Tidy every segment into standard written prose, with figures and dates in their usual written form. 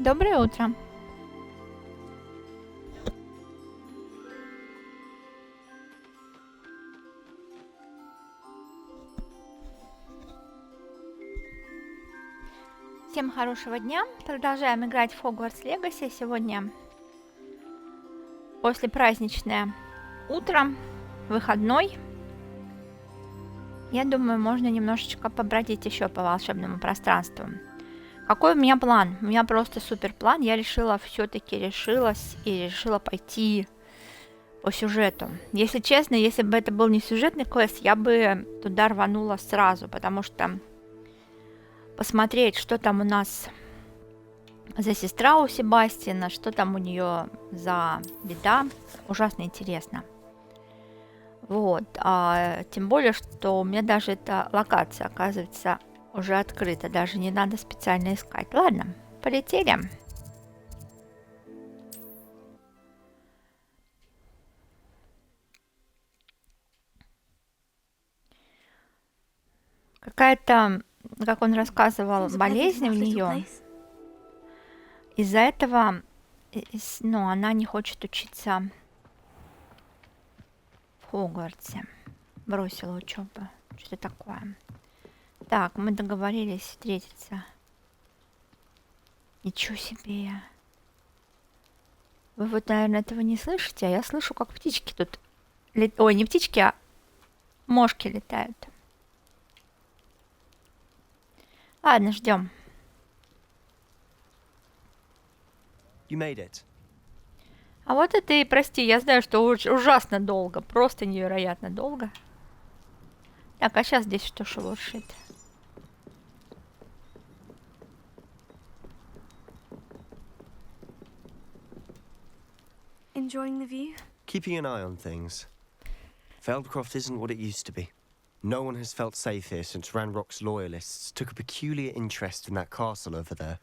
Доброе утро. Всем хорошего дня. Продолжаем играть в Hogwarts Legacy. Сегодня послепраздничное утро, выходной. Я думаю, можно немножечко побродить еще по волшебному пространству. Какой у меня план? У меня просто супер план. Я решила пойти по сюжету. Если честно, если бы это был не сюжетный квест, я бы туда рванула сразу, потому что посмотреть, что там у нас за сестра у Себастьяна, что там у нее за беда, ужасно интересно. Вот, тем более, что у меня даже эта локация, оказывается, уже открыта, даже не надо специально искать. Ладно, полетели. Какая-то, как он рассказывал, болезнь у нее. Из-за этого, она не хочет учиться в Хогвартсе. Бросила учебу. Что-то такое. Так, мы договорились встретиться. Ничего себе. Вы вот, наверное, этого не слышите, а я слышу, как птички тут... Ой, не птички, а мошки летают. Ладно, ждем. А вот это и, прости, я знаю, что ужасно долго, просто невероятно долго. Так, а сейчас здесь что шелушит? Enjoying the view? Keeping an eye on things. Feldcroft isn't what it used to be. No one has felt safe here since Ranrock's loyalists took a peculiar interest in that castle over there.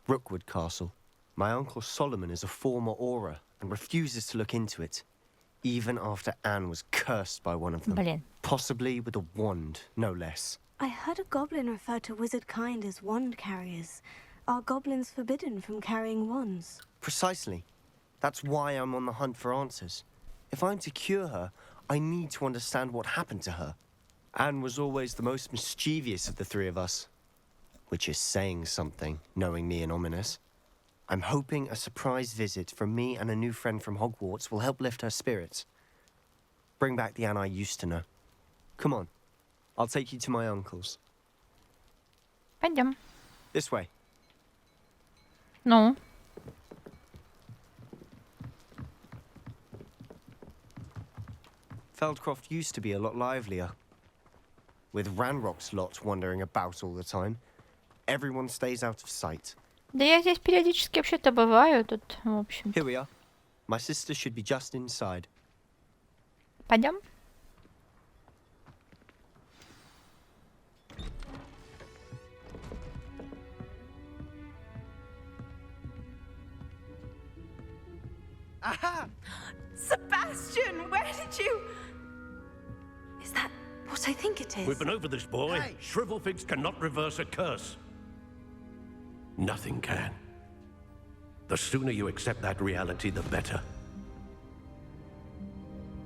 Rookwood Castle. My uncle Solomon is a former Auror and refuses to look into it, even after Anne was cursed by one of them. Блин. Possibly with a wand, no less. I heard a goblin refer to wizard kind as wand carriers. Are goblins forbidden from carrying wands? Precisely. That's why I'm on the hunt for answers. If I'm to cure her, I need to understand what happened to her. Anne was always the most mischievous of the three of us. Which is saying something, knowing me and Ominous. I'm hoping a surprise visit from me and a new friend from Hogwarts will help lift her spirits. Bring back the Anne I used to know. Come on. I'll take you to my uncle's. Пойдем. This way. Ну. Feldcroft used to be a lot livelier. With Ranrock's lot wandering about all the time, everyone stays out of sight. Да я здесь периодически вообще-то бываю тут, в общем. Here we are. My sister should be just inside. Пойдем? Aha! Sebastian, where did you... Is that what I think it is? We've been over this, boy. Hey. Shrivelfigs cannot reverse a curse. Nothing can. The sooner you accept that reality, the better.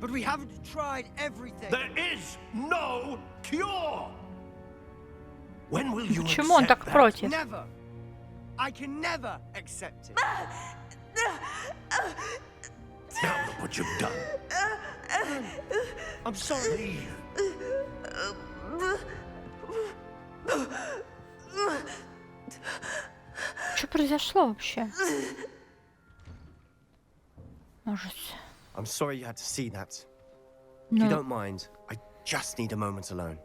But we haven't tried everything. There is no cure! When will you Почему он так accept that? против? Never. I can never accept it. Now look what you've done. I'm sorry. Что произошло вообще? Ужас. I'm sorry you had to see that. If you Ну, don't mind, I just need a moment alone.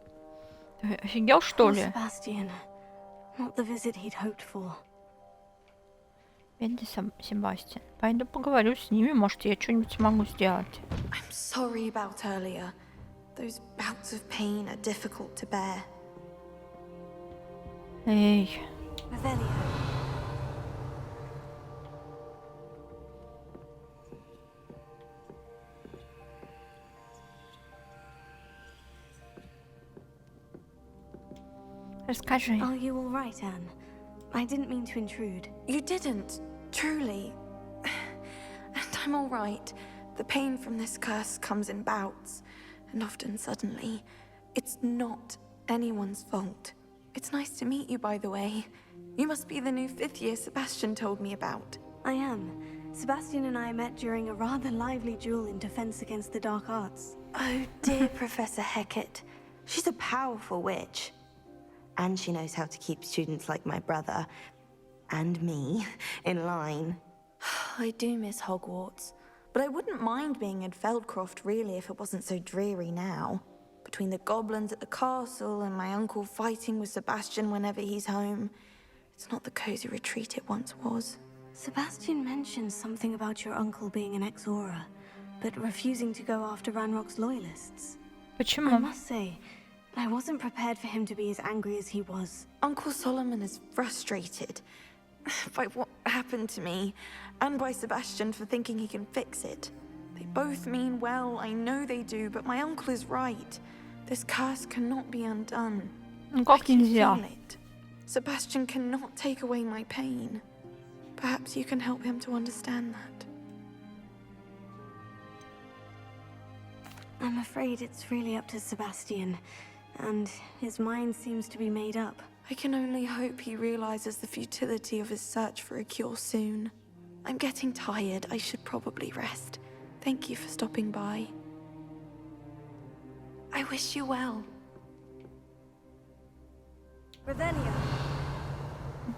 ты офигел, что Poor ли? Sebastian. Not the visit he'd hoped for. Бедный Себастьян. Пойду поговорю с ними, может, я что-нибудь смогу сделать. I'm sorry about earlier. Those bouts of pain are difficult to bear. Эй, Revelio. расскажи. Are you all right, Anne? I didn't mean to intrude. You didn't, truly. And I'm all right. The pain from this curse comes in bouts, and often suddenly. It's not anyone's fault. It's nice to meet you, by the way. You must be the new 5th year Sebastian told me about. I am. Sebastian and I met during a rather lively duel in defense against the dark arts. Oh dear, Professor Hecat. She's a powerful witch. And she knows how to keep students like my brother, and me, in line. I do miss Hogwarts, but I wouldn't mind being in Feldcroft really if it wasn't so dreary now. Between the goblins at the castle and my uncle fighting with Sebastian whenever he's home, it's not the cozy retreat it once was. Sebastian mentioned something about your uncle being an ex-Aura, but refusing to go after Ranrock's loyalists. I Почему? must say, I wasn't prepared for him to be as angry as he was. Uncle Solomon is frustrated by what happened to me, and by Sebastian for thinking he can fix it. They both mean well, I know they do, but my uncle is right. This curse cannot be undone. Ну I как can нельзя? feel it. Sebastian cannot take away my pain. Perhaps you can help him to understand that. I'm afraid it's really up to Sebastian, and his mind seems to be made up. I can only hope he realizes the futility of his search for a cure soon. I'm getting tired. I should probably rest. Thank you for stopping by. I wish you well. Revelio.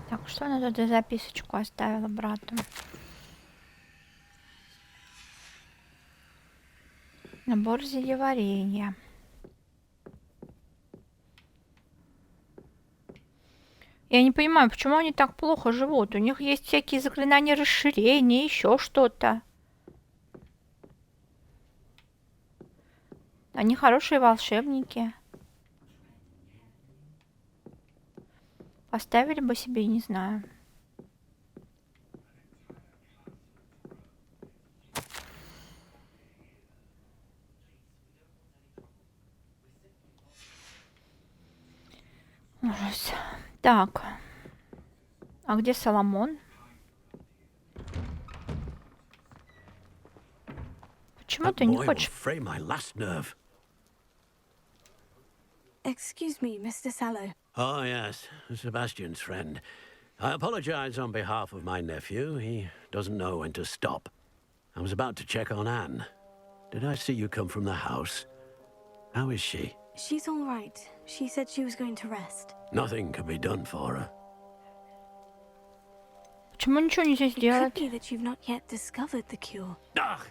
Так, что она тут за записочку оставила брату? Набор зельеварения. Я не понимаю, почему они так плохо живут. У них есть всякие заклинания расширения, еще что-то. Они хорошие волшебники. Поставили бы себе, не знаю. Ужас. Так. А где Соломон? Почему That ты не boy will хочешь? fray my last nerve. Excuse me, Mr. Sallow. Oh, yes, Sebastian's friend. I apologize on behalf of my nephew. He doesn't know when to stop. I was about to check on Anne. Did I see you come from the house? How is she? She's all right. She said she was going to rest. Nothing can be done for her. Почему ничего нельзя It could сделать? be that you've not yet discovered the cure. Ah,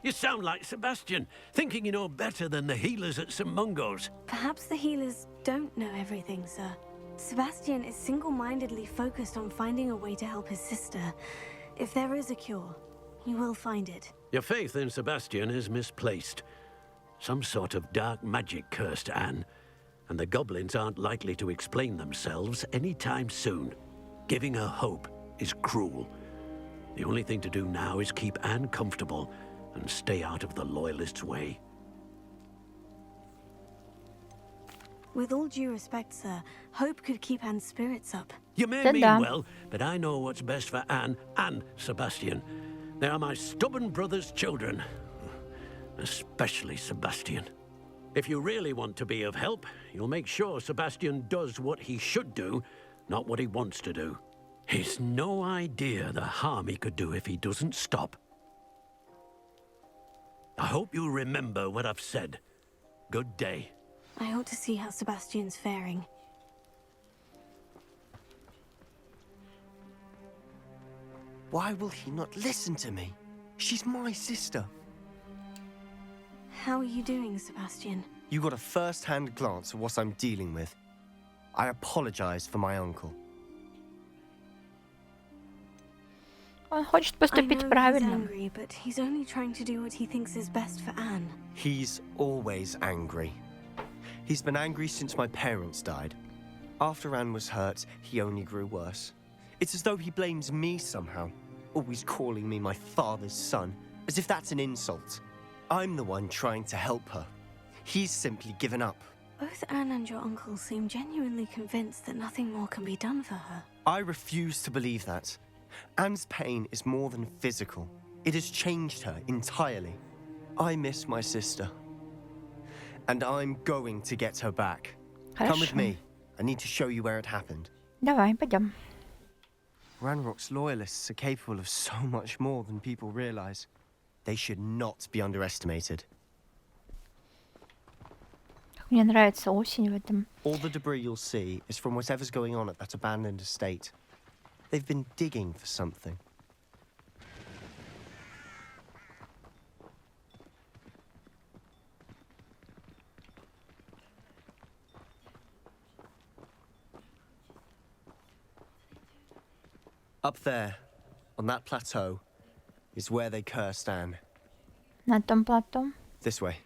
you sound like Sebastian, thinking you know better than the healers at St. Mungo's. Perhaps the healers don't know everything, sir. Sebastian is single-mindedly focused on finding a way to help his sister. If there is a cure, he will find it. Your faith in Sebastian is misplaced. Some sort of dark magic cursed Anne, and the goblins aren't likely to explain themselves anytime soon. Giving her hope is cruel. The only thing to do now is keep Anne comfortable and stay out of the Loyalists' way. With all due respect, sir, hope could keep Anne's spirits up. You may Then mean done. well, but I know what's best for Anne and Sebastian. They are my stubborn brother's children. Especially Sebastian. If you really want to be of help, you'll make sure Sebastian does what he should do, not what he wants to do. He's no idea the harm he could do if he doesn't stop. I hope you'll remember what I've said. Good day. I ought to see how Sebastian's faring. Why will he not listen to me? She's my sister. How are you doing, Sebastian? You got a first-hand glance at what I'm dealing with. I apologize for my uncle. Он хочет I поступить know he's правильно. angry, but he's only trying to do what he thinks is best for Anne. He's always angry. He's been angry since my parents died. After Anne was hurt, he only grew worse. It's as though he blames me somehow, always calling me my father's son, as if that's an insult. I'm the one trying to help her. He's simply given up. Both Anne and your uncle seem genuinely convinced that nothing more can be done for her. I refuse to believe that. Anne's pain is more than physical. It has changed her entirely. I miss my sister. And I'm going to get her back. Come with Хорошо. me. I need to show you where it happened. Давай, пойдем. Ranrock's loyalists are capable of so much more than people realize. They should not be underestimated. Мне нравится осень в этом. All the debris you'll see is from whatever's going on at that abandoned estate. They've been digging for something. Up there, on that plateau, is where they cursed Anne. На том плато. This way.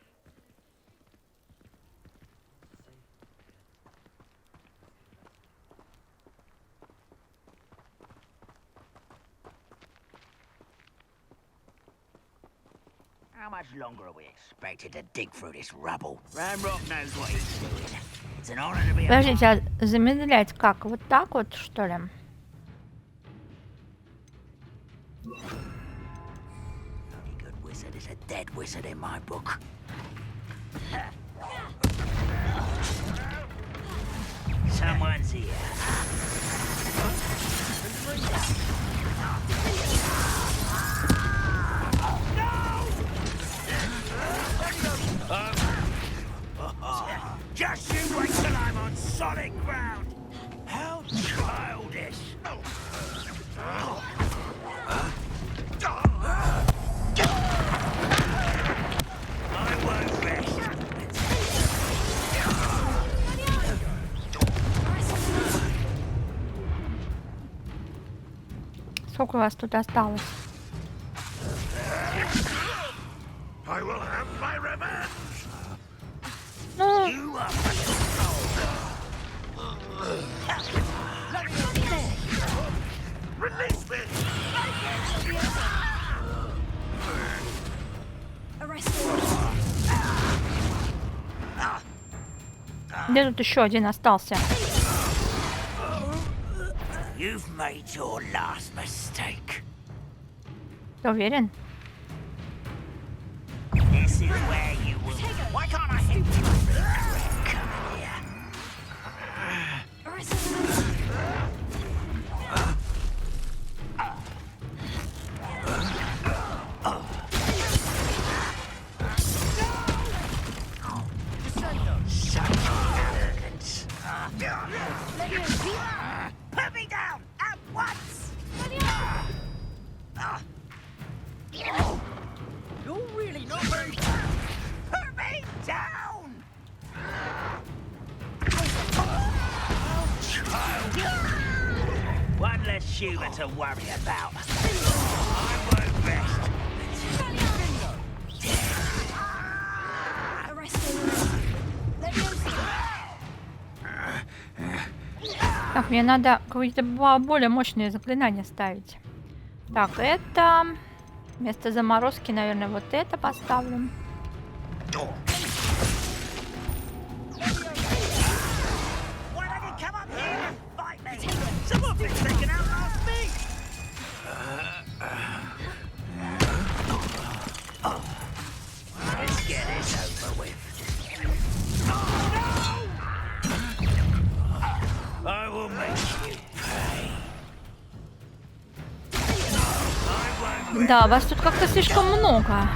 How much longer are we expected to dig through this rubble? Ranrock knows what he's doing. It's an honor to be a Подождите, а замедлять как? Вот так вот, что ли? Any good wizard is a dead wizard in my book. Someone's here. Just you wait till I'm on solid ground. How childish. I won't rest. Сколько у вас тут осталось? I will have my revenge. Ну, You are Release me. где тут еще один остался? You've made your last mistake. Ты уверен? This is where you will. Why can't I hit you? Come here. Such arrogance. Put me down at once. You're really not very. Put me down. One less human to worry about. I won't rest. Так, мне надо какие-то более мощные заклинания ставить. Так, это... Вместо заморозки, наверное, вот это поставлю. Why don't you come up here and fight me? Someone thinks they can outlast me. Let's get this over with. I will make you pay. Да, вас тут как-то слишком много.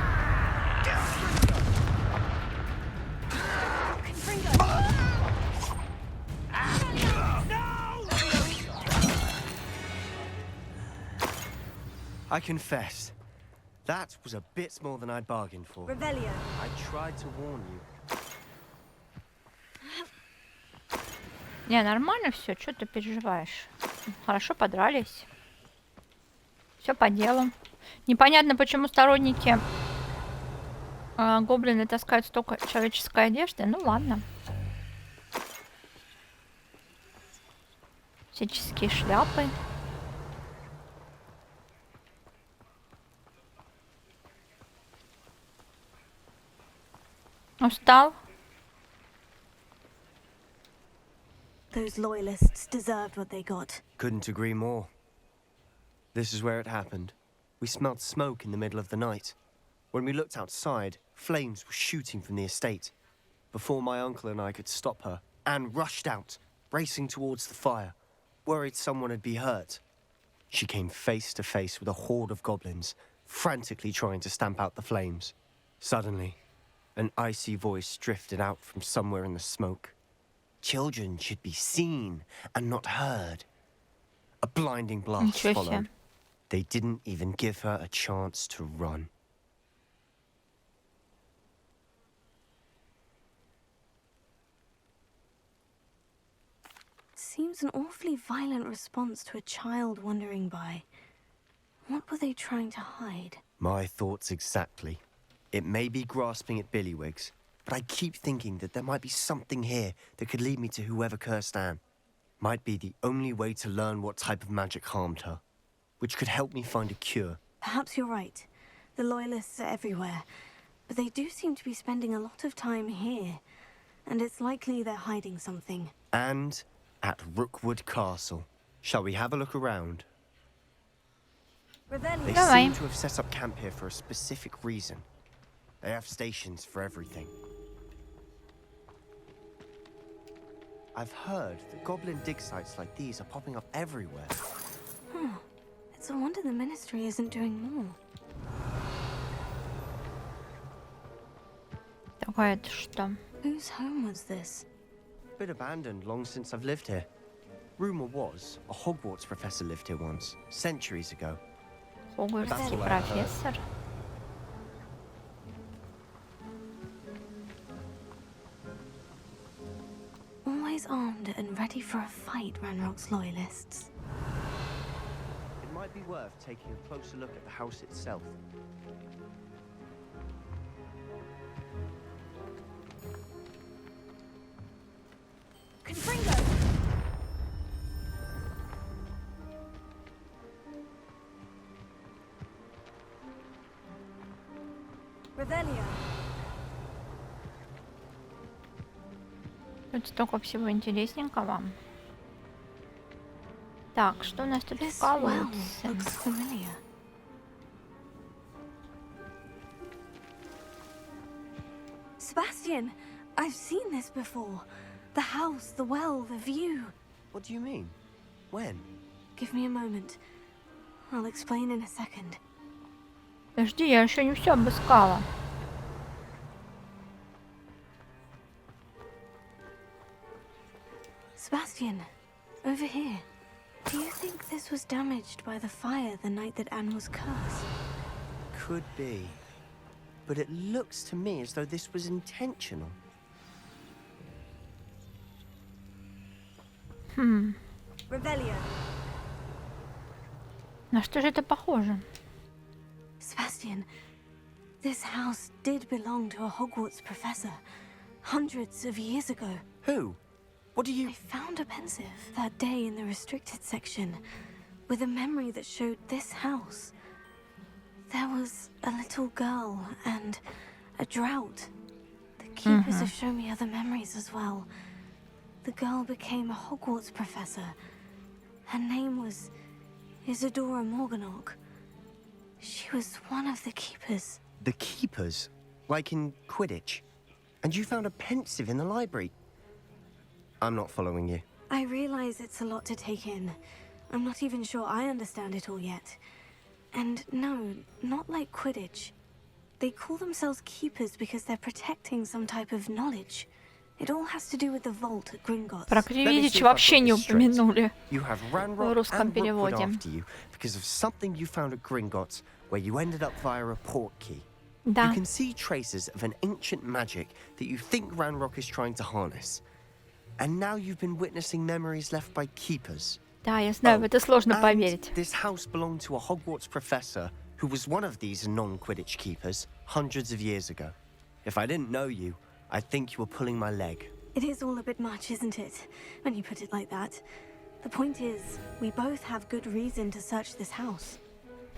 I confess, that was a bit more than I'd bargained for. Revelio. I tried to warn you. Не, нормально все, что ты переживаешь? Хорошо подрались. Все по делу. Непонятно, почему сторонники гоблины таскают столько человеческой одежды. Ну ладно. Всяческие шляпы. Устал? Those loyalists deserved what they got. Couldn't agree more. This is where it happened. We smelled smoke in the middle of the night. When we looked outside, flames were shooting from the estate. Before my uncle and I could stop her, Anne rushed out, racing towards the fire, worried someone would be hurt. She came face to face with a horde of goblins, frantically trying to stamp out the flames. Suddenly, an icy voice drifted out from somewhere in the smoke. Children should be seen and not heard. A blinding blast Ничего себе. followed. They didn't even give her a chance to run. Seems an awfully violent response to a child wandering by. What were they trying to hide? My thoughts exactly. It may be grasping at Billywigs, but I keep thinking that there might be something here that could lead me to whoever cursed Anne. Might be the only way to learn what type of magic harmed her, which could help me find a cure. Perhaps you're right. The loyalists are everywhere, but they do seem to be spending a lot of time here, and it's likely they're hiding something. And at Rookwood Castle. Shall we have a look around? They Давай. seem to have set up camp here for a specific reason. They have stations for everything. I've heard that goblin dig sites like these are popping up everywhere. It's a wonder the Ministry isn't doing more. Такое это что? Whose home was this? Been abandoned long since I've lived here. Rumor was a Hogwarts professor lived here once, centuries ago. Хогвартский профессор. Always armed and ready for a fight, Ranrock's loyalists. It might be worth taking a closer look at the house itself. Confringo! Revelio! Тут столько всего интересненького. Так, что у нас тут This в well колодце? looks familiar. Sebastian, I've seen this before. The house, the well, the view. What do you mean? When? Give me a moment. I'll explain in a second. Подожди, я еще не все обыскала. Sebastian, over here. Do you think this was damaged by the fire the night that Anne was cursed? Could be. But it looks to me as though this was intentional. Revelio. На что же это похоже? Sebastian, this house did belong to a Hogwarts professor hundreds of years ago. Who? What do I you... found a pensive that day in the restricted section with a memory that showed this house. There was a little girl and a drought. The keepers have shown me other memories as well. The girl became a Hogwarts professor. Her name was Isadora Morganach. She was one of the keepers. The keepers? Like in Quidditch? And you found a pensive in the library? I'm not following you. I realize it's a lot to take in. I'm not even sure I understand it all yet. And no, not like Quidditch. They call themselves keepers because they're protecting some type of knowledge. It all has to do with the vault at Gringotts. Про Let me see Кривидич if I've вообще got не this straight. упомянули. You have В Ranrock русском and Rookwood переводе. after you because of something you found at Gringotts where you ended up via a portkey. Да, You can see traces of an ancient magic that you think Ranrock is trying to harness. And now you've been witnessing memories left by keepers. да, я знаю, в это сложно And поверить. this house belonged to a Hogwarts professor who was one of these non-Quidditch keepers hundreds of years ago. If I didn't know you, I'd think you were pulling my leg. It is all a bit much, isn't it? When you put it like that. The point is, we both have good reason to search this house.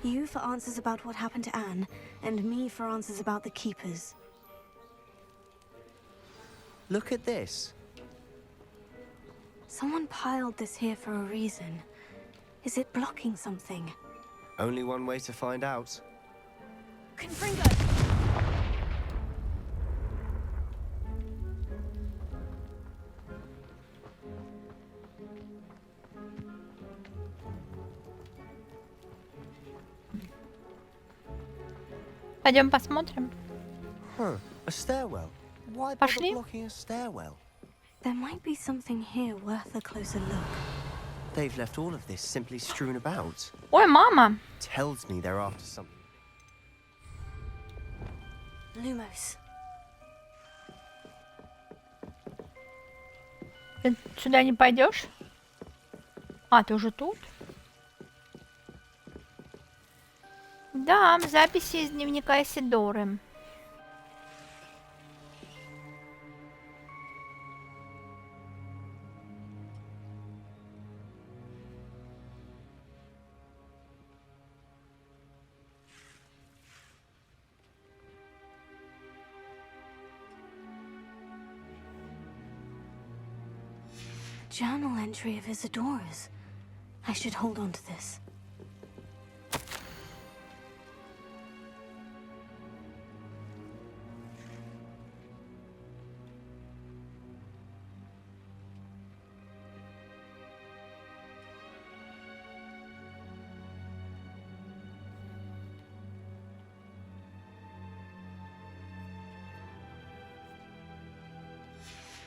You for answers about what happened to Anne, and me for answers about the keepers. Look at this. Someone piled this here for a reason. Is it blocking something? Only one way to find out. Confringo! Пойдем посмотрим. Huh, a stairwell. Why bother Пошли. blocking a stairwell? There might be something here worth a closer look. They've left all of this simply strewn about. Ой, мама! Tells me they're after something. Lumos. Ты сюда не пойдешь? А, ты уже тут? Да, записи из дневника Исидоры. Journal entry of Isidora's. I should hold on to this.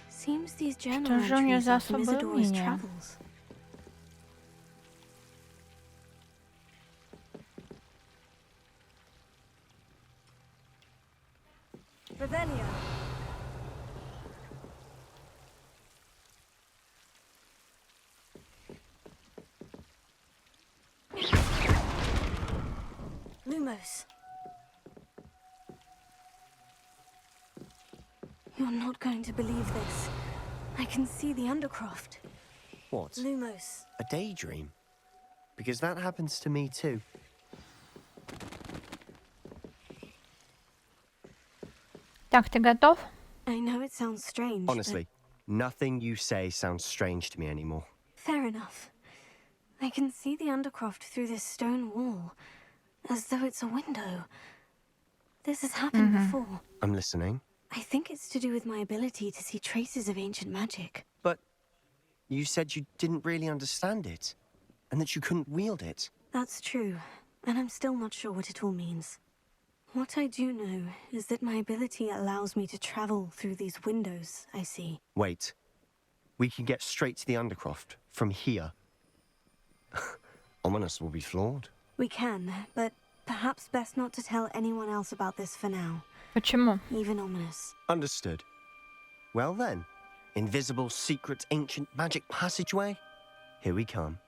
Seems these journal же у неё entries за are from особое Isidora's умение? travels. Revelio. Lumos. You're not going to believe this. I can see the Undercroft. What? Lumos. A daydream? Because that happens to me too. Так, ты готов? I know it sounds strange. Honestly, nothing you say sounds strange to me anymore. But fair enough. I can see the Undercroft through this stone wall, as though it's a window. This has happened before. I'm listening. I think it's to do with my ability to see traces of ancient magic. But you said you didn't really understand it, and that you couldn't wield it. That's true, and I'm still not sure what it all means. What I do know is that my ability allows me to travel through these windows I see. Wait. We can get straight to the Undercroft from here. Ominous will be flawed. We can, but perhaps best not to tell anyone else about this for now. Почему? Even Ominous. Understood. Well then, invisible, secret, ancient magic passageway? Here we come.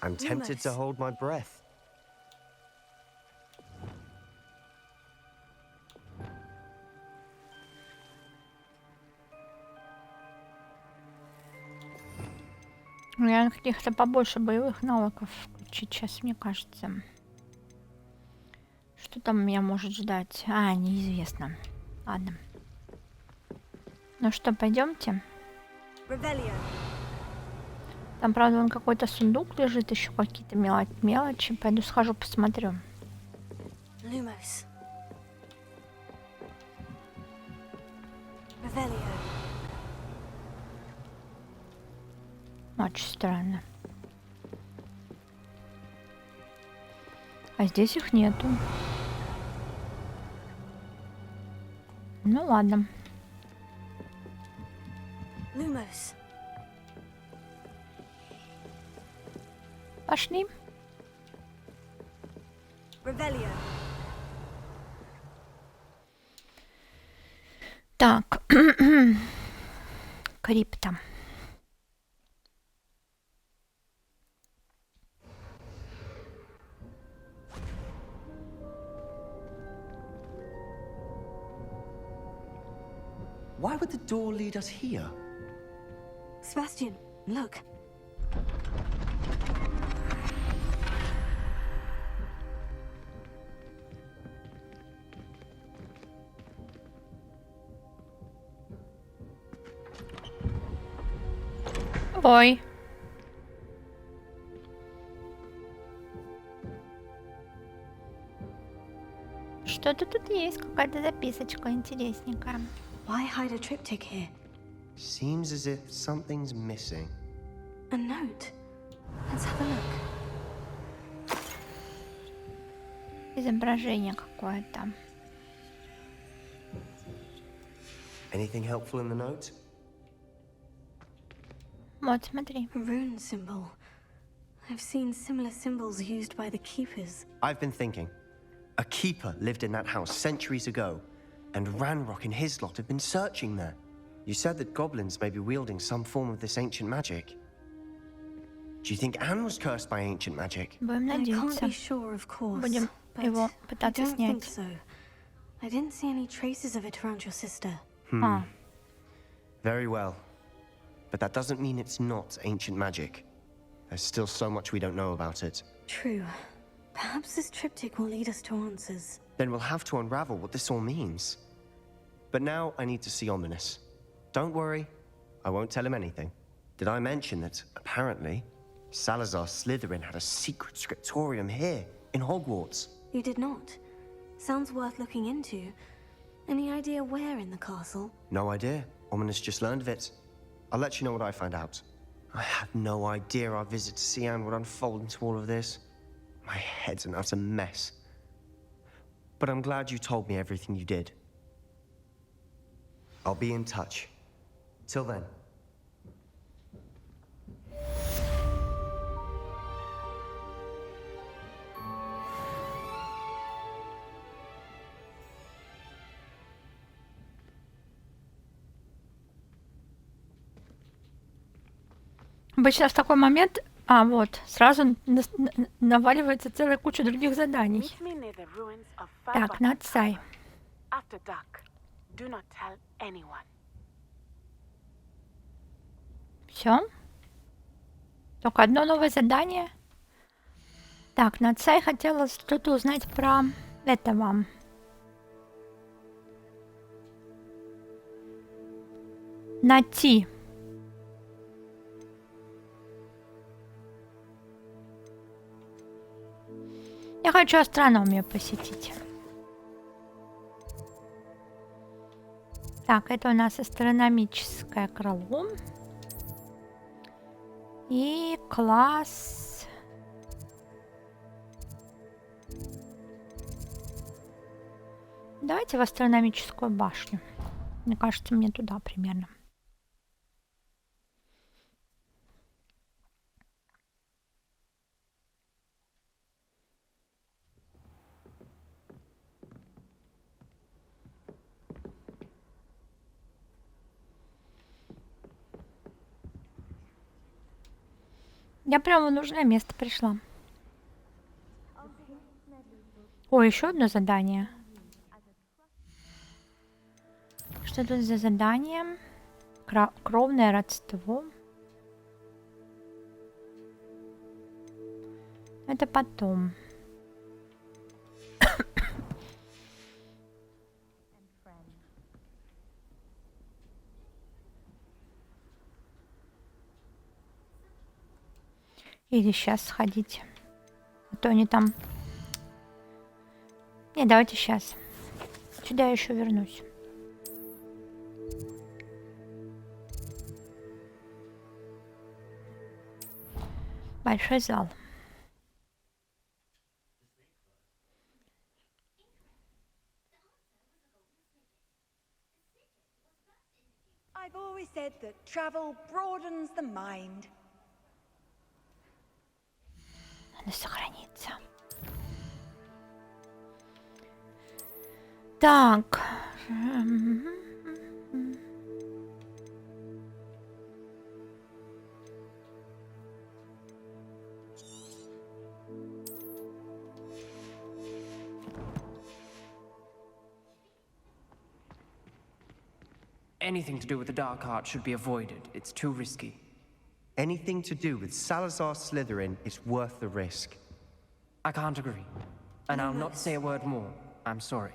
I'm tempted to Lumos. hold my breath. Я каких-то побольше боевых навыков включить сейчас, мне кажется. Что там меня может ждать? А, неизвестно. Ладно. Ну что, пойдемте. Revelio. Там, правда, вон какой-то сундук лежит, еще какие-то мелочи. Пойду схожу, посмотрю. Lumos. Revelio. Очень странно. А здесь их нету. Ну ладно. Lumos. Пошли. Revelio. Так. Крипта. Why would the door lead us here? Sebastian, look. Ой. Что-то тут есть, какая-то записочка интересненькая. Why hide a triptych here? Seems as if something's missing. A note. Let's have a look. Изображение какое-то. Anything helpful in the note? Вот, смотри. A rune symbol. I've seen similar symbols used by the keepers. I've been thinking. A keeper lived in that house centuries ago, and Ranrock and his lot have been searching there. You said that goblins may be wielding some form of this ancient magic. Do you think Anne was cursed by ancient magic? Будем I can't надеяться. be sure, of course. Будем but его I пытаться don't think снять. so. I didn't see any traces of it around your sister. А, Very well. But that doesn't mean it's not ancient magic. There's still so much we don't know about it. True. Perhaps this triptych will lead us to answers. Then we'll have to unravel what this all means. But now I need to see Ominous. Don't worry, I won't tell him anything. Did I mention that, apparently, Salazar Slytherin had a secret scriptorium here, in Hogwarts? You did not. Sounds worth looking into. Any idea where in the castle? No idea. Ominous just learned of it. I'll let you know what I find out. I had no idea our visit to Cian would unfold into all of this. My head's an utter mess. But I'm glad you told me everything you did. I'll be in touch. Till then. обычно в такой момент, вот, сразу наваливается целая куча других заданий. Meet me near the ruins of Так, Firebox Надсай. Tower. After dark. Do not tell anyone. Все. Только одно новое задание. Так, Надсай хотела что-то узнать про этого. Нати. Я хочу астрономию посетить. Так, это у нас астрономическое крыло. И класс. Давайте в астрономическую башню. Мне кажется, мне туда примерно. Я прямо в нужное место пришла. О, еще одно задание. Что тут за задание? Кровное родство. Это потом. Или сейчас сходить. А то они там... Не, давайте сейчас. Сюда я еще вернусь. Большой зал. I've always said that travel broadens the mind. Надо сохраниться. Так. Anything to do with the dark art should be avoided. It's too risky. Anything to do with Salazar Slytherin is worth the risk. I can't agree. And I'll not say a word more. I'm sorry.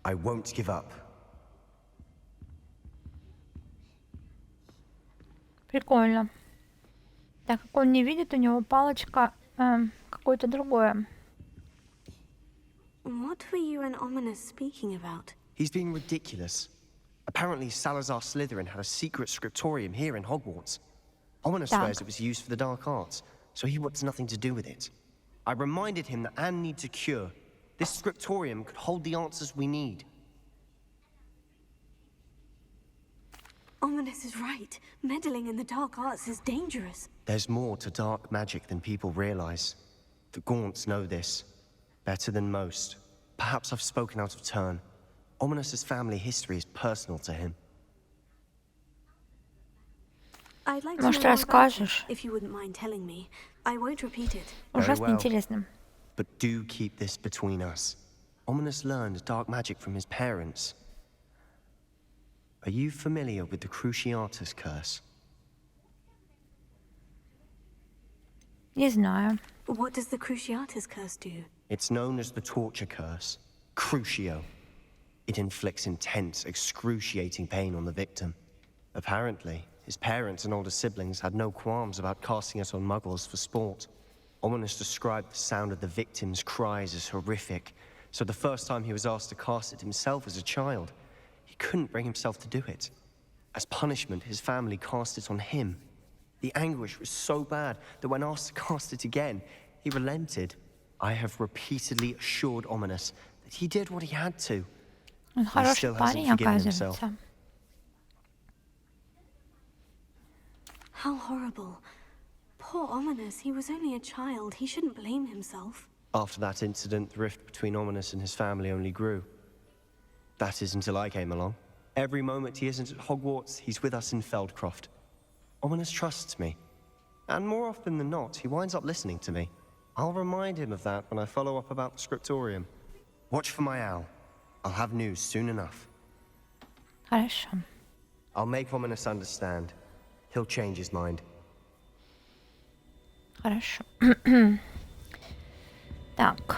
I won't give up. Прикольно. Так как он не видит, у него палочка какое-то другое. What were you and Ominous speaking about? He's being ridiculous. Apparently, Salazar Slytherin had a secret scriptorium here in Hogwarts. Ominous swears it was used for the dark arts, so he wants nothing to do with it. I reminded him that Anne needs a cure. This scriptorium could hold the answers we need. Ominous is right. Meddling in the dark arts is dangerous. There's more to dark magic than people realize. The Gaunts know this better than most. Perhaps I've spoken out of turn. Ominous's family history is personal to him. I'd like to Может, know more about it, расскажешь? if you wouldn't mind telling me. I won't repeat it. Ужасно well. интересно. But do keep this between us. Ominous learned dark magic from his parents. Are you familiar with the Cruciatus curse? Не знаю. What does the Cruciatus curse do? It's known as the torture curse. Crucio. It inflicts intense, excruciating pain on the victim. Apparently, his parents and older siblings had no qualms about casting it on muggles for sport. Ominous described the sound of the victim's cries as horrific, so the first time he was asked to cast it himself as a child, he couldn't bring himself to do it. As punishment, his family cast it on him. The anguish was so bad that when asked to cast it again, he relented. I have repeatedly assured Ominous that he did what he had to. Он хороший парень, оказывается. How horrible. Poor Ominous, he was only a child. He shouldn't blame himself. After that incident, the rift between Ominous and his family only grew. That is until I came along. Every moment he isn't at Hogwarts, he's with us in Feldcroft. Ominous trusts me. And more often than not, he winds up listening to me. I'll remind him of that when I follow up about the scriptorium. Watch for my owl. I'll have news soon enough. Хорошо. I'll make Ominous understand. He'll change his mind. Хорошо. Так.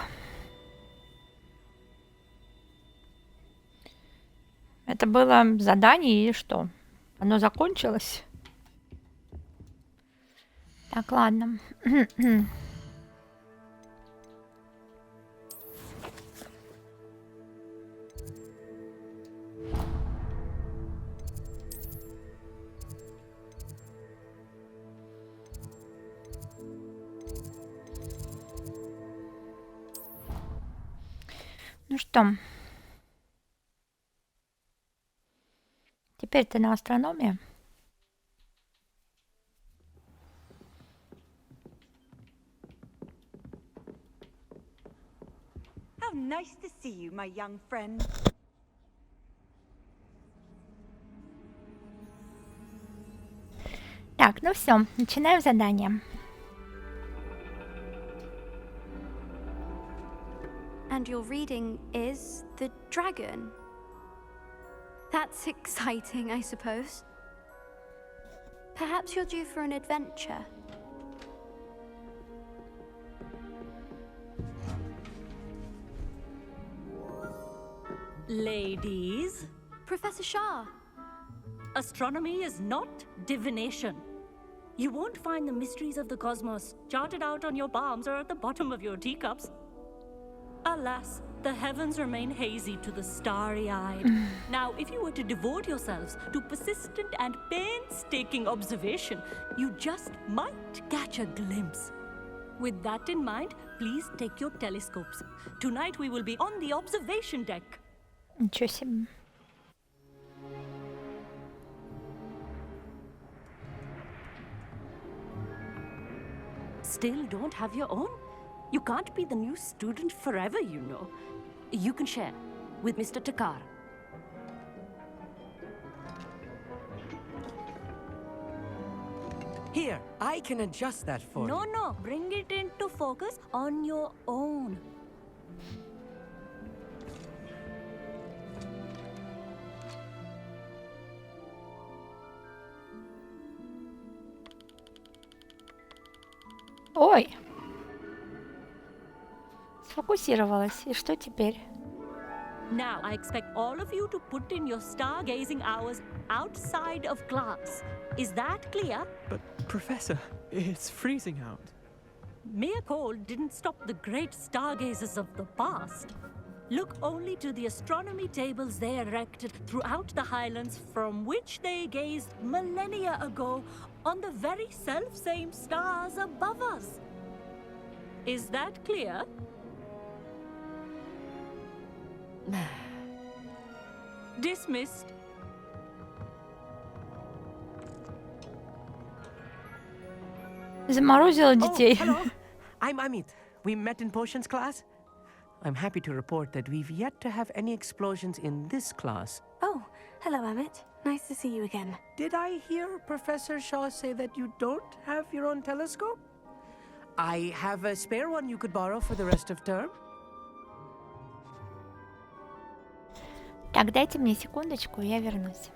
Это было задание или что? Оно закончилось? Так, ладно. Ну что? Теперь ты на астрономии. How nice to see you, my young friend. Так, ну все, начинаем задание. And your reading is The Dragon. That's exciting, I suppose. Perhaps you're due for an adventure. Ladies, Professor Shah. astronomy is not divination. You won't find the mysteries of the cosmos charted out on your palms or at the bottom of your teacups. Alas, the heavens remain hazy to the starry-eyed. Now, if you were to devote yourselves to persistent and painstaking observation, you just might catch a glimpse. With that in mind, please take your telescopes. Tonight we will be on the observation deck. Ничего себе. Still don't have your own? You can't be the new student forever, you know. You can share with Mr. Takar. Here, I can adjust that for you. No, bring it into focus on your own. Ой. Сфокусировалась. И что теперь? Now, I expect all of you to put in your stargazing hours outside of glass. Is that clear? But, Professor, it's freezing out. Mere cold didn't stop the great stargazers of the past. Look only to the astronomy tables they erected throughout the Highlands, from which they gazed millennia ago on the very self-same stars above us. Is that clear? Dismissed. Заморозила Oh, детей. hello. I'm Amit. We met in potions class. I'm happy to report that we've yet to have any explosions in this class. Oh, hello, Emmett. Nice to see you again. Did I hear Professor Shaw say that you don't have your own telescope? I have a spare one you could borrow for the rest of term. Так, дайте мне секундочку, я вернусь.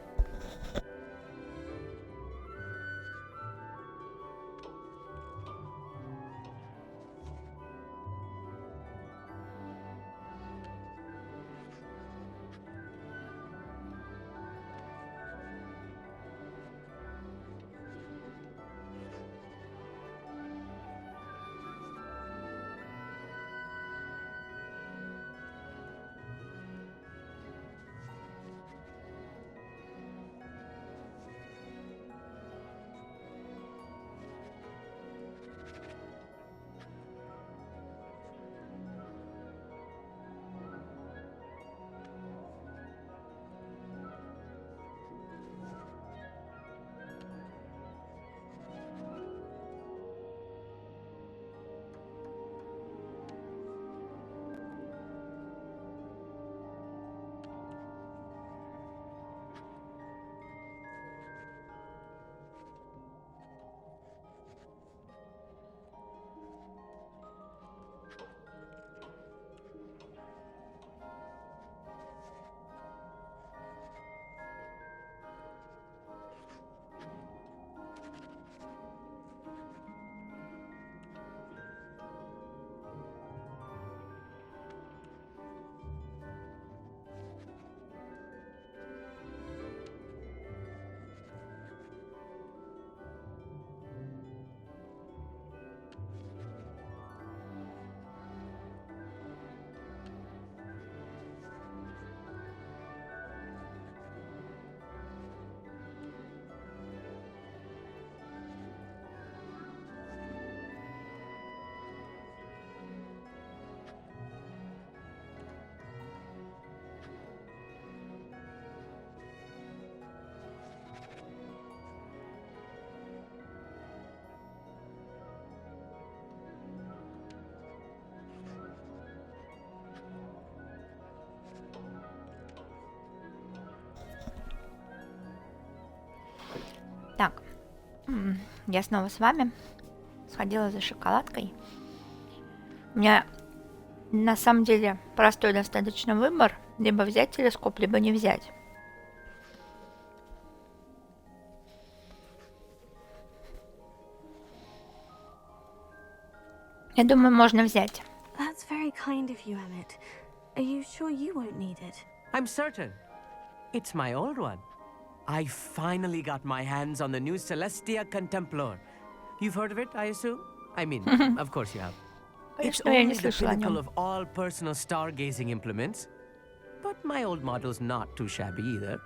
Так, я снова с вами. Сходила за шоколадкой. У меня на самом деле простой достаточно выбор. Либо взять телескоп, либо не взять. Я думаю, можно взять. That's very kind of you, Emmett. Are you sure you won't need it? I'm certain. It's my old one. I finally got my hands on the new Celestia Contemplar. You've heard of it, I assume? I mean, of course you have. It's only the pinnacle of all personal stargazing implements. But my old model's not too shabby either.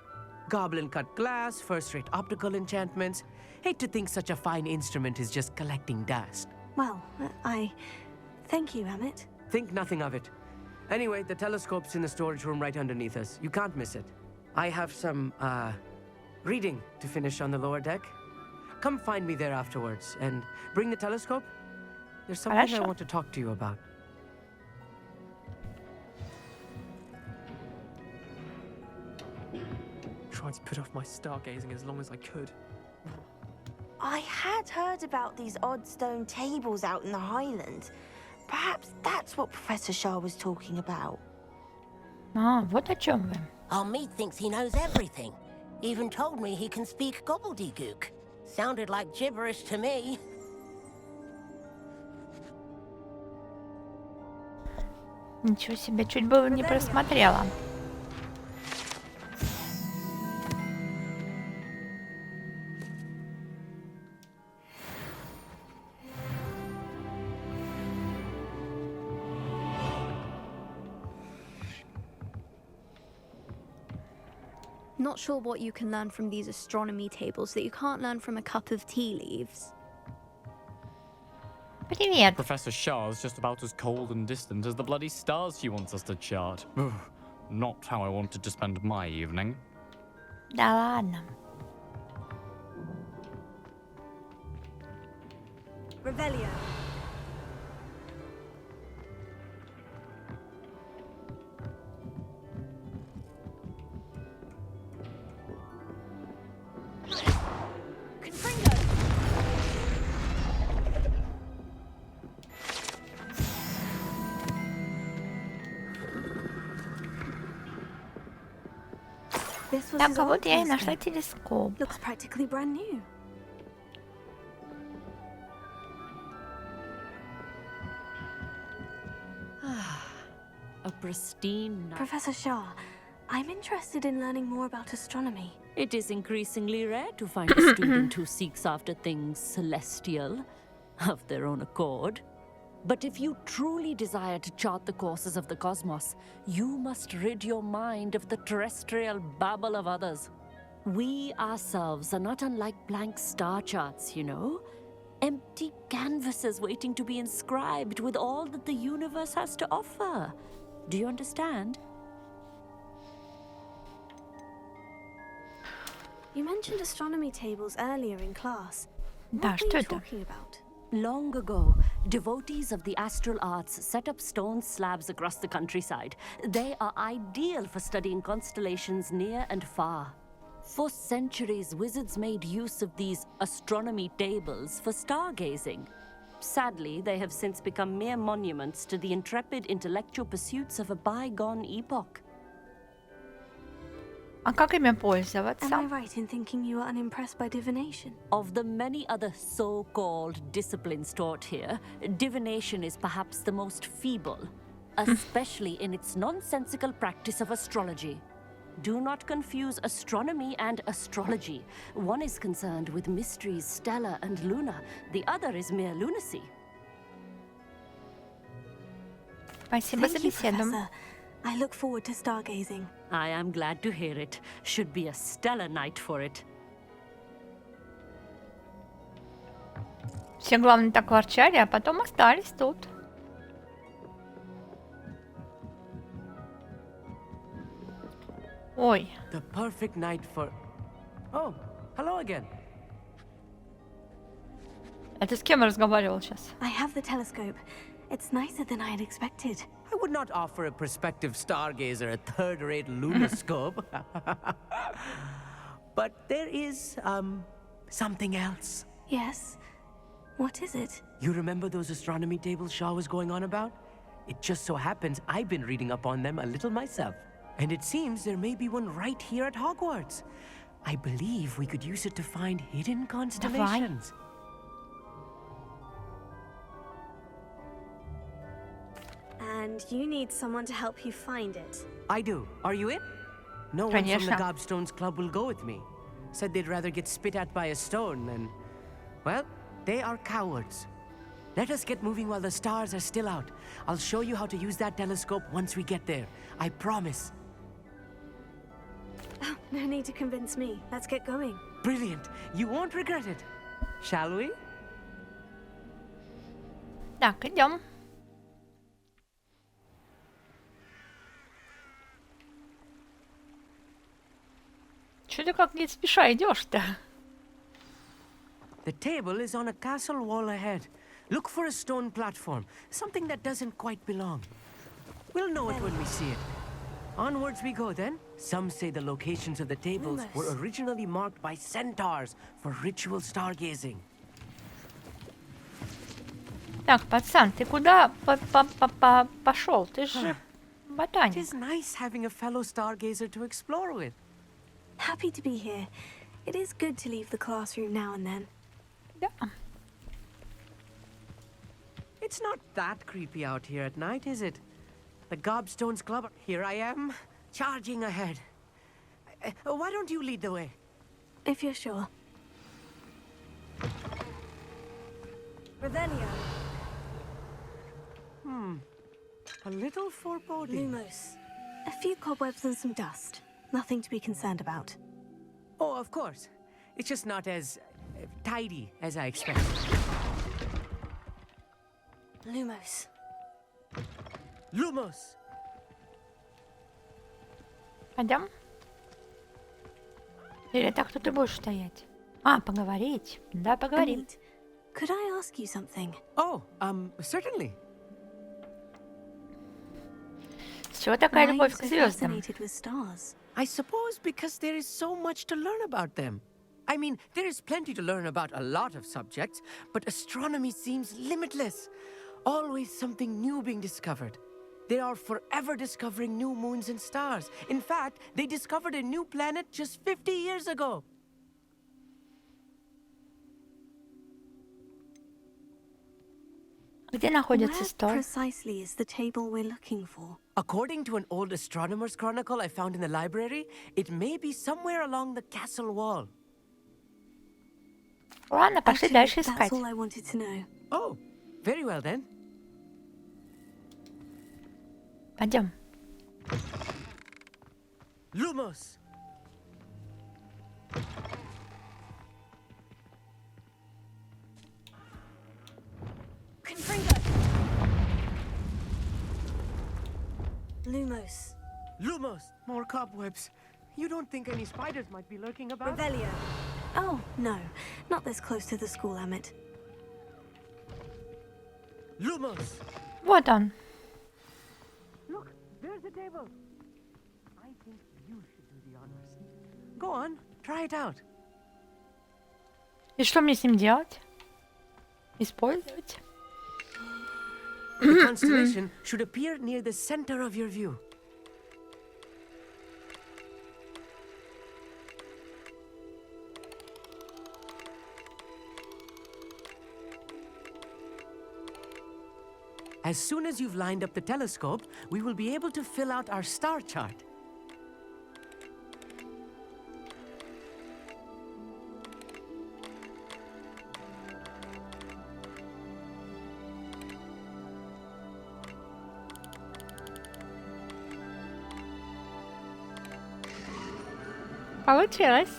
Goblin-cut glass, first-rate optical enchantments. Hate to think such a fine instrument is just collecting dust. Well, thank you, Emmett. Think nothing of it. Anyway, the telescope's in the storage room right underneath us. You can't miss it. I have some, reading to finish on the lower deck. Come find me there afterwards, and bring the telescope. There's something I want to talk to you about. Tried to put off my stargazing as long as I could. I had heard about these odd stone tables out in the Highlands. Perhaps that's what Professor Shaw was talking about. Вот о чем вы. Our meat thinks he knows everything. Even told me he can speak gobbledygook. Sounded like gibberish to me. Ничего себе, чуть было не просмотрела. Not sure what you can learn from these astronomy tables that you can't learn from a cup of tea leaves. Привет. Professor Shah's just about as cold and distant as the bloody stars she wants us to chart. Ugh, not how I wanted to spend my evening. Да ладно. Revelio. This was Так, his а old вот я и telescope. нашла телескоп. Looks practically brand new. A pristine night. Professor Shah, I'm interested in learning more about astronomy. It is increasingly rare to find a student who seeks after things celestial of their own accord. But if you truly desire to chart the courses of the cosmos, you must rid your mind of the terrestrial babble of others. We ourselves are not unlike blank star charts, you know? Empty canvases waiting to be inscribed with all that the universe has to offer. Do you understand? You mentioned astronomy tables earlier in class. Да, What что were you это? talking about? Long ago, devotees of the astral arts set up stone slabs across the countryside. They are ideal for studying constellations near and far. For centuries, wizards made use of these astronomy tables for stargazing. Sadly, they have since become mere monuments to the intrepid intellectual pursuits of a bygone epoch. А как ими Am I пользоваться? right in thinking you are unimpressed by divination? Of the many other so-called disciplines taught here, divination is perhaps the most feeble, especially in its nonsensical practice of astrology. Do not confuse astronomy and astrology. One is concerned with mysteries stellar and lunar, the other is mere lunacy. Спасибо за Thank you, беседу. Professor. I look forward to stargazing. I am glad to hear it. Should be a stellar night for it. Все, главное, так ворчали, а потом остались тут. Ой, The perfect night for... Oh, hello again. это с кем я разговаривал сейчас? I have the telescope. It's nicer than I had expected. I would not offer a prospective stargazer a third-rate lunoscope. But there is, something else. Yes? What is it? You remember those astronomy tables Shaw was going on about? It just so happens I've been reading up on them a little myself. And it seems there may be one right here at Hogwarts. I believe we could use it to find hidden constellations. And you need someone to help you find it. I do. Are you in? No one from the Конечно. Gobstones Club will go with me. Said they'd rather get spit at by a stone than... Well, they are cowards. Let us get moving while the stars are still out. I'll show you how to use that telescope once we get there. I promise. Oh, no need to convince me. Let's get going. Brilliant. You won't regret it. Shall we? Так, идем. Че ты как не спеша идешь-то? The table is on a castle wall ahead. Look for a stone platform, something that doesn't quite belong. We'll know it when we see it. Onwards we go then. Some say the locations of the tables were originally marked by centaurs for ritual stargazing. Так, пацан, ты куда пошел? Ты же It ботаник. is nice having a fellow stargazer to explore with. Happy to be here. It is good to leave the classroom now and then. Да. It's not that creepy out here at night, is it? The Gobstones Club. Here I am, charging ahead. Why don't you lead the way? If you're sure. Revelio. A little foreboding. Lumos. A few cobwebs and some dust. Nothing to be concerned about. Oh, of course. It's just not as tidy as I expected. Lumos. Lumos! Пойдем? Или так тут и будешь стоять? А, поговорить. Да, поговорим. Amit, could I ask you something? Oh, certainly. С чего такая Why are you любовь к so звездам? fascinated with stars? I suppose because there is so much to learn about them. I mean, there is plenty to learn about a lot of subjects, but astronomy seems limitless. Always something new being discovered. They are forever discovering new moons and stars. In fact, they discovered a new planet just 50 years ago. Где находится Where стол? precisely is the table we're looking for? According to an old astronomer's chronicle I found in the library, it may be somewhere along the castle wall. Ладно, пошли Actually, дальше that's искать. all I wanted to know. Oh, very well then. Пойдем. Lumos! Confringo! Lumos. Lumos! More cobwebs. You don't think any spiders might be lurking about? Revelio. Oh, no. Not this close to the school, Amit. Lumos! Вот он. Look, there's the table. I think you should do the honors. Go on, try it out. И что мне с ним делать? Использовать? The constellation should appear near the center of your view. As soon as you've lined up the telescope, we will be able to fill out our star chart. Получилось.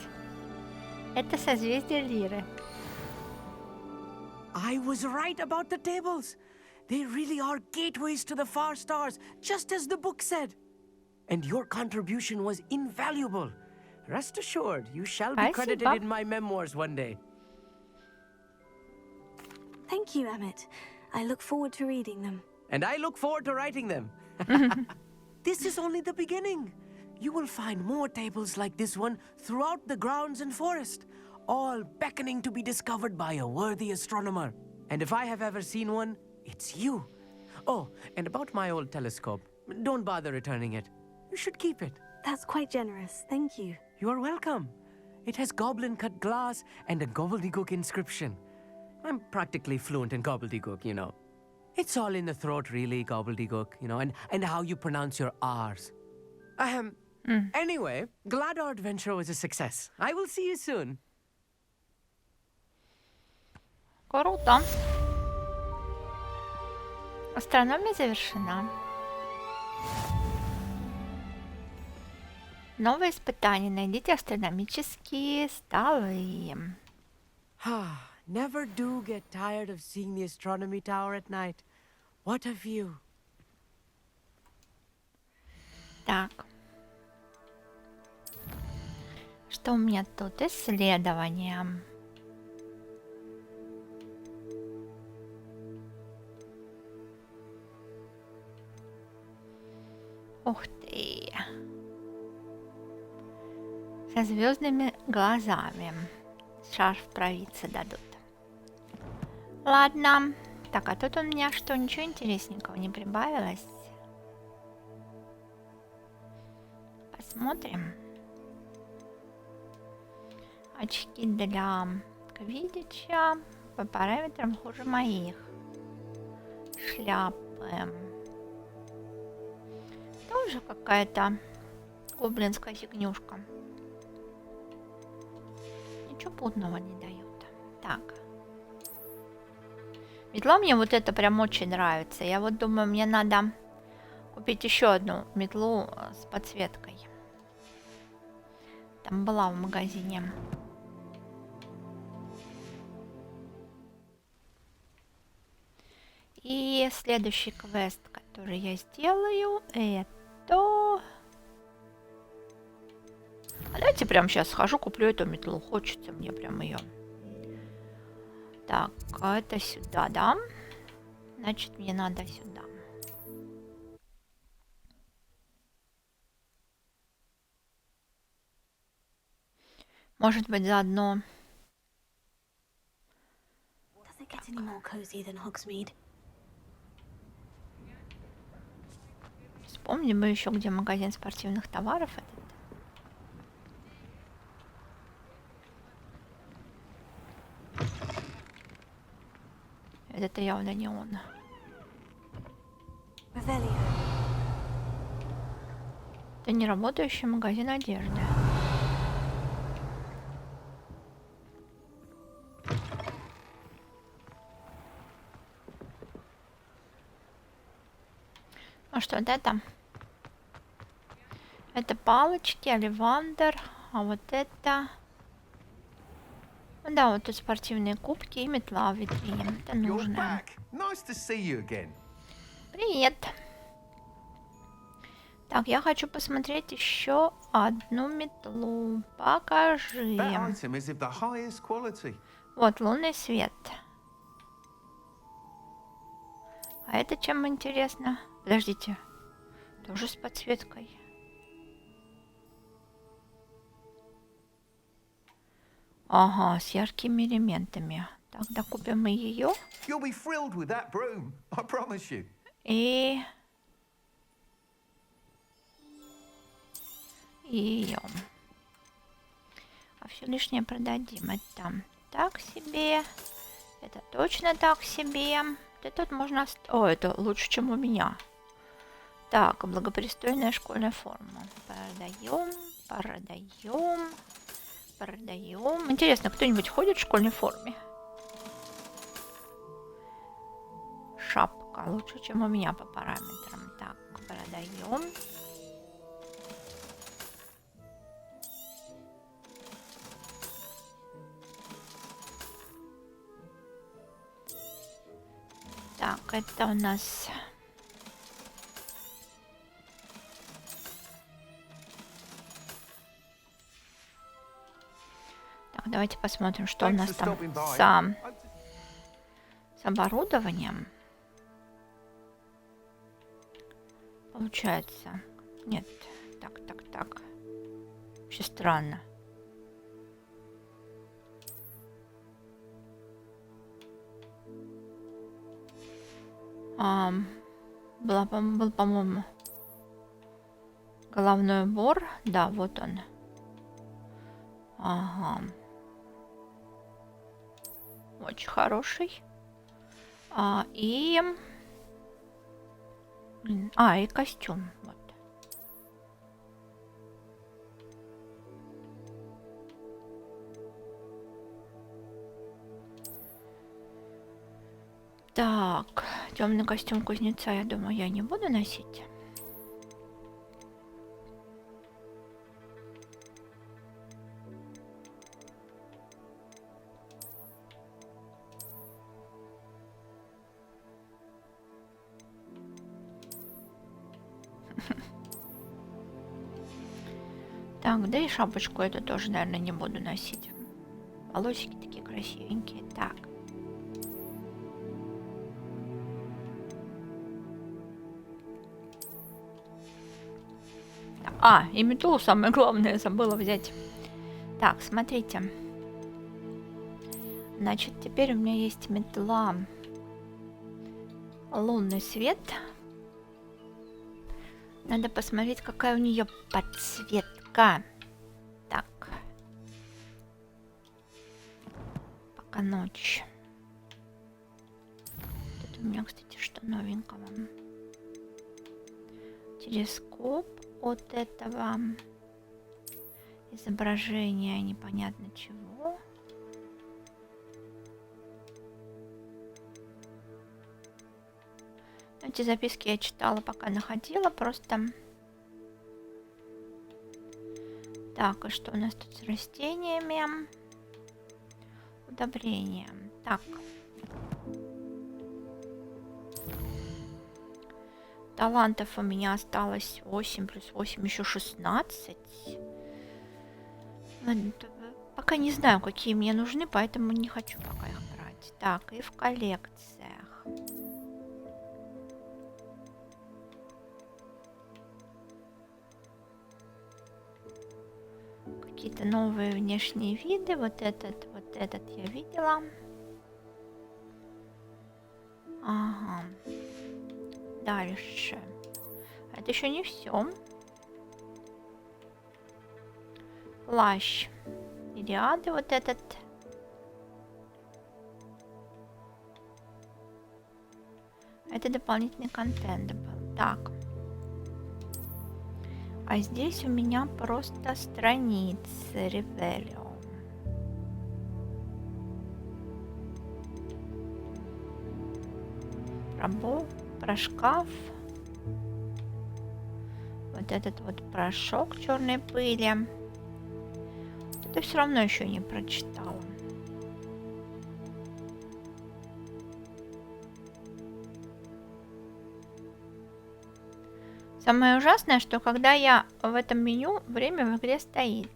Это созвездие Лиры. I was right about the tables. They really are gateways to the far stars, just as the book said. And your contribution was invaluable. Rest assured, you shall be credited in my memoirs one day. Thank you, Amit. I look forward to reading them. And I look forward to writing them. This is only the beginning. You will find more tables like this one throughout the grounds and forest, all beckoning to be discovered by a worthy astronomer. And if I have ever seen one, it's you. Oh, and about my old telescope, don't bother returning it. You should keep it. That's quite generous. Thank you. You are welcome. It has goblin-cut glass and a gobbledygook inscription. I'm practically fluent in gobbledygook, you know. It's all in the throat, really, gobbledygook, you know, and how you pronounce your R's. Anyway, glad our adventure was a success. I will see you soon. Круто. Астрономия завершена. Новое испытание. Найдите астрономические столы. Never do get tired of seeing the astronomy tower at night. What a view. Так. Что у меня тут? Исследование. Ух ты. Со звездными глазами. Шарф провидца дадут. Ладно. Так, а тут у меня что, ничего интересненького не прибавилось? Посмотрим. Очки для квиддича по параметрам хуже моих. Шляпы. Тоже какая-то гоблинская фигнюшка. Ничего путного не дают. Так. Метла мне вот это прям очень нравится. Я вот думаю, мне надо купить еще одну метлу с подсветкой. там была в магазине. И следующий квест, который я сделаю, это... А давайте прямо сейчас схожу, куплю эту метлу. Хочется мне прям ее. Так, это сюда, да? Значит, мне надо сюда. Может быть, заодно... Does it get any more cozy than Hogsmeade? Вспомним бы еще, где магазин спортивных товаров этот. Это явно не он. Это не работающий магазин одежды. А что это? Это палочки, оливандр, а вот это... Ну да, вот тут спортивные кубки и метла в витрине. Это нужно. Привет. Так, я хочу посмотреть еще одну метлу. Покажи. Вот, лунный свет. А это чем интересно? Подождите. Тоже с подсветкой. Ага, с яркими элементами. Тогда купим мы ее. И ее. А все лишнее продадим. Это так себе. Это точно так себе. Да тут можно... О, это лучше, чем у меня. Так, благопристойная школьная форма. Продаем, продаем, продаем. Интересно, кто-нибудь ходит в школьной форме? Шапка лучше, чем у меня по параметрам. Так, продаем. Так, это у нас... Так, давайте посмотрим, что у нас там с оборудованием. Получается... Нет, так. Вообще странно. Был, по-моему, головной убор. Да, вот он. Ага. Очень хороший. И костюм. Вот. Так, темный костюм кузнеца, я думаю, я не буду носить. Так, да и шапочку эту тоже, наверное, не буду носить. Волосики такие красивенькие. Так. И метлу, самое главное, забыла взять. Так, смотрите. Значит, теперь у меня есть метла. Лунный свет. Надо посмотреть, какая у нее подсветка. Так. Пока ночь. Тут у меня, кстати, что новенького. Телескоп от этого изображения непонятно чего. Эти записки я читала, пока находила, просто Так, и что у нас тут с растениями? Удобрения. Так. Талантов у меня осталось 8 плюс 8, еще 16. Пока не знаю, какие мне нужны, поэтому не хочу пока их брать. Так, и в коллекциях. Какие-то новые внешние виды. Вот этот я видела. Ага. Дальше. Это еще не все. Плащ Ириады вот этот. Это дополнительный контент был. Так. А здесь у меня просто страницы Ревелио. Про шкаф. Вот этот вот порошок черной пыли. Это все равно еще не прочитала. Самое ужасное, что когда я в этом меню, время в игре стоит.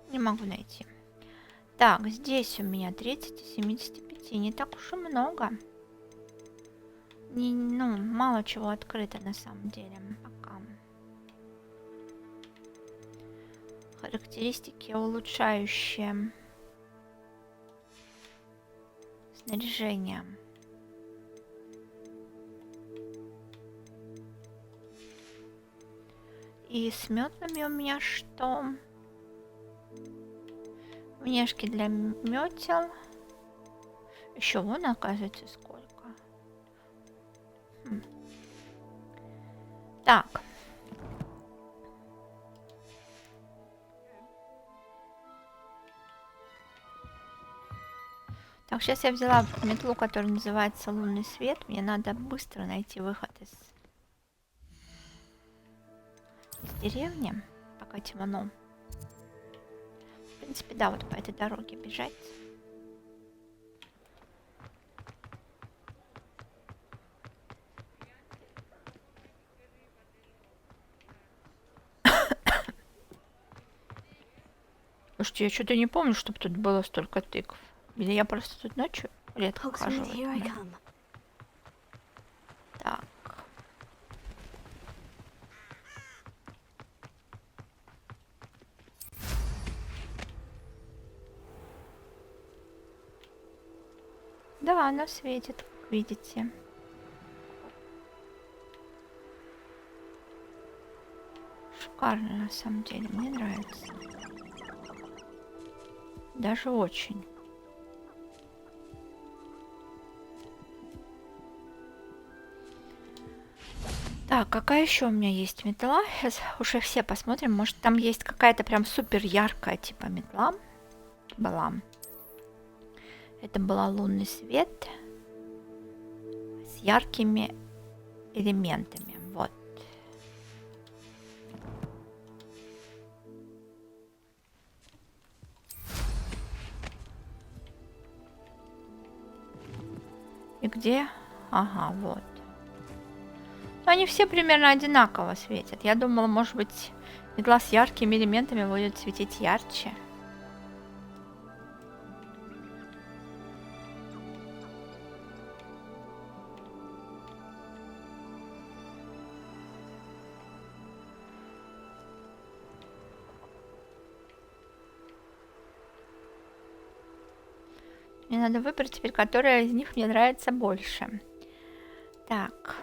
Не могу найти. Так, здесь у меня 30 из 75. Не так уж и много. Мало чего открыто на самом деле пока. Характеристики улучшающие снаряжение. И с метлами у меня что? Внешки для метел. Еще вон, оказывается, сколько. Так. Так, сейчас я взяла метлу, которая называется лунный свет. Мне надо быстро найти выход из деревни, пока темно. В принципе, да, вот по этой дороге бежать. Слушайте, я что-то не помню, чтобы тут было столько тыкв. Или я просто тут ночью редко хожу. Так. Да, она светит, как видите. Шикарно, на самом деле, мне нравится. Даже очень. Так, какая еще у меня есть метла? Сейчас уж их все посмотрим. Может, там есть какая-то прям супер яркая типа метла. Была. Это была лунный свет с яркими элементами. Вот. И где? Ага, вот. Но они все примерно одинаково светят. Я думала, может быть, метла с яркими элементами будет светить ярче. Мне надо выбрать теперь, которая из них мне нравится больше. Так.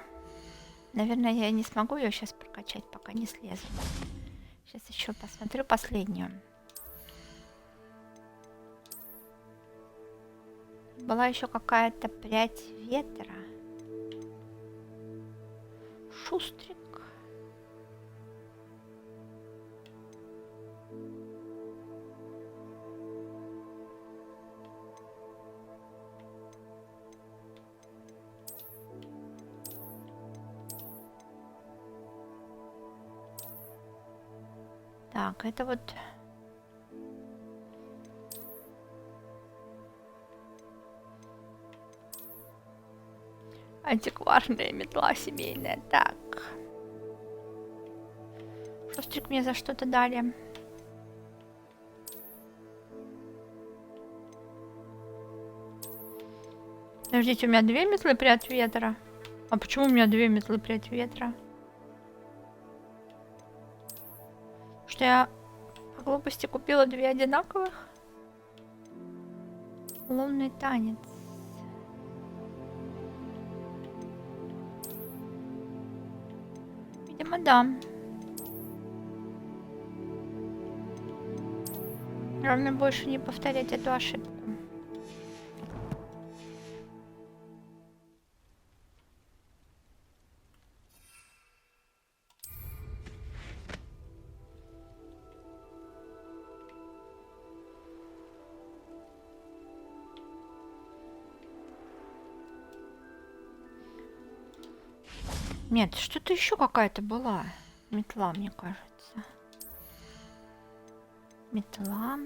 Наверное, я не смогу ее сейчас прокачать, пока не слезу. Сейчас еще посмотрю последнюю. Была еще какая-то прядь ветра. Шустрик. Так, это вот... Антикварная метла семейная. Так. Шустрик мне за что-то дали. Подождите, у меня 2 метлы прядь ветра. А почему у меня 2 метлы прядь ветра? Что я по глупости купила 2 одинаковых? Лунный танец. Видимо, да. Главное больше не повторять эту ошибку. Нет, что-то еще какая-то была. Метла, мне кажется. Метла.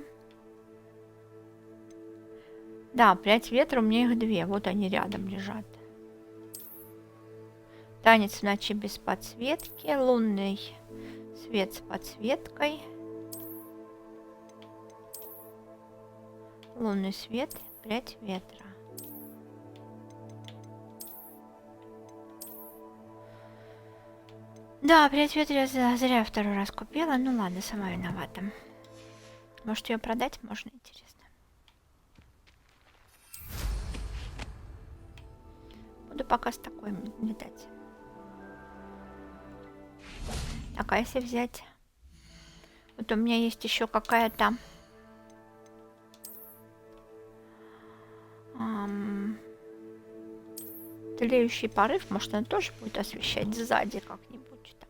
Да, прядь ветра, у меня их 2. Вот они рядом лежат. Танец в ночи без подсветки. Лунный свет с подсветкой. Лунный свет, прядь ветра. Да, прядь ветра я зря 2-й раз купила. Ну ладно, сама виновата. Может, ее продать можно, интересно. Буду пока с такой летать. Так, а если взять... Вот у меня есть еще какая-то... Тлеющий порыв. Может, она тоже будет освещать сзади как-нибудь там.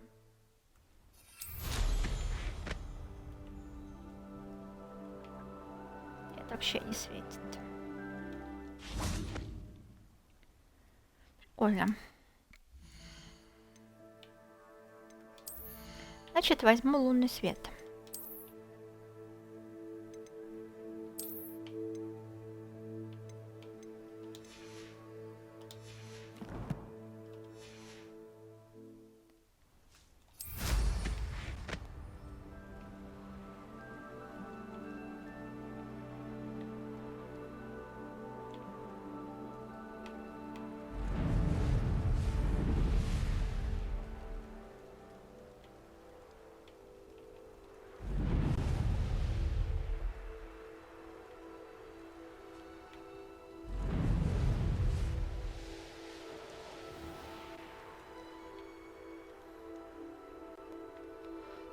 Нет, вообще не светит. Прикольно. Значит, возьму лунный свет.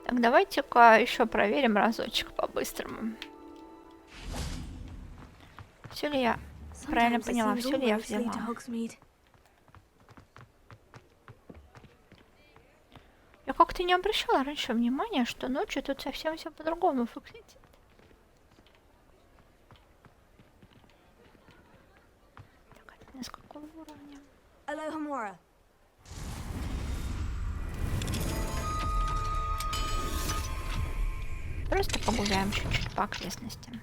Так, давайте-ка еще проверим разочек по-быстрому. Все ли я правильно поняла, все ли я взяла? Я как-то не обращала раньше внимания, что ночью тут совсем все по-другому выглядит. Так, это с какого уровня? Просто погуляем чуть-чуть по окрестностям.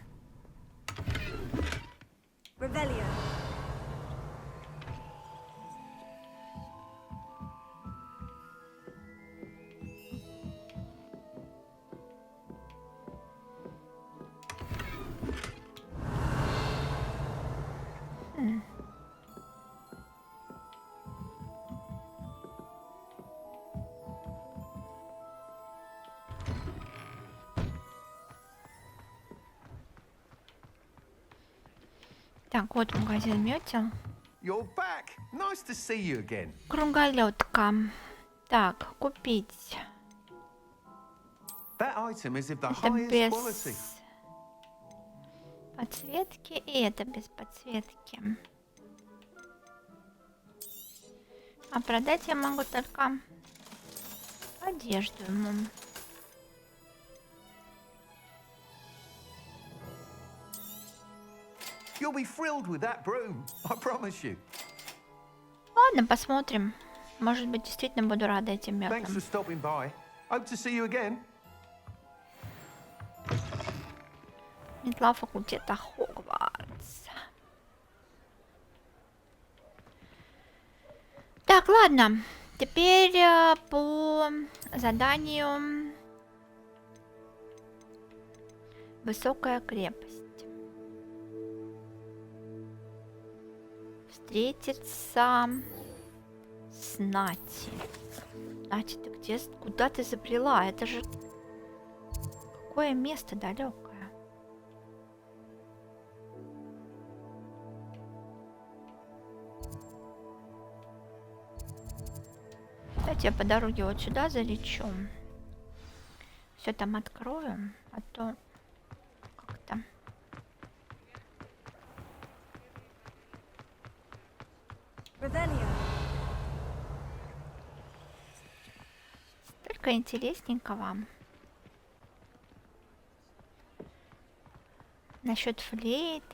Так, вот магазин метел. Круголетка. Так, купить. Это без подсветки, и это без подсветки. А продать я могу только одежду ему. You'll be thrilled with that broom, I promise you. Ладно, посмотрим. Может быть, действительно буду рада этим метлам. Thanks for stopping by. Hope to see you again. Метла факультета Хогвартс. Так, ладно. Теперь по заданию Высокая крепость. Встретиться с Нати. Нати, ты где? Куда ты забрела? Это же какое место далекое. Давайте я по дороге вот сюда залечу. Все там открою, а то как-то... Столько интересненького. Насчет флейт.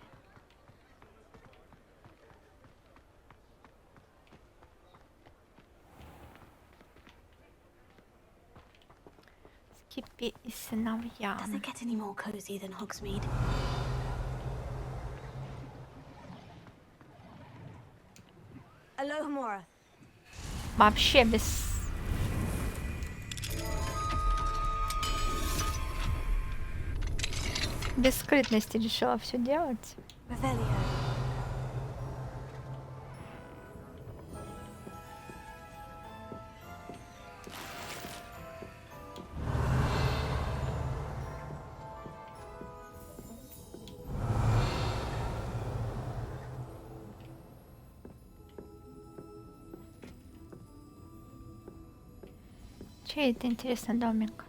Скипи и сыновья. Does it get any more cozy than Hogsmeade? Alohomora. Вообще без... Без скрытности решила все делать. Чей это, интересно, домик?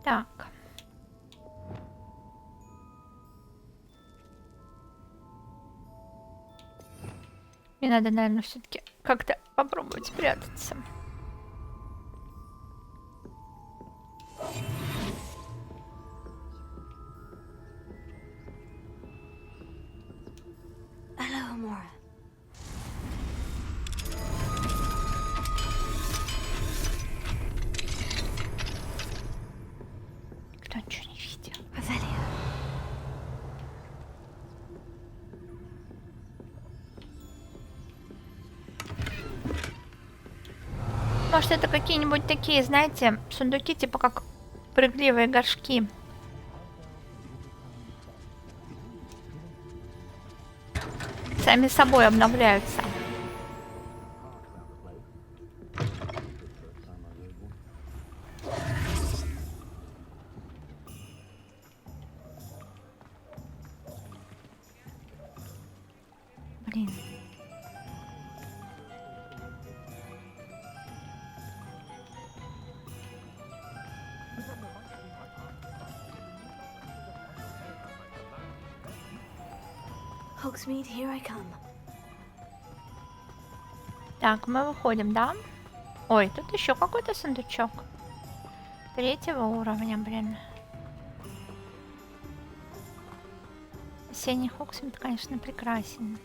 Так. Мне надо, наверное, все-таки как-то попробовать спрятаться. Alohomora. Кто ничего не видел? Может, это какие-нибудь такие, знаете, сундуки, типа как прыгливые горшки. Сами собой обновляются. Блин. Hogsmeade, here I come. Так, мы выходим, да? Ой, тут еще какой-то сундучок. 3-го уровня, блин. Осенний Хогсмит, конечно, прекрасен.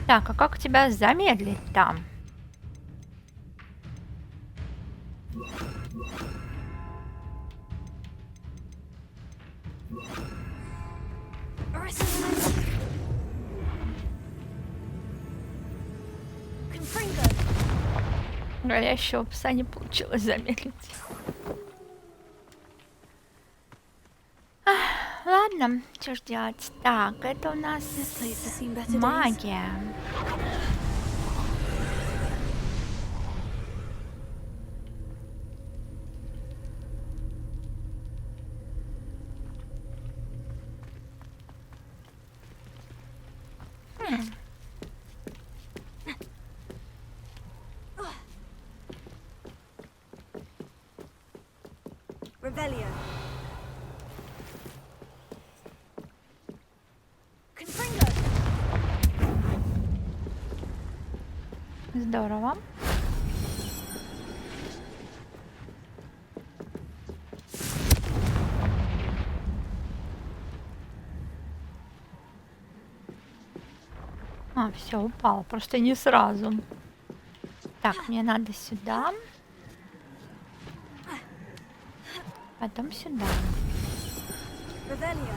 Так, а как тебя замедлить там? Горящего пса не получилось замедлить. Ладно, что ж делать? Так, это у нас магия. Revelio. Здорово. А, все, упал, просто не сразу. Так, мне надо сюда. Потом сюда. Revelio.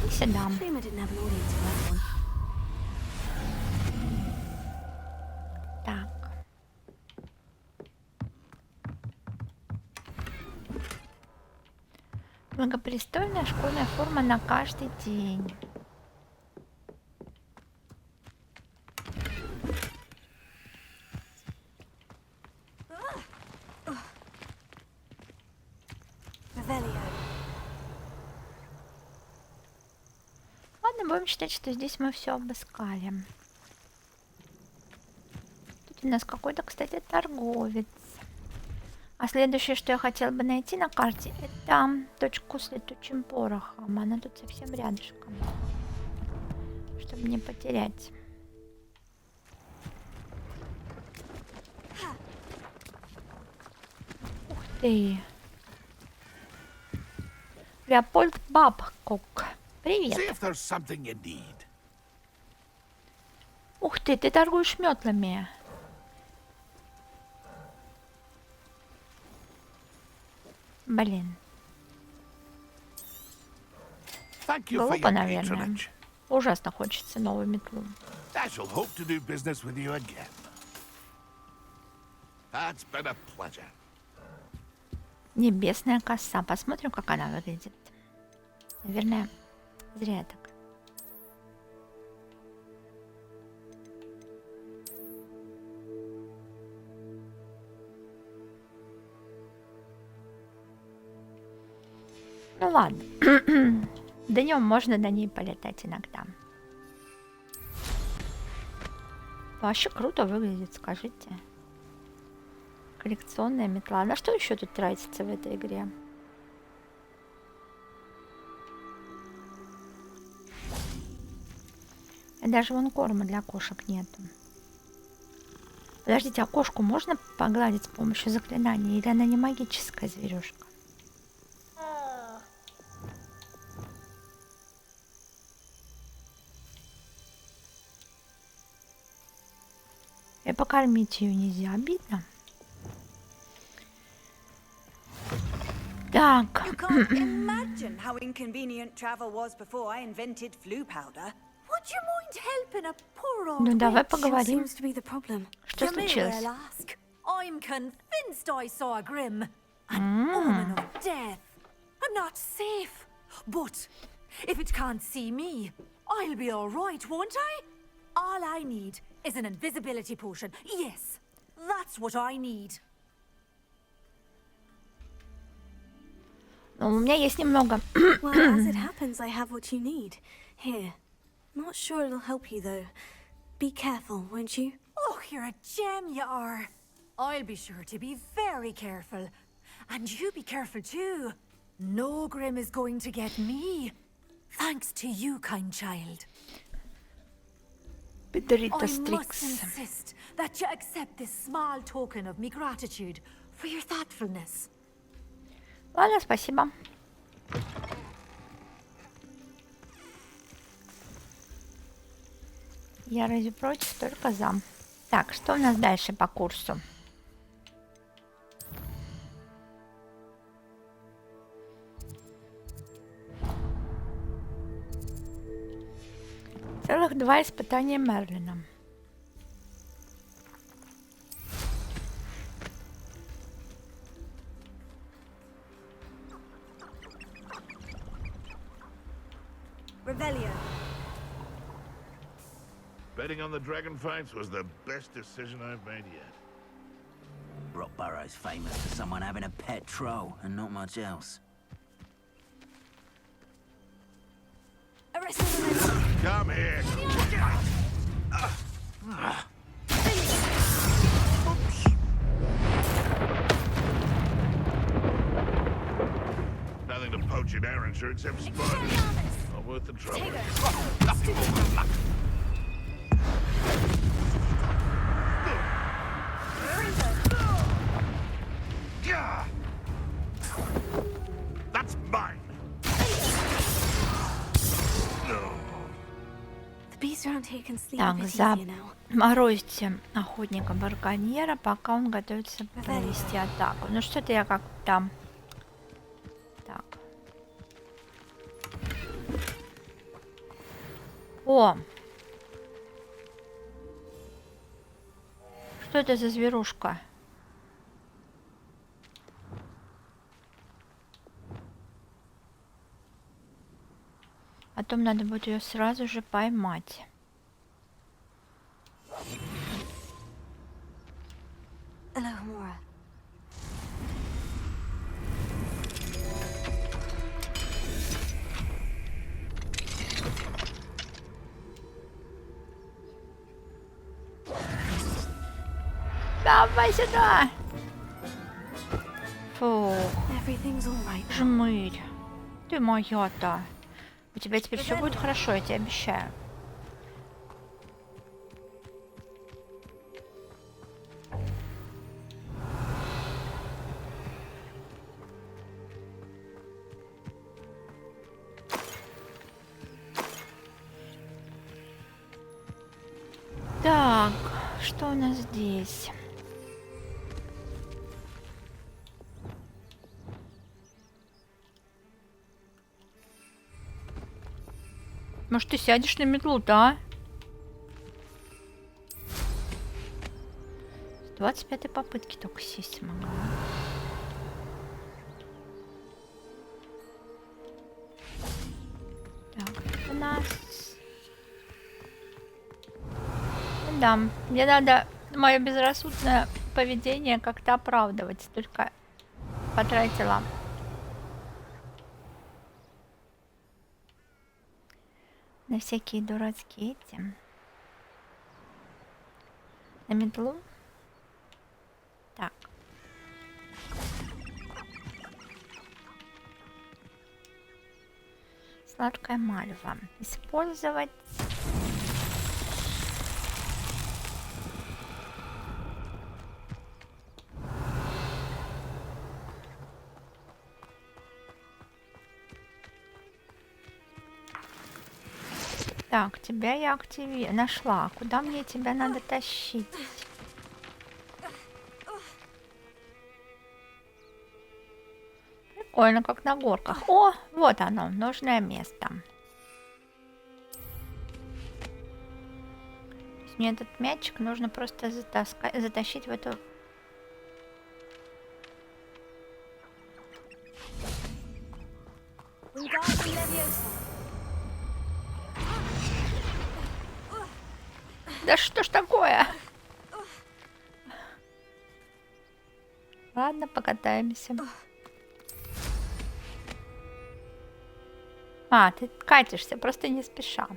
И сюда. Shame I didn't have an audience for that one. Так. Благопристойная школьная форма на каждый день. Revelio. Ладно, будем считать, что здесь мы все обыскали. Тут у нас какой-то, кстати, торговец. А следующее, что я хотела бы найти на карте, это точку с летучим порохом. Она тут совсем рядышком. Чтобы не потерять. Ух ты. Леопольд Бабкок. Привет. See if there's something you need. Ух ты торгуешь метлами. Блин. Thank you for Глупо, your наверное. patronage. Ужасно хочется новую метлу. I shall hope to do business with you again. That's been a pleasure. Небесная коса. Посмотрим, как она выглядит. Наверное, зря я так. Ну ладно. Днем можно на ней полетать иногда. Вообще круто выглядит, скажите. Коллекционная метла. На что еще тут тратится в этой игре? И даже вон корма для кошек нету. Подождите, а кошку можно погладить с помощью заклинания? Или она не магическая зверюшка? И покормить ее нельзя, обидно. Так. You can't imagine how inconvenient travel was before I invented flu powder. Would you mind helping a poor old Ну давай witch? поговорим. Seems to be the problem. Что You may случилось? well ask. I'm convinced I saw a grim, an omen of death. I'm not safe, but if it can't see me, I'll be all right, won't I? All I need is an invisibility potion. Yes, that's what I need. Ну, у меня есть немного. Well, as it happens, I have what you need. Here. Not sure it'll help you, though. Be careful, won't you? Oh, you're a gem, you are. I'll be sure to be very careful. And you be careful too. No grim is going to get me. Thanks to you, kind child. I must insist that you accept this small token of me gratitude for your thoughtfulness. Ладно, спасибо. Я разве против, только за. Так, что у нас дальше по курсу? Целых 2 испытания Мерлина. Revelio. Betting on the dragon fights was the best decision I've made yet. Rockborough's famous for someone having a pet troll and not much else. Come here. Nothing to poach in Arrowshire except spiders. Not worth the trouble. That's mine. The bees around here can sleep a Так, bit easier now. заморозьте охотника браконьера, пока он готовится провести атаку. Ну что-то я как-то... Так. О! Что это за зверушка? А то надо будет ее сразу же поймать. Alohomora. Давай сюда! Фу. Everything's all right. Жмырь. Ты моя-то. У тебя теперь все будет хорошо, я тебе обещаю. Так, что у нас здесь? Может, ты сядешь на метлу-то, а? С 25-й попытки только сесть могла. Так, у нас... Да, мне надо мое безрассудное поведение как-то оправдывать. Только потратила на всякие дурацкие эти. На метлу. Так. Сладкая мальва. Использовать. Так, тебя я нашла. Куда мне тебя надо тащить? Прикольно, как на горках. О, вот оно, нужное место. Мне этот мячик нужно просто затащить в эту... Да что ж такое? Ладно, покатаемся. А, ты катишься, просто не спеша.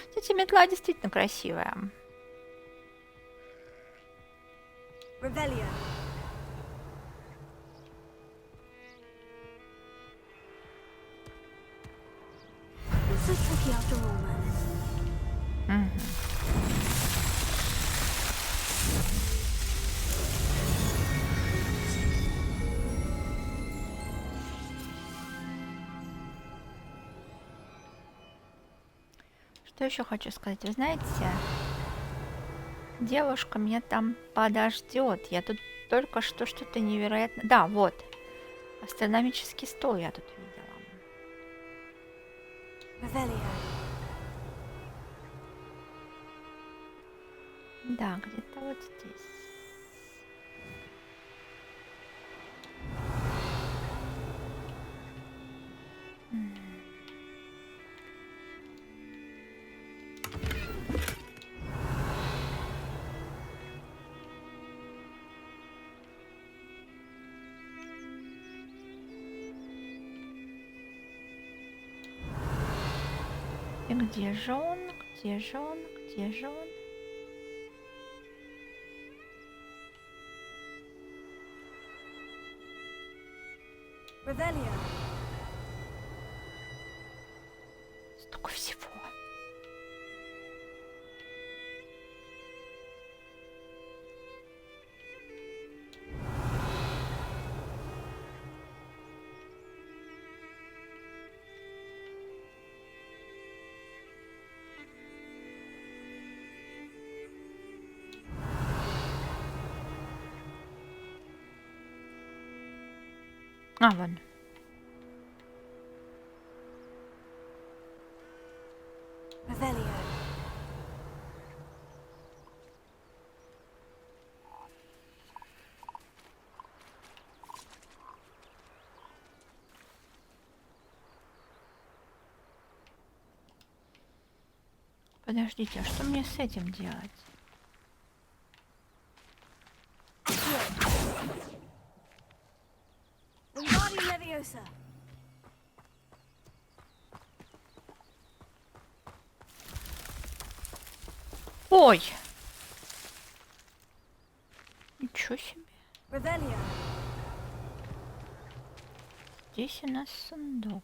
Кстати, метла действительно красивая. Revelio. So tricky after all, Merlin. Что еще хочу сказать? Вы знаете, девушка меня там подождет. Я тут только что что-то невероятное. Да, вот. Астрономический стол я тут видела. Revelio. Да, где-то вот здесь. И где же он? Где же он? Где же он? Revelio. Столько всего. А, вон. Revelio. Подождите, а что мне с этим делать? Wingardium Leviosa. Ой! Ничего себе. Revelio. Здесь у нас сундук.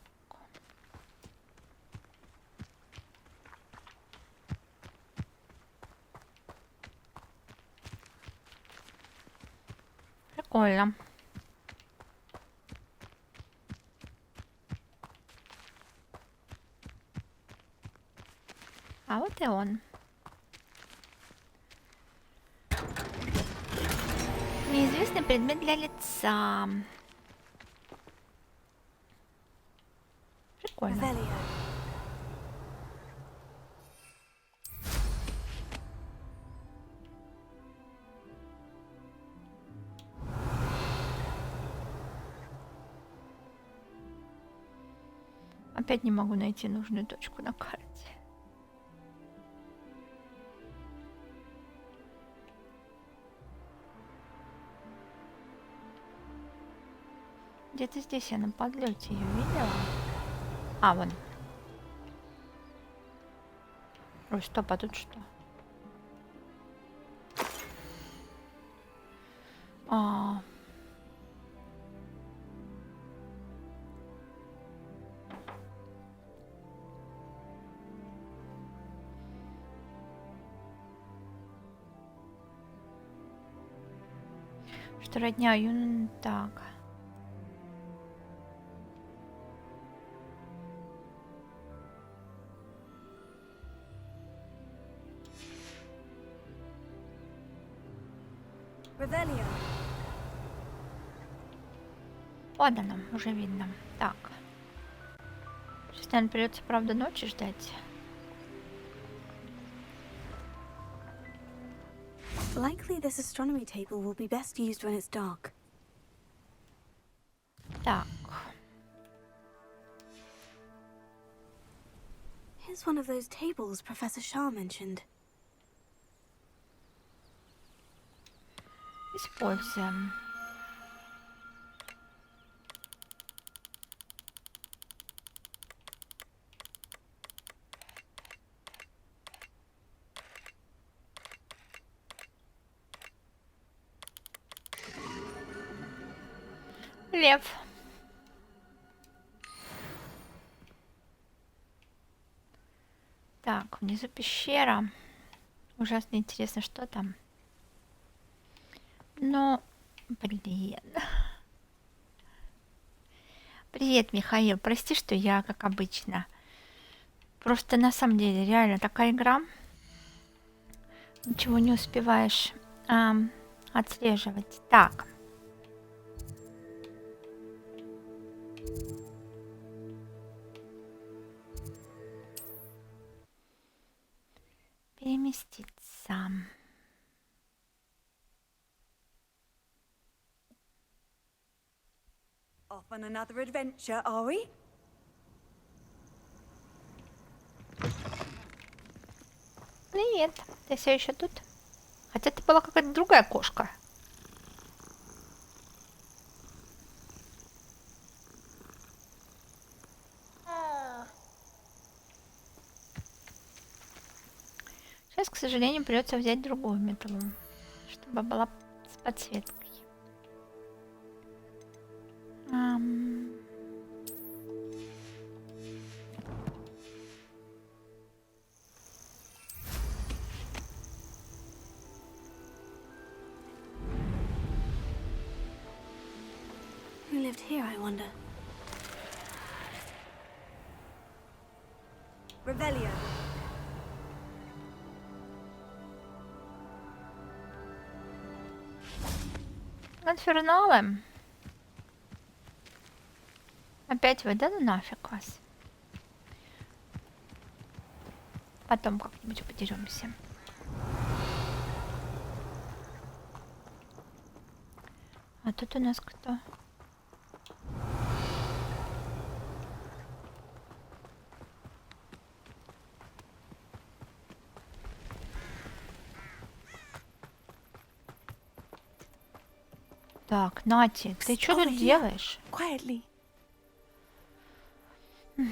Прикольно. А вот и он. Неизвестный предмет для лица. Прикольно. Revelio. Опять не могу найти нужную точку на карте. Где-то здесь я на подлете ее видела. А, вон. Ой, стоп, а тут что? А. Что родня Юн... Так. Revelio. Вот она, уже видно. Так. Сейчас, наверное, придется, правда, ночи ждать. Likely this astronomy table will be best used when it's dark. Так. Here's one of those tables Professor Shah mentioned. Используем. Лев. Так, внизу пещера. Ужасно интересно, что там. Но, блин. Привет, Михаил. Прости, что я, как обычно. Просто на самом деле, реально такая игра. Ничего не успеваешь отслеживать. Так. Переместиться. Off on another adventure, are we? Привет. Ты все еще тут? Хотя ты была какая-то другая кошка. сожалению, придется взять другую метлу, чтобы была с подсветкой. Who lived here, I wonder? Revelio. Инферналы. Опять вы, да ну нафиг вас. Потом как-нибудь подеремся. А тут у нас кто? Так, Нати, ты что тут делаешь? Quietly.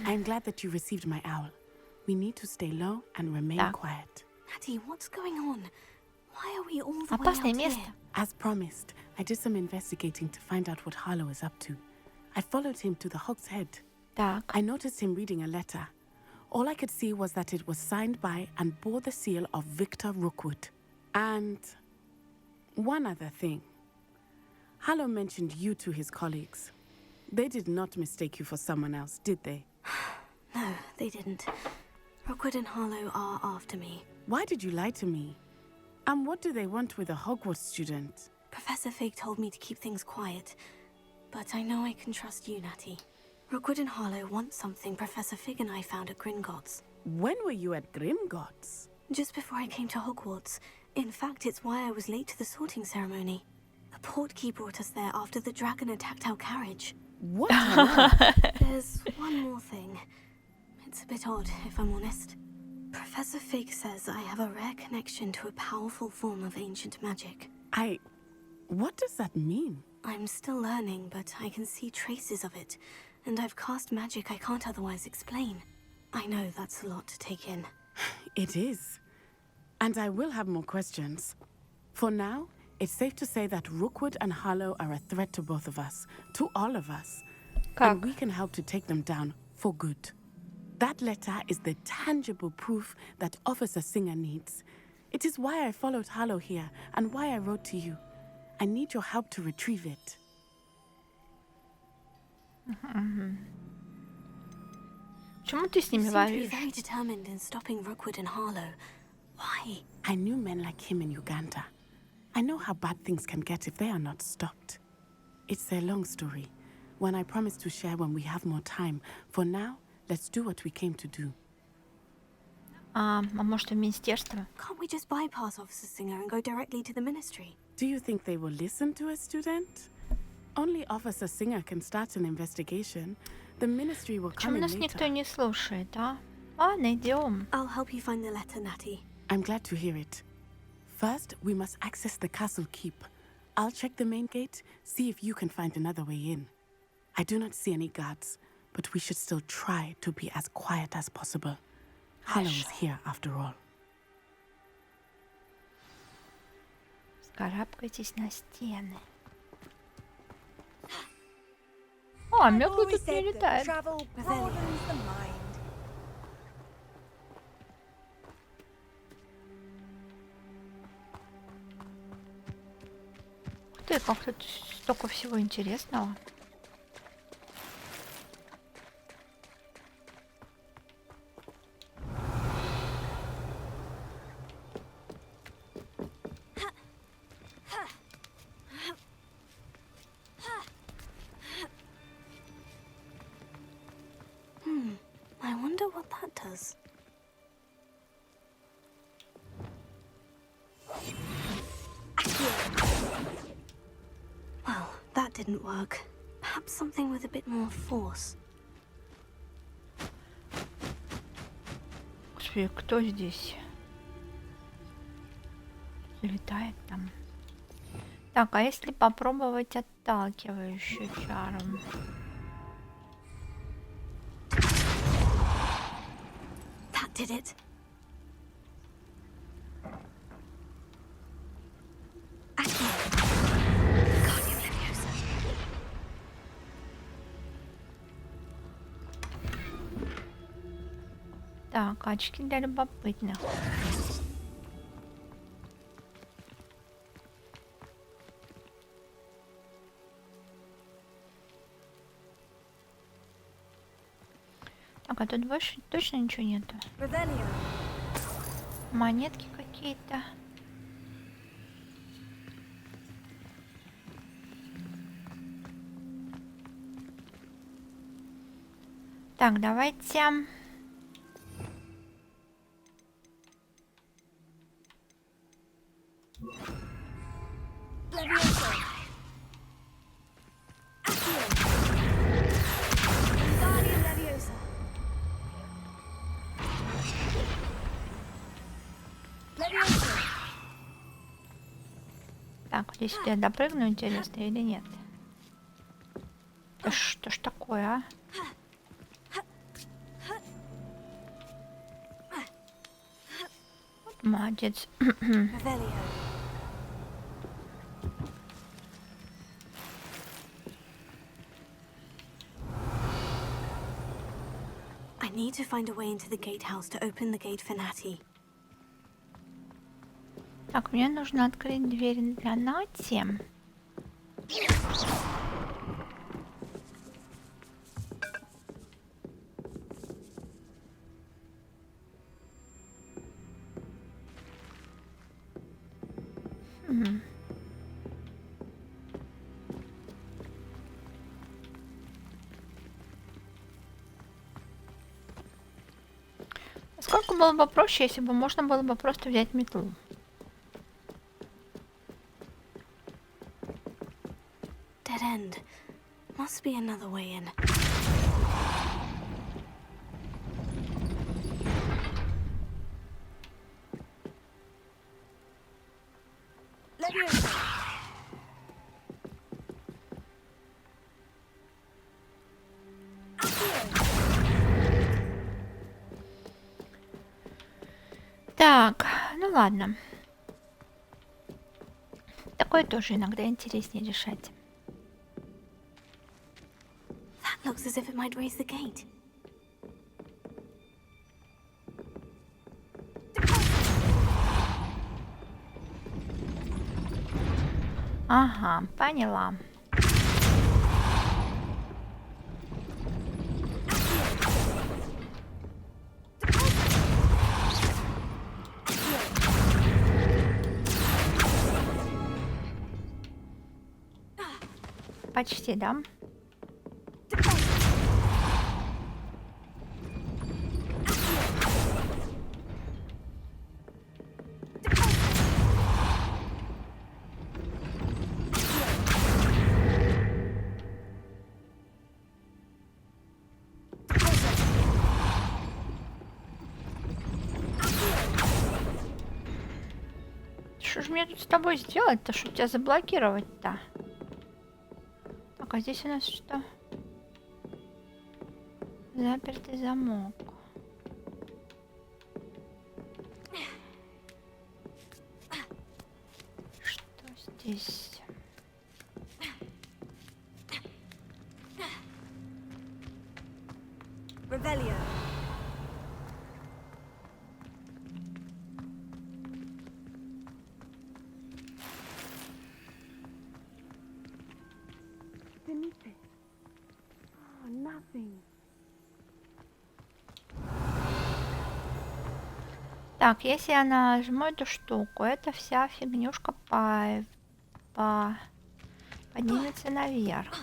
I'm glad that you received my owl. We need to stay low and remain quiet. Natty, what's going on? Why are we all the way Опасное out место. here? As promised, I did some investigating to find out what Harlow is up to. I followed him to the Hog's Head. Так. I noticed him reading a letter. All I could see was that it was signed by and bore the seal of Victor Rookwood. And one other thing. Harlow mentioned you to his colleagues. They did not mistake you for someone else, did they? No, they didn't. Rookwood and Harlow are after me. Why did you lie to me? And what do they want with a Hogwarts student? Professor Fig told me to keep things quiet, but I know I can trust you, Natty. Rookwood and Harlow want something Professor Fig and I found at Gringotts. When were you at Gringotts? Just before I came to Hogwarts. In fact, it's why I was late to the sorting ceremony. A portkey brought us there after the dragon attacked our carriage. What? There's one more thing. It's a bit odd, if I'm honest. Professor Fig says I have a rare connection to a powerful form of ancient magic. What does that mean? I'm still learning, but I can see traces of it, and I've cast magic I can't otherwise explain. I know that's a lot to take in. It is. And I will have more questions. For now, it's safe to say that Rookwood and Harlow are a threat to both of us, to all of us. And we can help to take them down for good. That letter is the tangible proof that Officer Singer needs. It is why I followed Harlow here and why I wrote to you. I need your help to retrieve it. Почему ты с ними You seem to be воюешь? very determined in stopping Rookwood and Harlow. Why? I knew men like him in Uganda. I know how bad things can get if they are not stopped. It's a long story, one I promise to share when we have more time. For now, let's do what we came to do. А может, в министерство? Can't we just bypass Officer Singer and go directly to the ministry? Do you think they will listen to a student? Only Officer Singer can start an investigation. The ministry will come Почему in нас later. никто не слушает, а? Ладно, идем. I'll help you find the letter, Natty. I'm glad to hear it. First, we must access the castle keep. I'll check the main gate, see if you can find another way in. I do not see any guards, but we should still try to be as quiet as possible. Harlow is here after all. Карабкайтесь на стены. О, метлы тут не летают. Travel broadens the mind. Ух ты, как тут столько всего интересного. I wonder what that does. Well, that didn't work. Perhaps something with a bit more force. Господи, кто здесь? Летает там. Так, а если попробовать отталкивающую чару? That did it. Так, очки для любопытных. Так, а тут больше точно ничего нету. Монетки какие-то. Так, давайте. Так, здесь сюда я допрыгну, интересно, или нет? Да что ж такое, а? Молодец. I need to find a way into the gatehouse to open the gate for Natty. Так, мне нужно открыть дверь для Нати. Насколько было бы проще, если бы можно было бы просто взять метлу? Dead end. Must be another way in. Так, ну ладно. Такое тоже иногда интереснее решать. That looks as if it might raise the gate. Ага, поняла. Почти, да? Что же мне тут с тобой сделать-то, чтобы тебя заблокировать-то? Так, а здесь у нас что? Запертый замок. Что здесь? Revelio. Так, если я нажму эту штуку, эта вся фигнюшка поднимется наверх.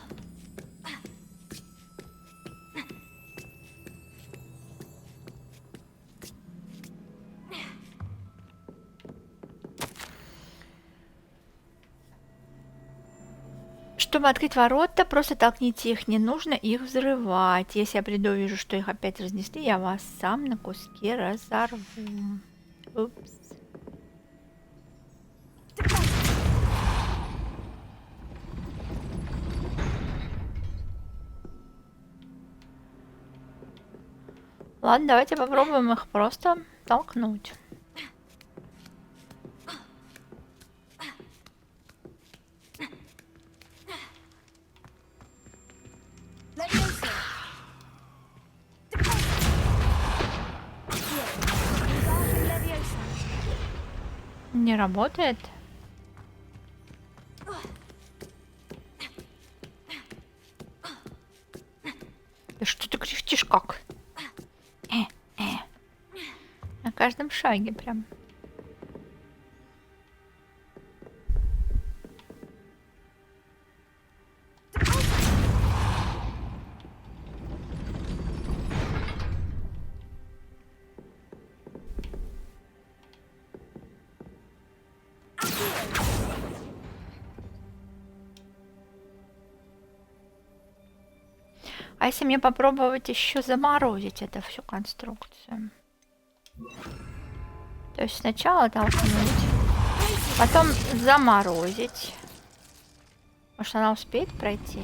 Чтобы открыть ворота, просто толкните их, не нужно их взрывать. Если я приду и вижу, что их опять разнесли, я вас сам на куски разорву. Упс. Ладно, давайте попробуем их просто толкнуть. Он не работает? Да что ты кряхтишь как? На каждом шаге прям. А если мне попробовать еще заморозить эту всю конструкцию? То есть сначала толкнуть, потом заморозить. Может, она успеет пройти?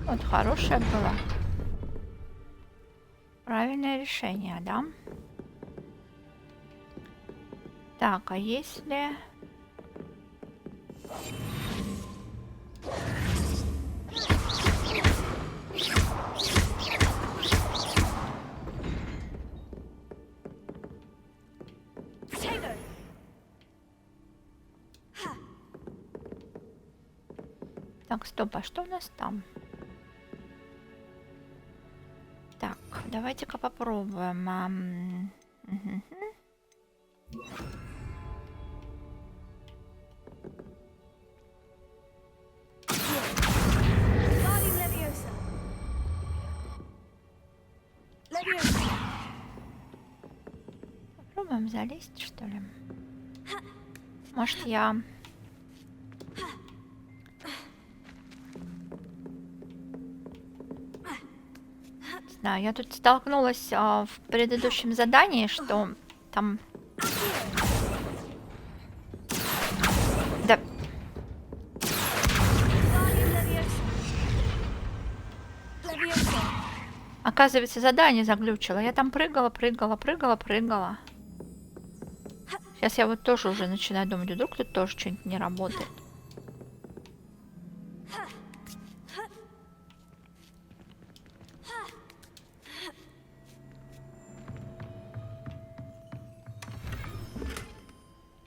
Вот хорошее было. Правильное решение, да? Так, а если... Так, стоп, а что у нас там? Так, давайте-ка попробуем. Попробуем залезть, что ли? Может, я... Не знаю, я тут столкнулась в предыдущем задании, что там... Да. Оказывается, задание заглючило. Я там прыгала. Сейчас я вот тоже уже начинаю думать, вдруг тут тоже что-нибудь не работает.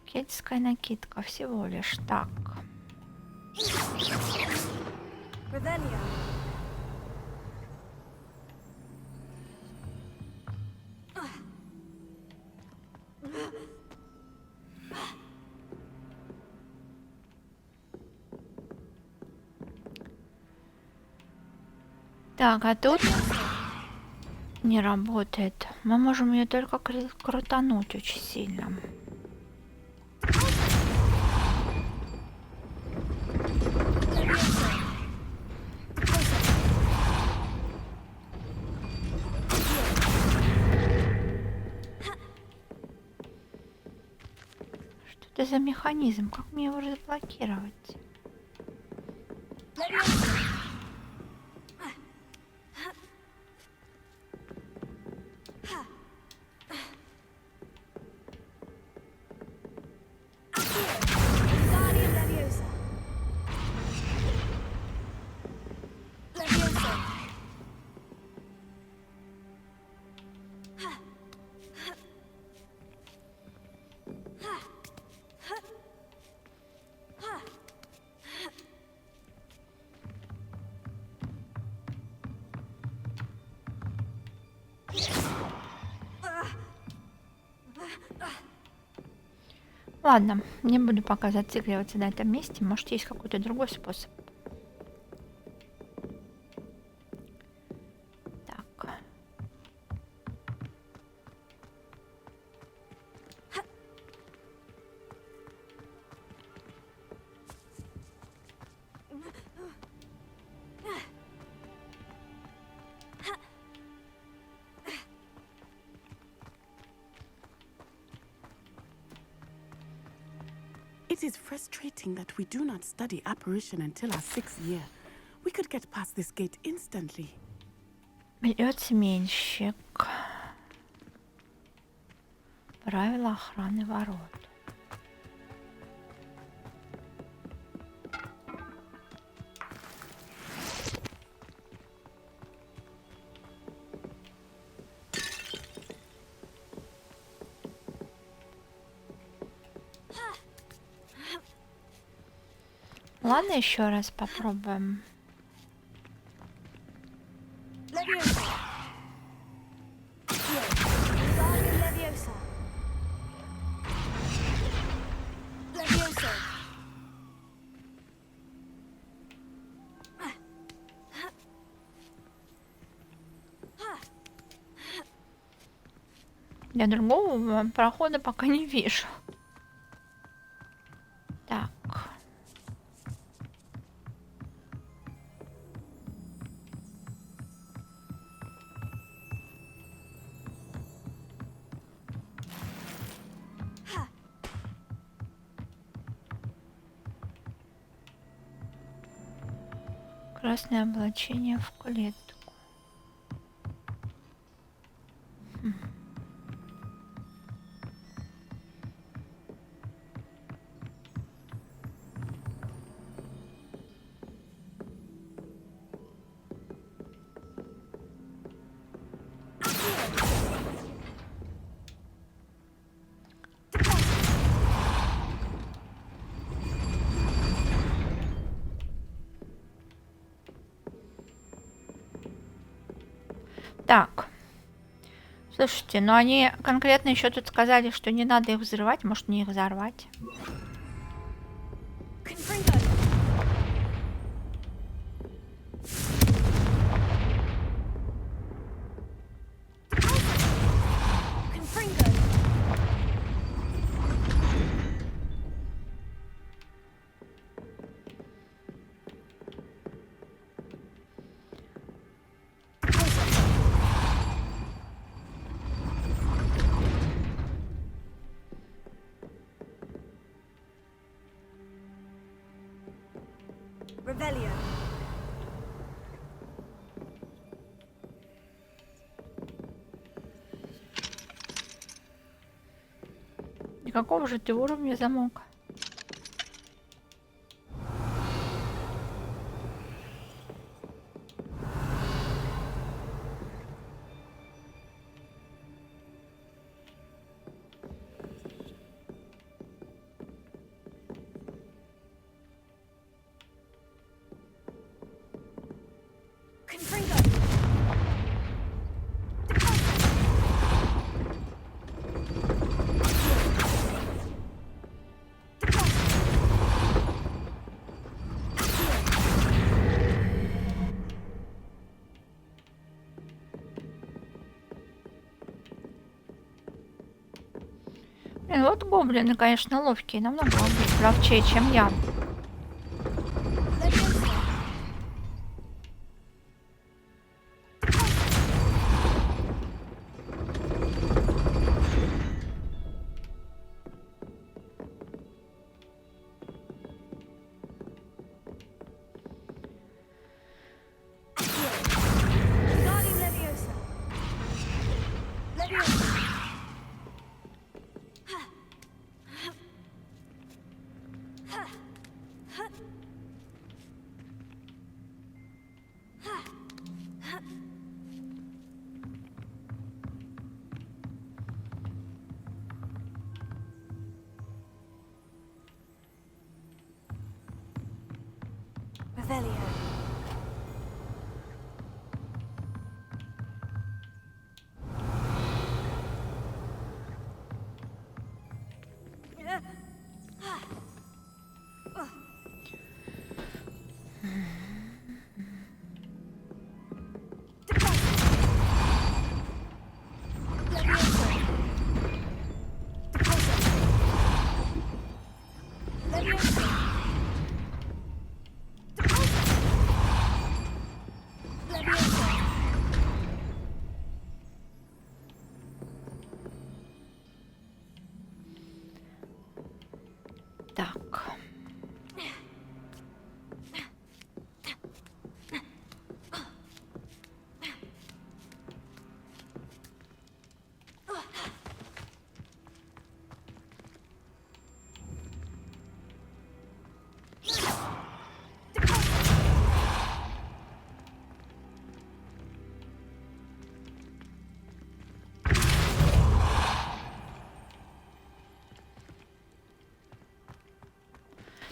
Кельтская накидка всего лишь. Так. Так, а тут не работает. Мы можем ее только крутануть очень сильно. Что это за механизм? Как мне его разблокировать? Ладно, не буду пока зацикливаться на этом месте. Может, есть какой-то другой способ. Так. It is frustrating that we do not study apparition until our 6th year. We could get past this gate instantly. Берет сменщик. Правила охраны ворот. Ладно, еще раз попробуем. Leviosa. Wingardium Leviosa. Leviosa. Я другого прохода пока не вижу. Так. Красное облачение в клетку. Так. Слушайте, но они конкретно еще тут сказали, что не надо их взрывать. Может, не их взорвать? Revelio. И какого же ты уровня замок? Вот гоблины, конечно, ловкие, намного ловчее, чем я. Wingardium Leviosa. Leviosa. Revelio. Так.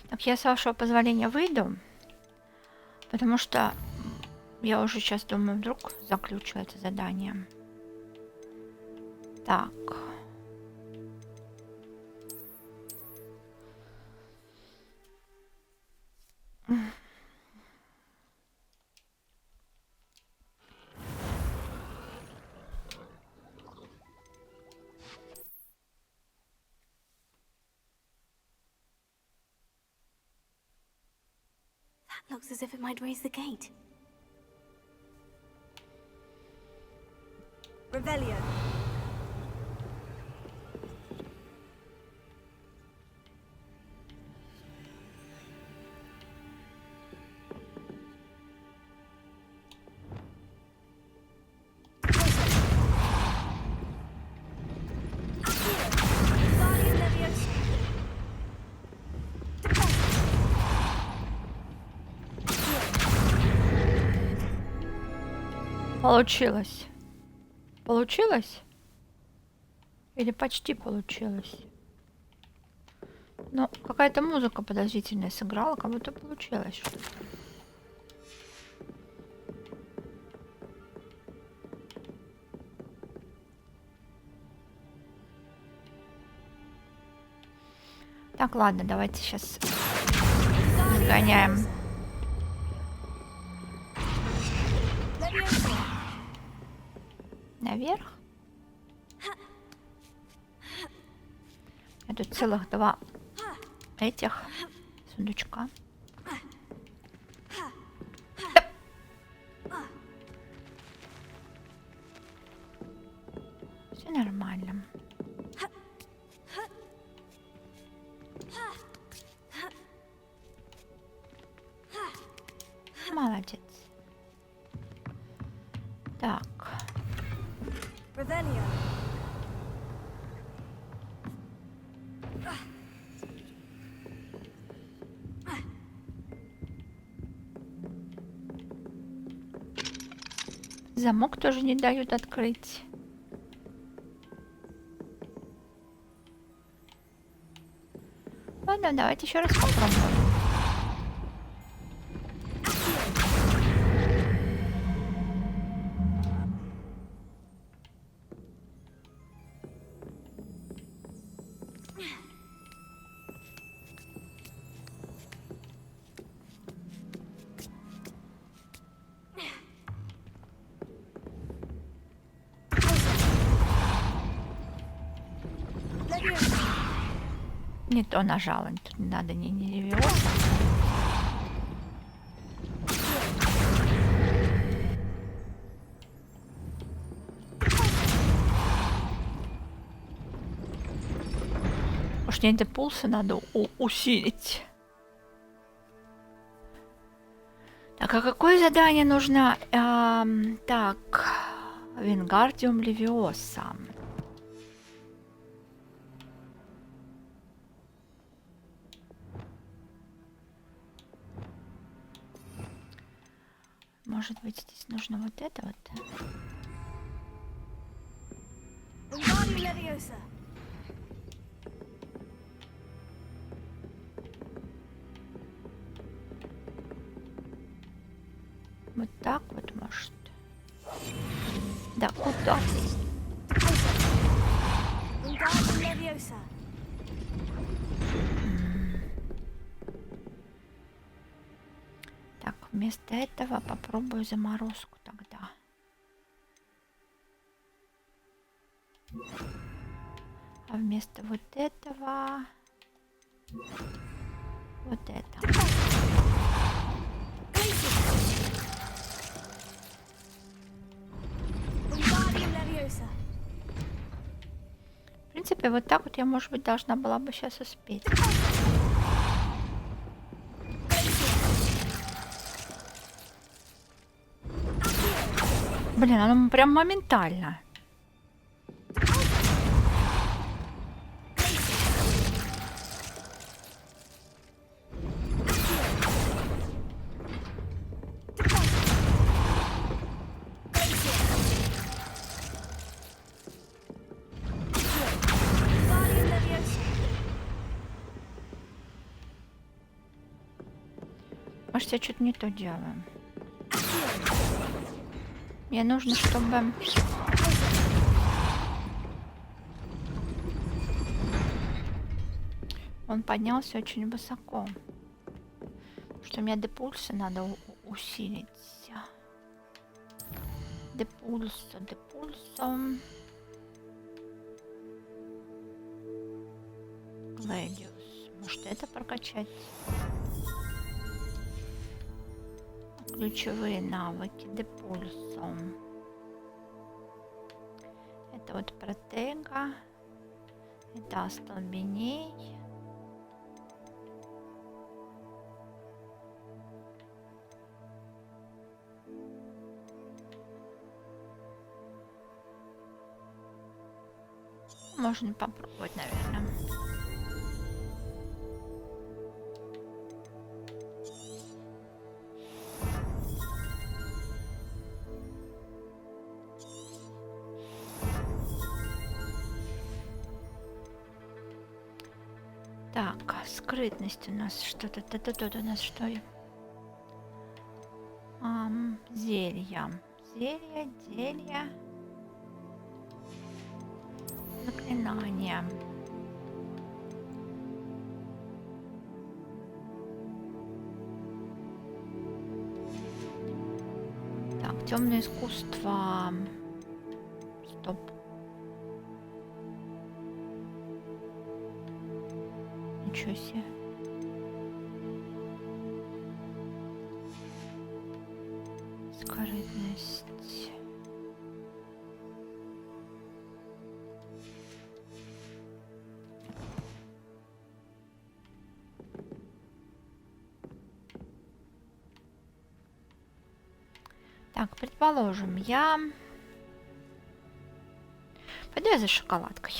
Так, я с вашего позволения выйду, потому что я уже сейчас думаю, вдруг заключу это задание. Так. That looks as if it might raise the gate. Revelio. Guardian Leviosa. Получилось. Получилось? Или почти получилось? Ну, какая-то музыка подозрительная сыграла, как будто получилось что-то. Так, ладно, давайте сейчас сгоняем. Наверх. Это целых 2 этих сундучка. Все нормально. Молодец. Так. Revelio. Замок тоже не дают открыть. Ладно, давайте еще раз попробуем. Не то нажала, тут не надо не Левиоса. Уж не эти пульсы надо усилить. Так, а какое задание нужно? Так, Вингардиум Левиоса. Может быть, здесь нужно вот это вот. Guardian Leviosa. Вот так вот, может. Да, куда? Guardian Leviosa. Так, вместо этого попробую заморозку тогда. А вместо вот этого вот это. Guardian Leviosa. В принципе, вот так вот я, может быть, должна была бы сейчас успеть. Блин, оно прям моментально. Guardian Leviosa. Может, я что-то не то делаю. Мне нужно, чтобы... Он поднялся очень высоко. Что мне депульсы надо усилить. Депульсом. Гладиус. Может, это прокачать? Ключевые навыки депульсом. Это вот протега. Это остолбеней. Можно попробовать, наверное. Так, скрытность у нас что-то. Тут у нас что? Зелья. Зелья. Заклинания. Так, темное искусство. Стоп. Ничего себе. Скрытность. Так, предположим, я пойду я за шоколадкой.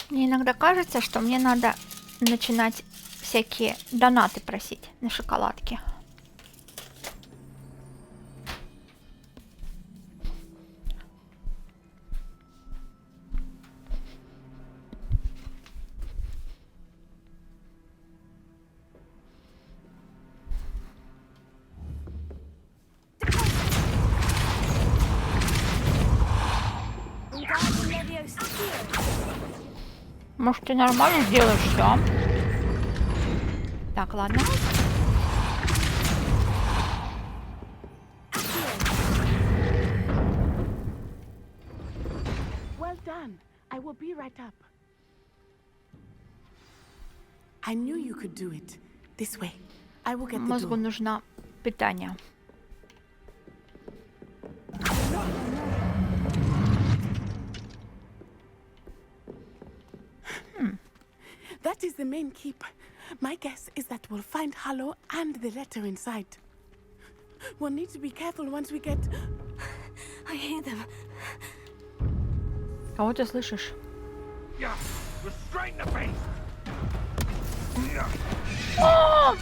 Мне иногда кажется, что мне надо начинать всякие донаты просить на шоколадки. Может, ты нормально сделаешь все? Так, ладно. Well done. I will be right up. I knew you could do it. This way. I will get the Мозгу door. нужно питание. That is the main keep. My guess is that we'll find Hollow and the letter inside. We'll need to be careful once we get... I hear them. Кого ты слышишь? О!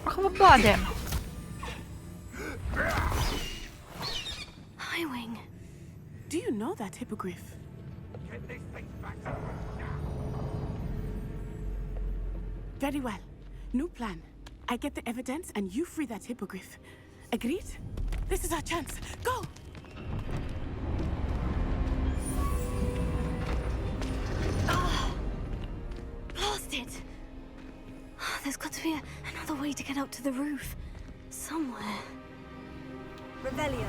Ах вы гады! Highwing. Do you know that hippogriff? Very well. New plan. I get the evidence and you free that hippogriff. Agreed? This is our chance. Go! That's it. There's got to be another way to get up to the roof. Somewhere. Revelio.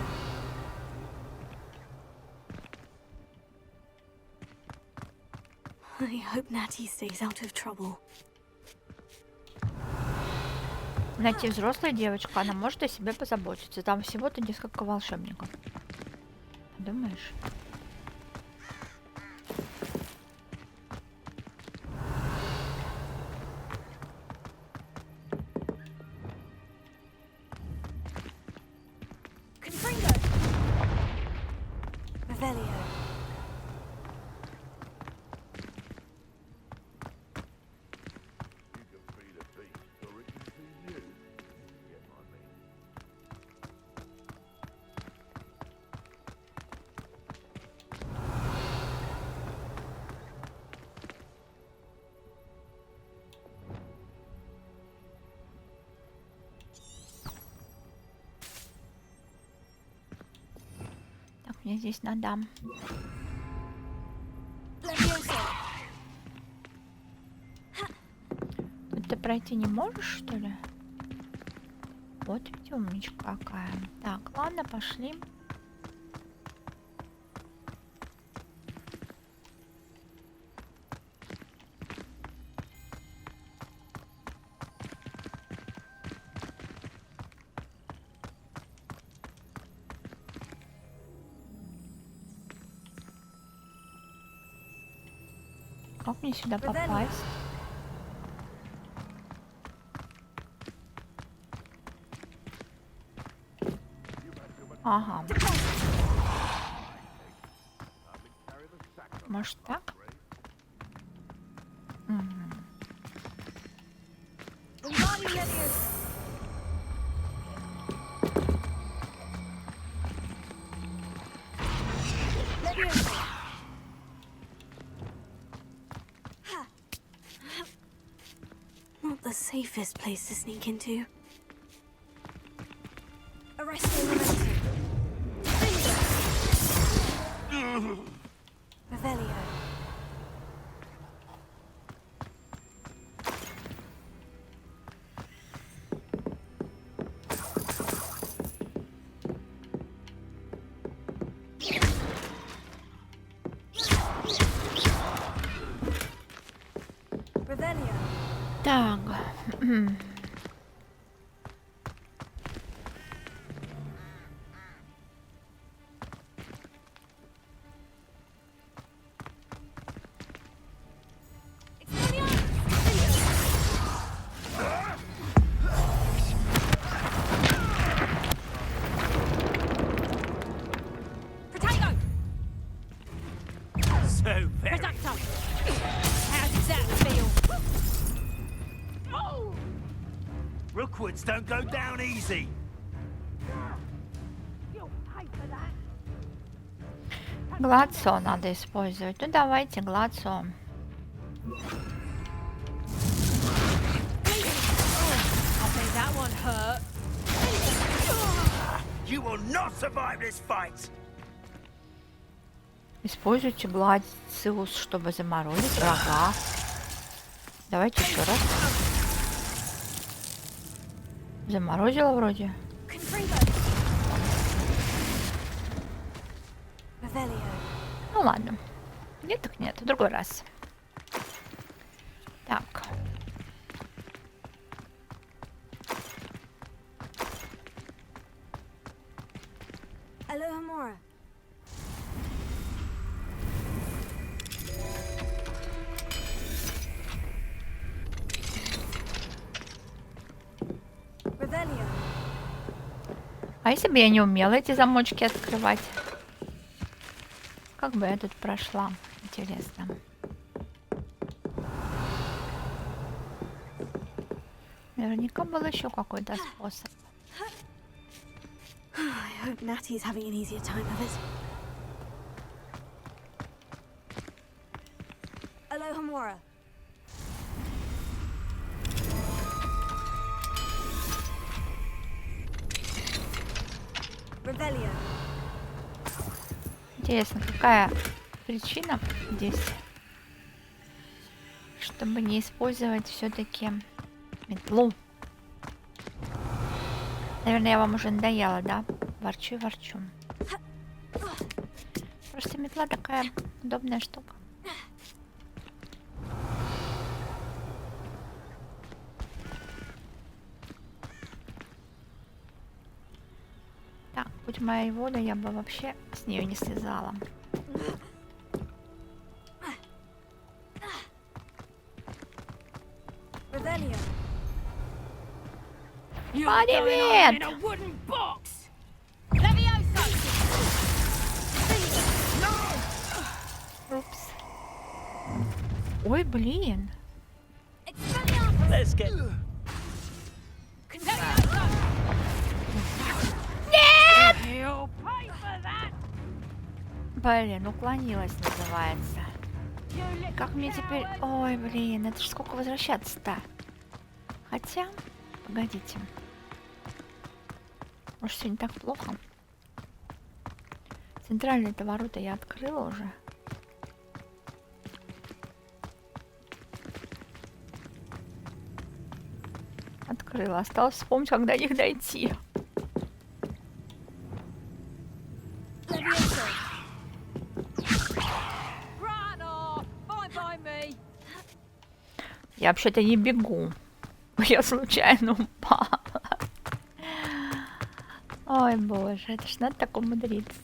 I hope Natty stays out of trouble. Найти взрослая девочка, она может о себе позаботиться. Там всего-то несколько волшебников. Думаешь? Revelio. Так, мне здесь надо. Тут ты пройти не можешь, что ли? Вот ведь умничка какая. Так, ладно, пошли. Как мне сюда попасть? Ага. Может так? Мгм. Not the safest place to sneak into. Arresting momentum. Revelio. Revelio. Так. Protego. So very. Reducto. How does that feel? Rookwoods don't go down easy. Гладсо надо использовать. Ну давайте гладсо. I'll bet that one hurt. You will not survive this fight. Используйте гладиус, чтобы заморозить врага. Давайте еще раз. Заморозила вроде. Revelio. Ну ладно. Нет, так нет. В другой раз. Так. Alohomora. Revelio. А если бы я не умела эти замочки открывать? Как бы я тут прошла? Интересно. Наверняка был еще какой-то способ. I hope Natty's having an easier time of it. Alohomora. Revelio. Интересно, какая причина здесь? чтобы не использовать все-таки метлу. Наверное, я вам уже надоела, да? Ворчу и ворчу. Просто метла такая удобная штука. Так, будь моя воля, я бы вообще с нее не слезала. Revelio. Привет! Упс. Ой, блин. Let's get... Нет! You'll pay for that. Блин, уклонилась называется. Как мне теперь... Ой, блин, это ж сколько возвращаться-то? Хотя... Погодите. Может, все не так плохо? Центральные-то ворота я открыла уже. Открыла. Осталось вспомнить, как до них дойти. Я вообще-то не бегу. Я случайно упала. Ой, боже, это ж надо так умудриться.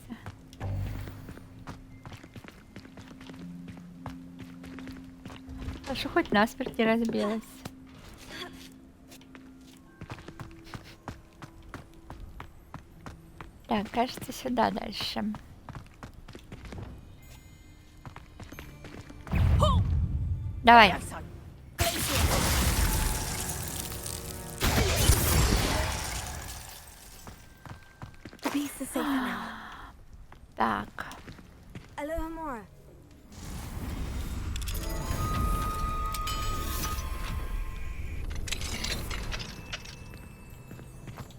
А что хоть насмерть не разбилась? Так, кажется, сюда дальше. Давай. Так. Alohomora.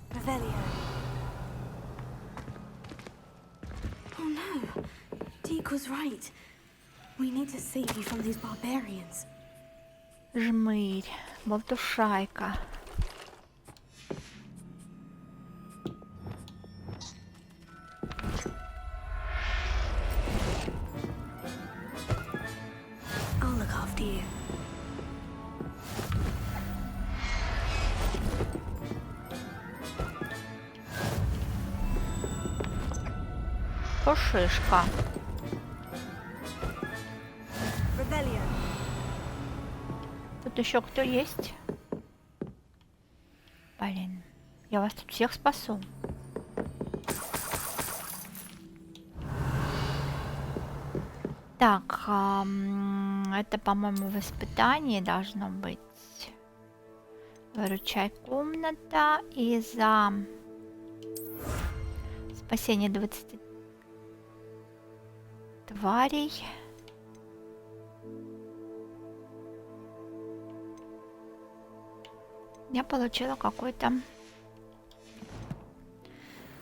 Revelio. Oh no. Deke was right. We need to save you from these barbarians. Жмырь. Болтушайка. I'll look after you. Пушишка. Revelio. Тут еще кто есть? Блин, я вас тут всех спасу. Так, это, по-моему, в испытании должно быть. Выручай комната и за спасение 20 тварей. Я получила какое-то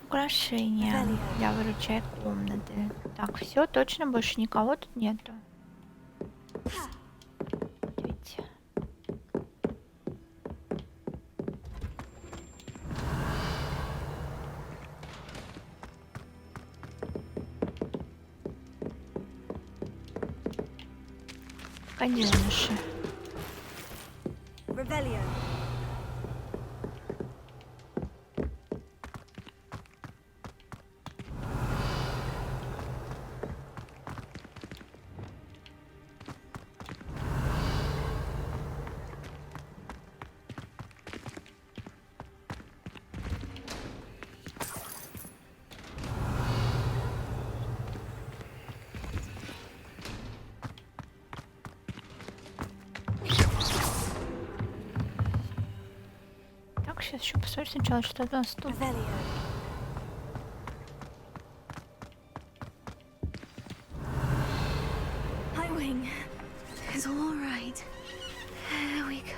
украшение для выручай комнаты. Так, все, точно больше никого тут нету. Видите? Гаденыши. Revelio. Сейчас еще посмотрим сначала, что у нас тут. Highwing. It's all right. There we go.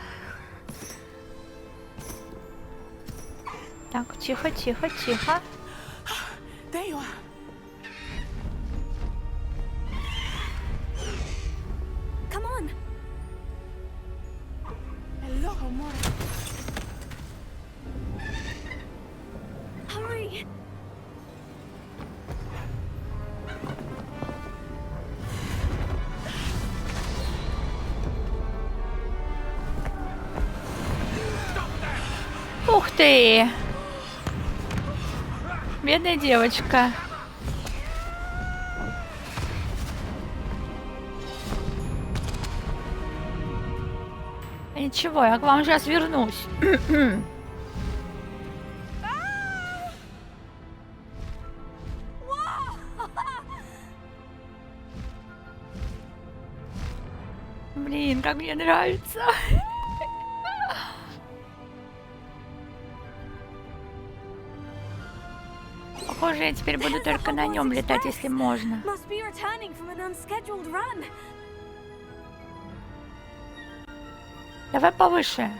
Так, тихо, тихо, тихо. There you are. Come on. Ух ты! Бедная девочка. Ничего, я к вам сейчас вернусь. Блин, как мне нравится. Похоже, я теперь буду только на нем летать, если можно. Must be returning from an unscheduled run. Давай повыше.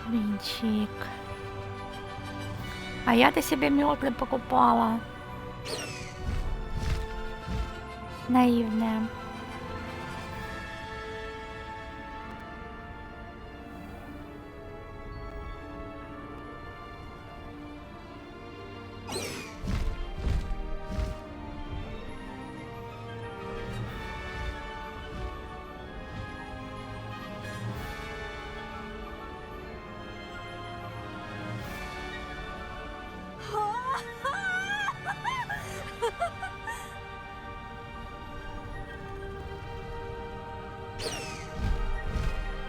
Винчик. А я-то себе метлы покупала. Наивная.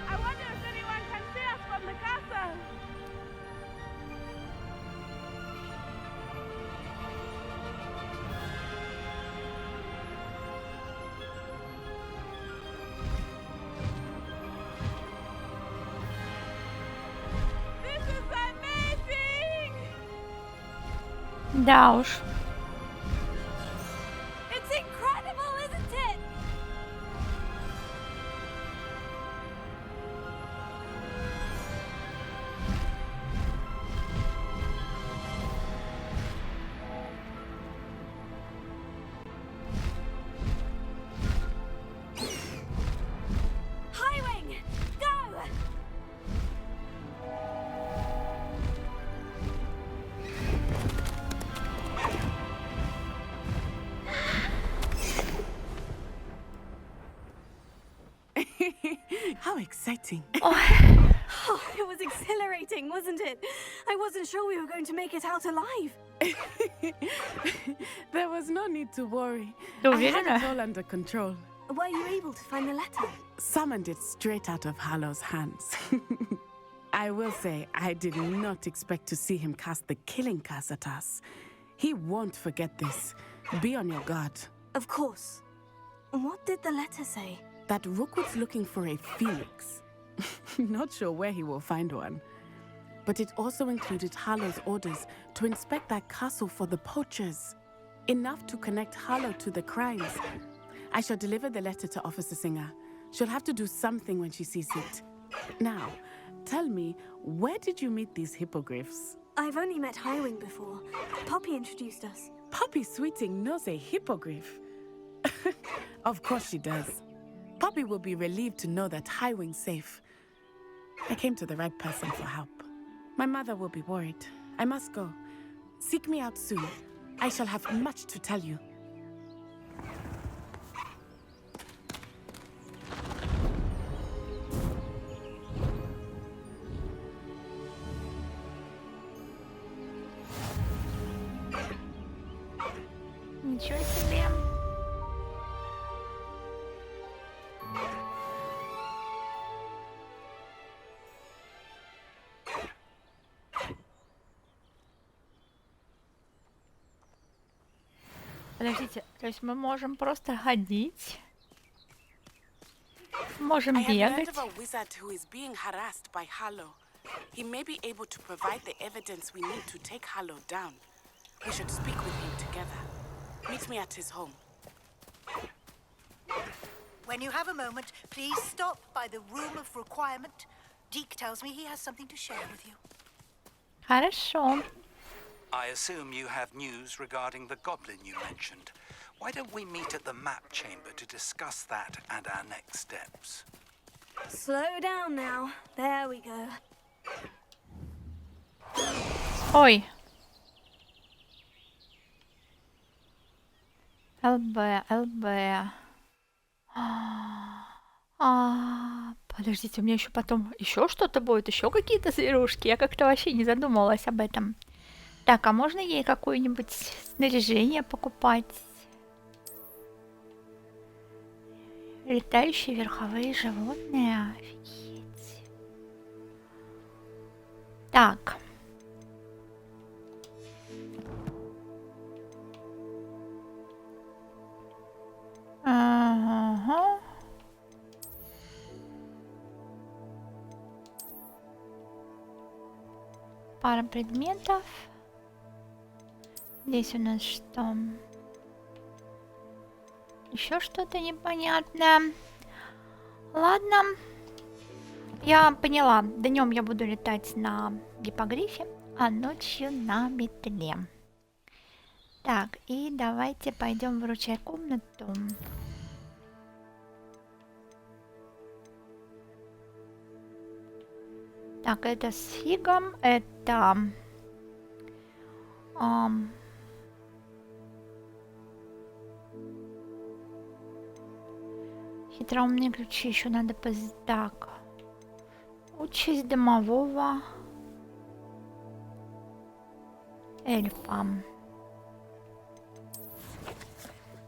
I wonder if anyone can see us from the castle. This is amazing! Да уж. It's incredible, isn't it? Highwing, go! How exciting. Oh, it was exhilarating, wasn't it? I wasn't sure we were going to make it out alive. There was no need to worry. Ты I had уверена? it all under control. Were you able to find the letter? Summoned it straight out of Hallow's hands. I will say, I did not expect to see him cast the killing curse at us. He won't forget this. Be on your guard. Of course. What did the letter say? That Rookwood's looking for a phoenix. Not sure where he will find one. But it also included Harlow's orders to inspect that castle for the poachers. Enough to connect Harlow to the crimes. I shall deliver the letter to Officer Singer. She'll have to do something when she sees it. Now, tell me, where did you meet these hippogriffs? I've only met Highwing before. Poppy introduced us. Poppy Sweeting knows a hippogriff. Of course she does. Poppy will be relieved to know that Highwing's safe. I came to the right person for help. My mother will be worried. I must go. Seek me out soon. I shall have much to tell you. Ничего себе. Подождите, то есть мы можем просто ходить? Можем I have learned бегать? of a wizard who is being harassed by Harlow. He may be able to provide the evidence we need to take Harlow down. We should speak with him together. Meet me at his home. When you have a moment, please stop by the Room of Requirement. Deke tells me he has something to share with you. Хорошо. I assume you have news regarding the goblin you mentioned. Why don't we meet at the map chamber to discuss that and our next steps? Slow down now. There we go. Ой. ЛБ. Подождите, у меня еще потом еще что-то будет, еще какие-то зверушки. Я как-то вообще не задумывалась об этом. Так, а можно ей какое-нибудь снаряжение покупать? Летающие верховые животные. Офигеть. Так. Ага. Пара предметов. Здесь у нас что? Еще что-то непонятное. Ладно. Я поняла. Днем я буду летать на гиппогрифе, а ночью на метле. Так, и давайте пойдем вручать комнату. Так, это с фигом, это... хитроумные ключи еще надо так. Участь домового эльфа.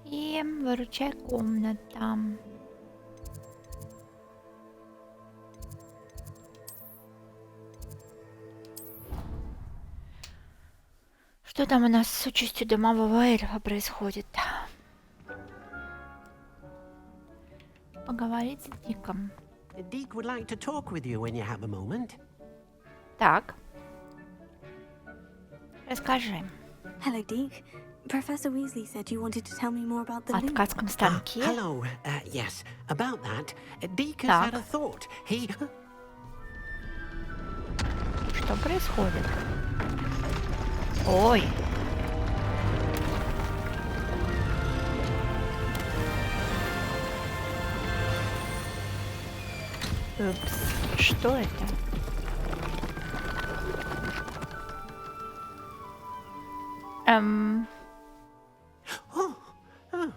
И выручай комната. Что там у нас с участью домового эльфа происходит? Поговорить с Диком. Deke would like to talk with you when you have a moment. Так. Расскажи. Hello, Deke. Professor Weasley said you wanted to tell me more about the loom. Ткацком станке. Hello, yes. About that, Deke has had a thought. He... Что происходит? Ой. Упс, что это?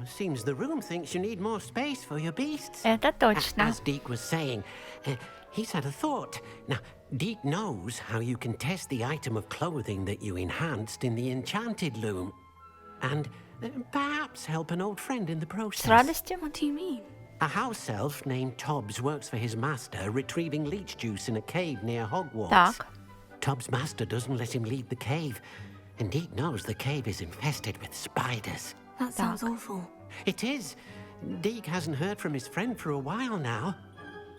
Seems the room thinks you need more space for your beasts. Это точно. As Deke was saying, he's had a thought. Now, Deke knows how you can test the item of clothing that you enhanced in the enchanted loom. And perhaps help an old friend in the process. С радостью. What do you mean? A house elf named Tobbs works for his master, retrieving leech juice in a cave near Hogwarts. Так. Tobbs' master doesn't let him leave the cave, and Deke knows the cave is infested with spiders. That sounds awful. It is. Deke hasn't heard from his friend for a while now.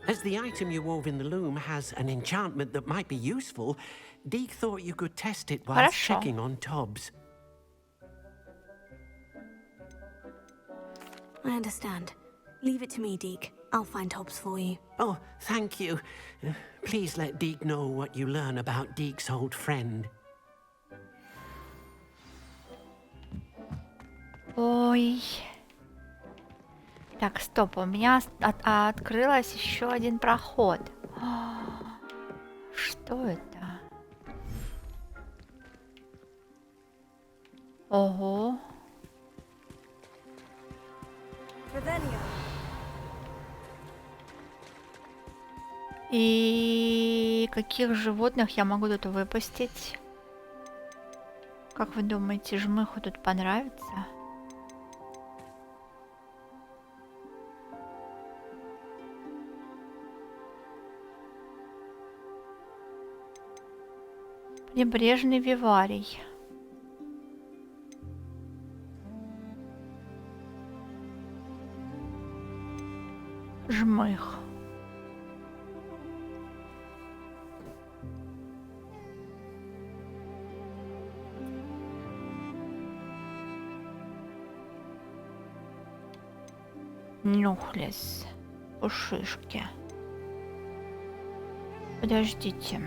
As the item you wove in the loom has an enchantment that might be useful, Deke thought you could test it while checking on Tobbs. I understand. Leave it to me, Deke. I'll find Tobbs for you. Oh, thank you. Please let Deke know what you learn about Deke's old friend. Ой. Так, стоп, у меня открылось еще один проход. Что это? Ого. И каких животных я могу тут выпустить? Как вы думаете, жмыху тут понравится? Прибрежный виварий. Жмых. Нюхлес. Пушишки. Подождите.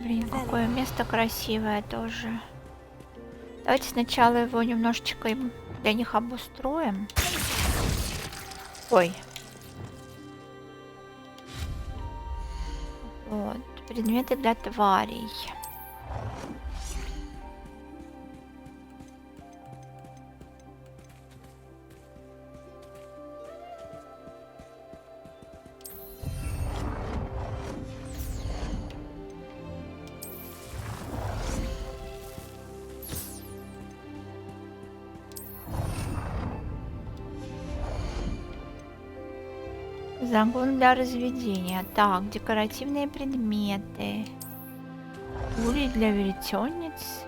Блин, какое место красивое тоже. Давайте сначала его немножечко для них обустроим. Ой. Вот. Предметы для тварей. Загон для разведения. Так, декоративные предметы. Пули для веретенниц.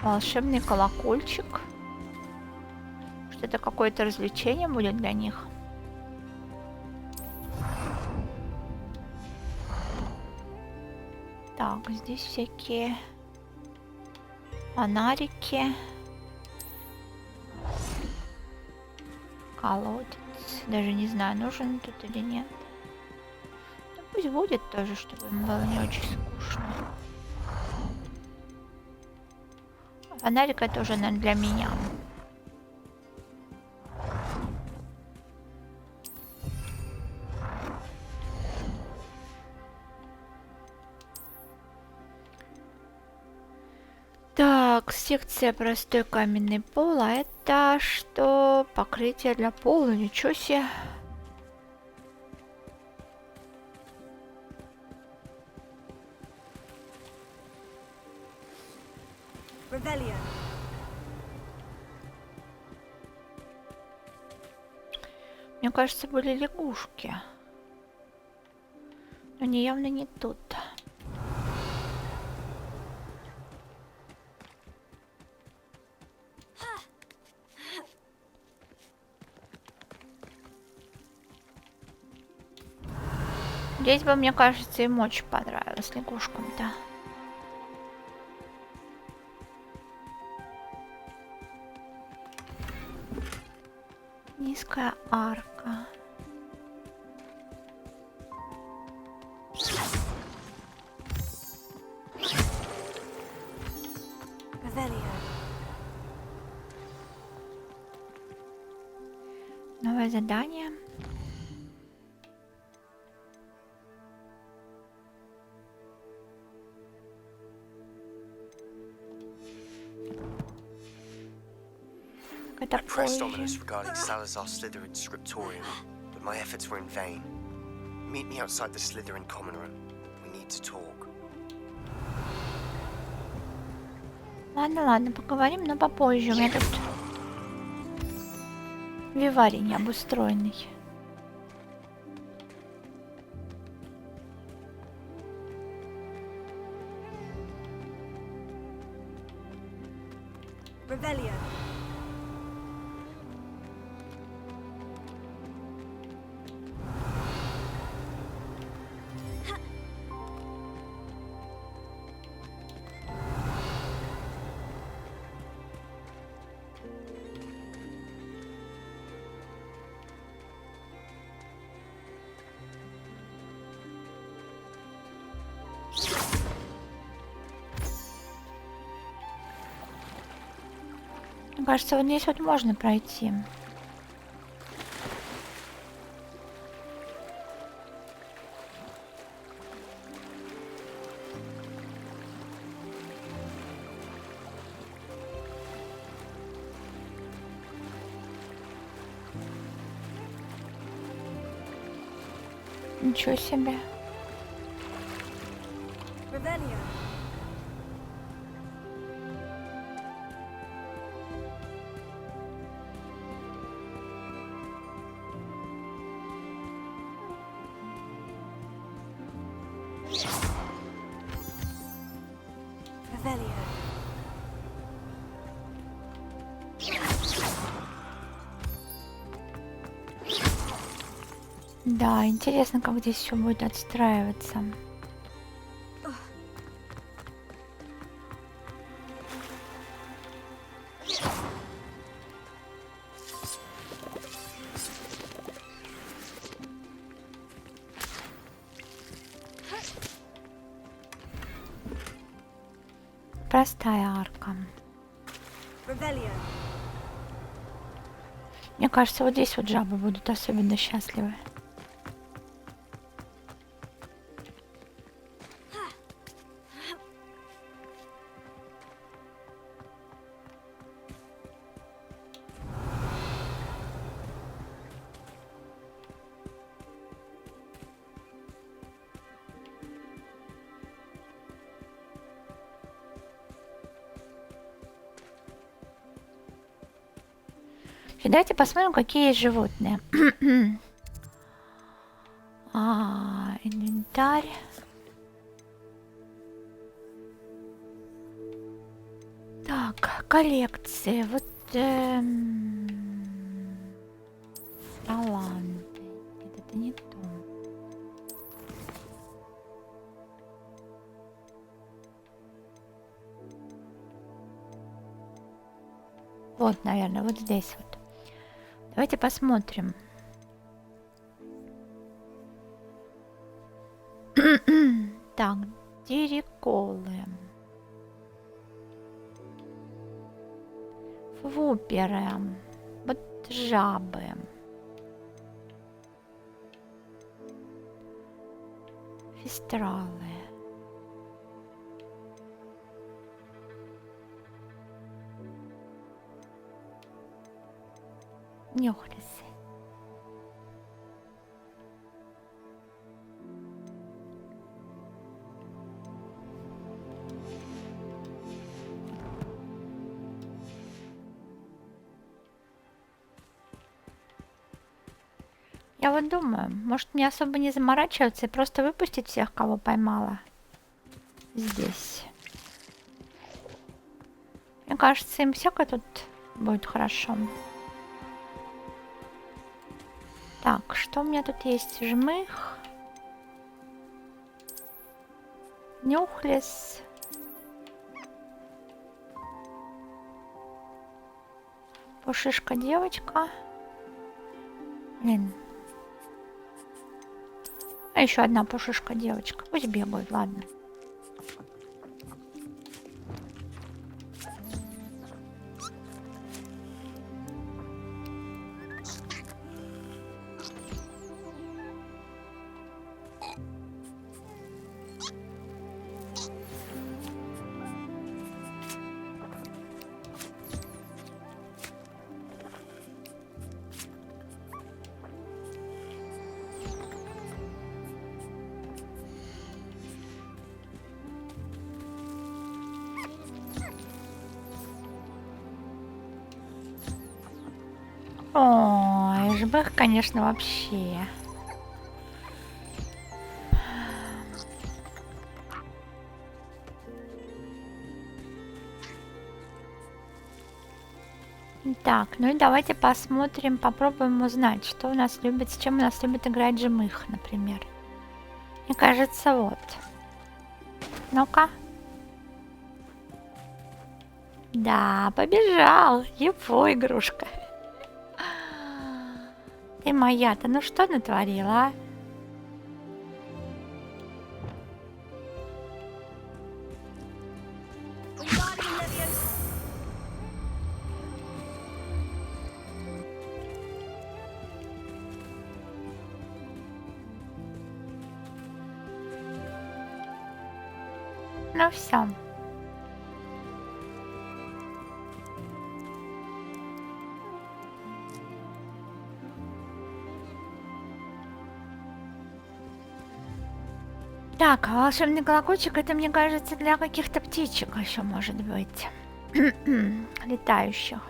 Волшебный колокольчик. Что это какое-то развлечение будет для них. Так, здесь всякие фонарики. Колодец. Даже не знаю, нужен он тут или нет. Ну, пусть будет тоже, чтобы им было не очень скучно. Фонарик это уже, наверное, для меня. Так, секция простой каменный пол. А это что? Покрытие для пола. Ничего себе. Revelio. Мне кажется, были лягушки. Но они явно не тут. Здесь бы, мне кажется, им очень понравилось лягушкам-то. Низкая арка. Новое задание. I pressed Ominous regarding Salazar Slytherin's scriptorium, but my efforts were in vain. Meet me outside the Slytherin common room. We need to talk. Ладно, поговорим, но попозже. У меня тут виварий не обустроенный. Revelio. Мне кажется, вот здесь вот можно пройти. Ничего себе. Revelio. Revelio. Да, интересно, как здесь все будет отстраиваться. простая арка. Мне кажется, вот здесь вот жабы будут особенно счастливы. Давайте посмотрим, какие есть животные. Инвентарь. Так, коллекции. Вот таланты. Нет, это не то. Вот, наверное, вот здесь вот. Давайте посмотрим. Так, дириколы. Фвуперы. Вот жабы. Фистралы. Нюхлисы. Я вот думаю, может мне особо не заморачиваться и просто выпустить всех, кого поймала здесь. Мне кажется, им всяко тут будет хорошо. Так, что у меня тут есть? Жмых. Нюхлес. Пушишка девочка. Блин. А еще одна пушишка девочка. Пусть бегают, ладно. Ой, жмых, конечно, вообще. Так, ну и давайте посмотрим, попробуем узнать, что у нас любит, с чем у нас любит играть жмых, например. Мне кажется, вот. Ну-ка. Да, побежал. Его игрушка. Ты моя-то, ну что натворила, а? Ну все. Так, а волшебный колокольчик, это, мне кажется, для каких-то птичек еще может быть. Летающих.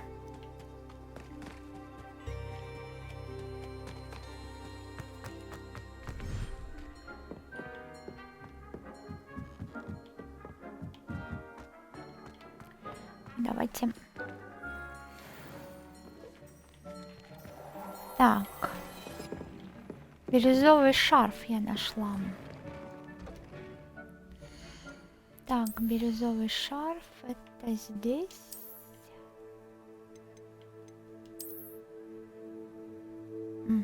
Давайте. Так. Бирюзовый шарф я нашла. Так, бирюзовый шарф, это здесь. Угу.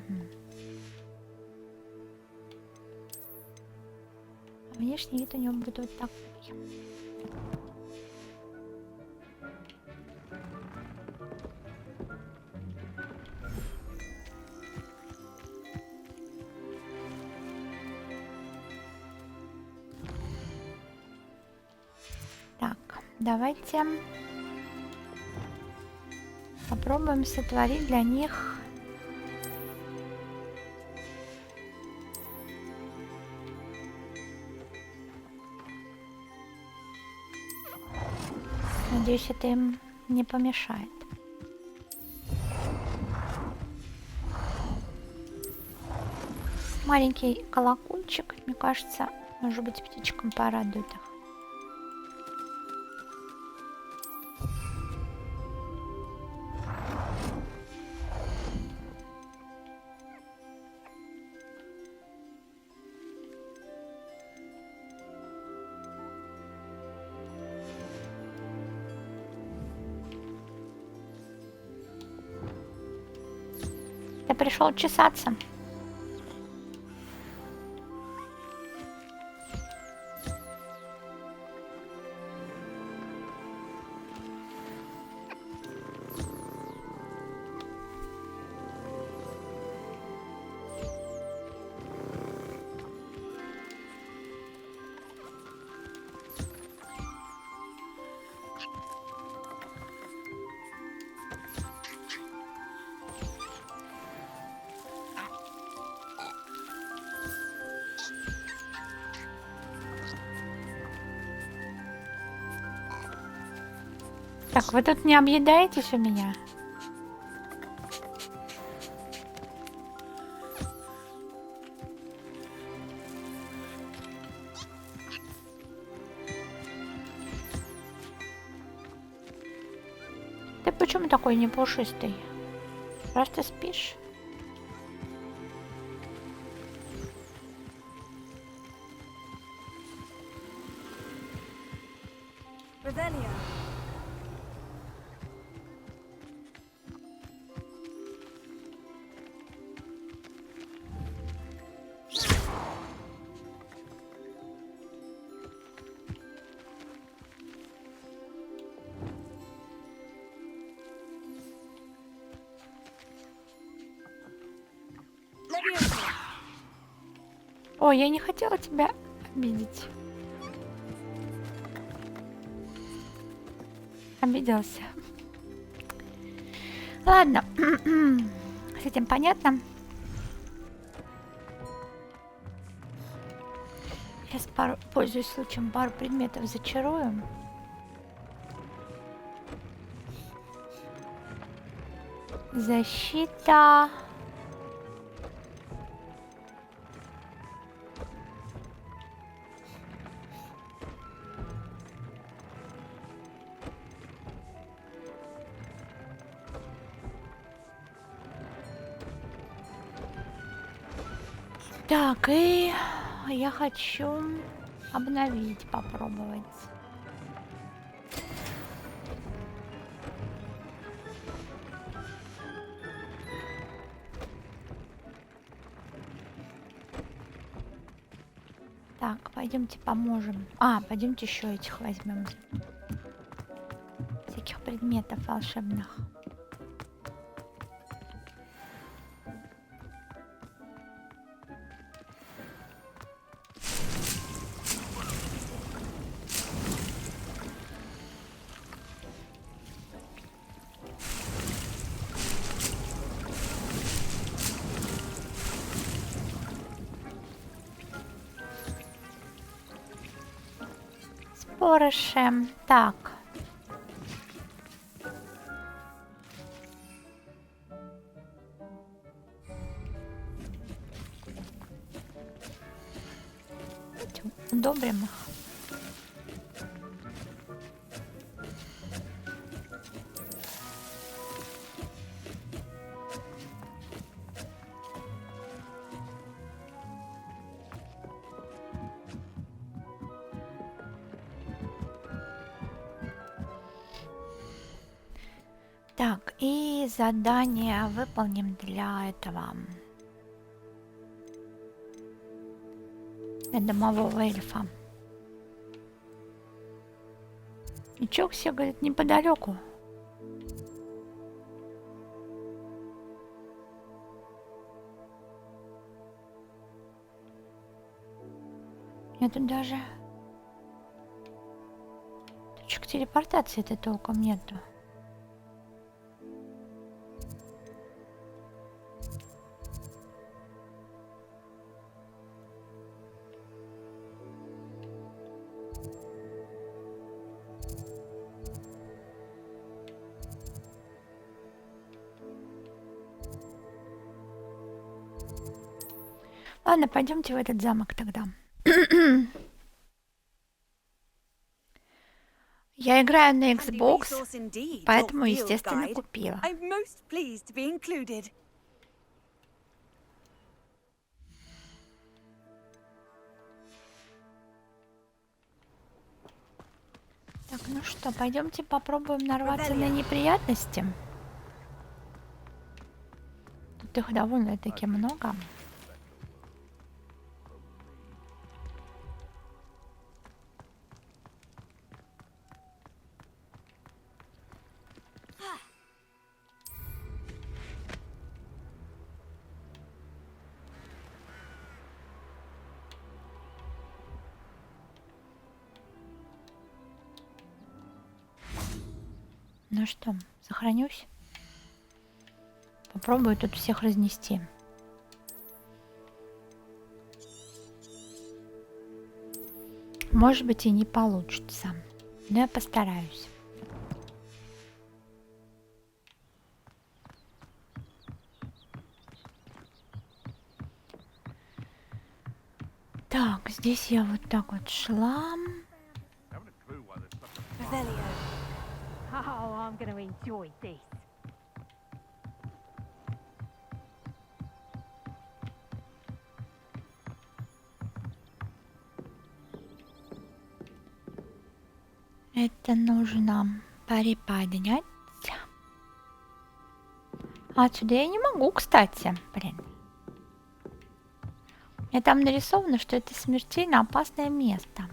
Внешний вид у него будет вот такой. Давайте попробуем сотворить для них надеюсь, это им не помешает. Маленький колокольчик, мне кажется, может быть, птичкам порадует их. Ты пришел чесаться? Так, вы тут не объедаетесь у меня? Ты почему такой не пушистый? Просто спишь? Revelia. Ой, я не хотела тебя обидеть. Обиделся. Ладно. С этим понятно. Сейчас пользуюсь случаем, пару предметов зачарую. Защита. Так, и я хочу обновить, попробовать. Так, пойдемте поможем. Пойдемте еще этих возьмем. Всяких предметов волшебных. Спорышем. Так. Удобрим их. Так, и задание выполним для этого. Для домового эльфа. И чё, все говорят, неподалеку. Я тут даже точек только телепортации-то толком нету. Ладно, пойдемте в этот замок тогда. Я играю на Xbox, поэтому, естественно, купила. Так, ну что, пойдемте попробуем нарваться на неприятности. Тут их довольно-таки много. Ну что, сохранюсь? Попробую тут всех разнести. Может быть, и не получится, но я постараюсь. Так, здесь я вот так вот шла. Oh, I'm going to enjoy this. Это нужно приподнять. Отсюда я не могу, кстати. Блин. И там нарисовано, что это смертельно опасное место.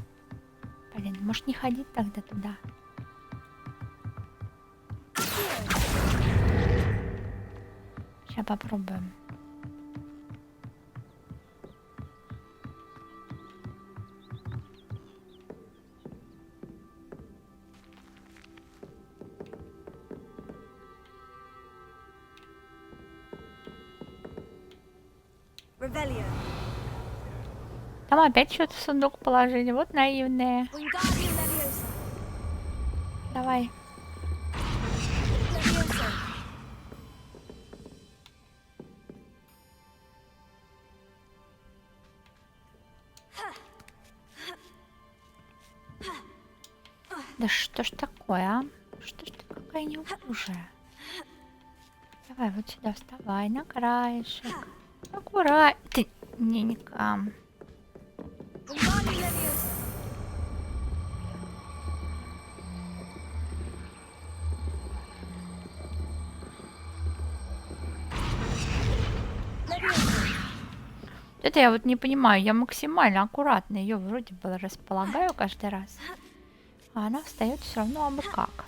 Блин, может не ходить тогда туда. Сейчас попробуем. Там опять что-то в сундук положили. Вот наивные. Давай. Да что ж такое, а? Что ж ты какая неуклюжая? Давай вот сюда вставай, на краешек. Аккуратненько. Это я вот не понимаю, я максимально аккуратно ее вроде бы располагаю каждый раз, а она встает все равно абы как.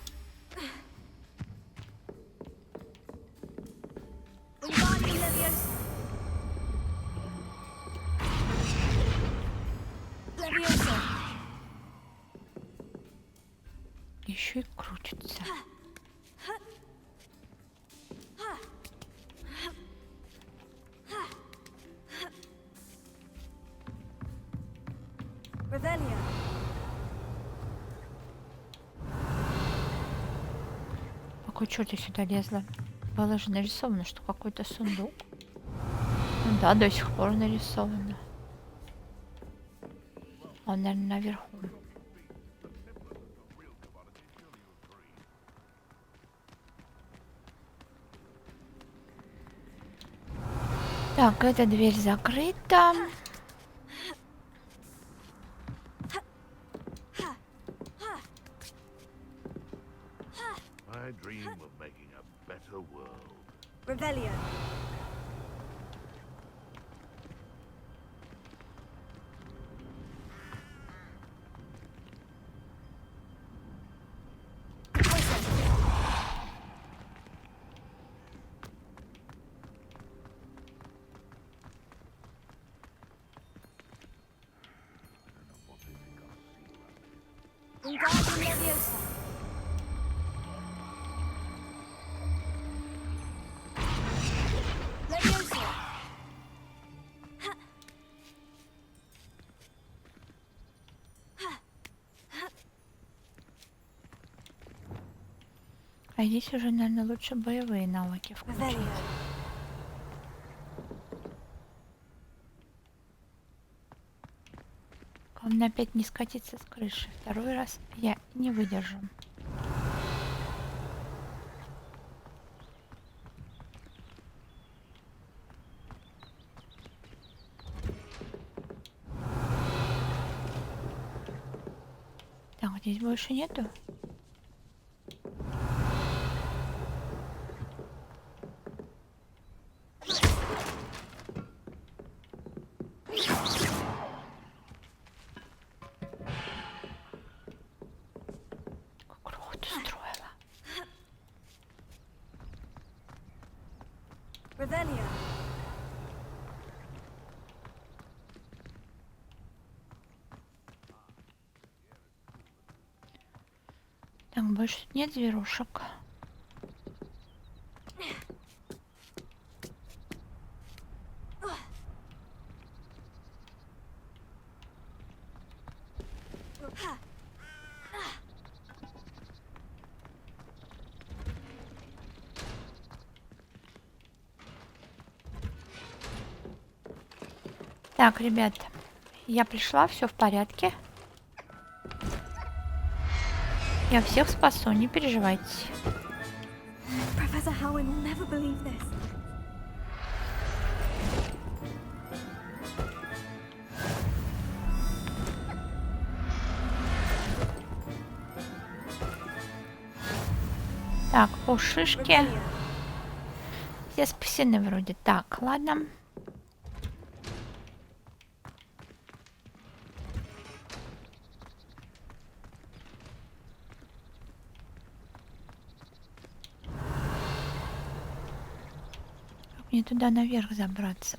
Еще и крутится. Какой черт я сюда лезла? Было же нарисовано, что какой-то сундук. Ну да, до сих пор нарисовано. Он, наверное, наверху. Так, эта дверь закрыта. I dream of making a better world. Revelio. Wingardium Leviosa. Leviosa. А здесь уже, наверное, лучше боевые навыки включить. Главное опять не скатиться с крыши. Второй раз я не выдержу. Так, здесь больше нету. Revelio. Так, больше тут нет зверушек. Так, ребят, я пришла, все в порядке. Я всех спасу, не переживайте. Professor Howard will never believe this. Так, по шишке. Все спасены вроде. Так, ладно. Как мне туда наверх забраться?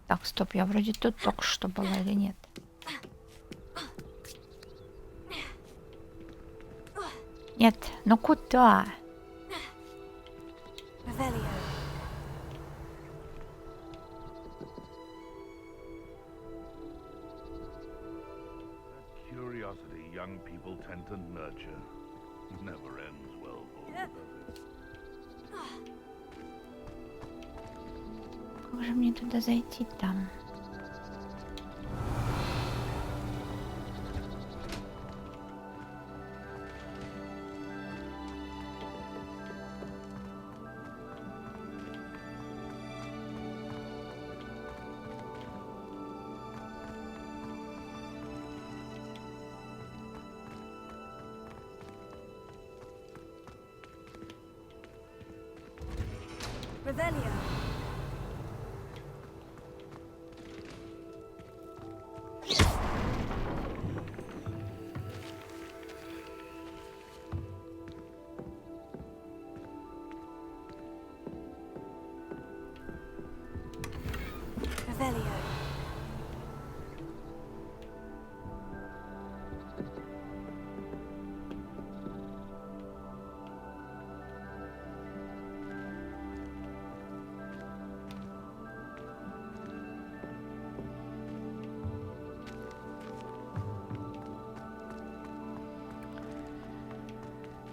Так, стоп, я вроде тут только что была или нет? Нет, ну куда? Revelio. Curiosity young people tend to nurture never ends well for them, does it? Как же мне туда зайти там? Revelio. Revelio.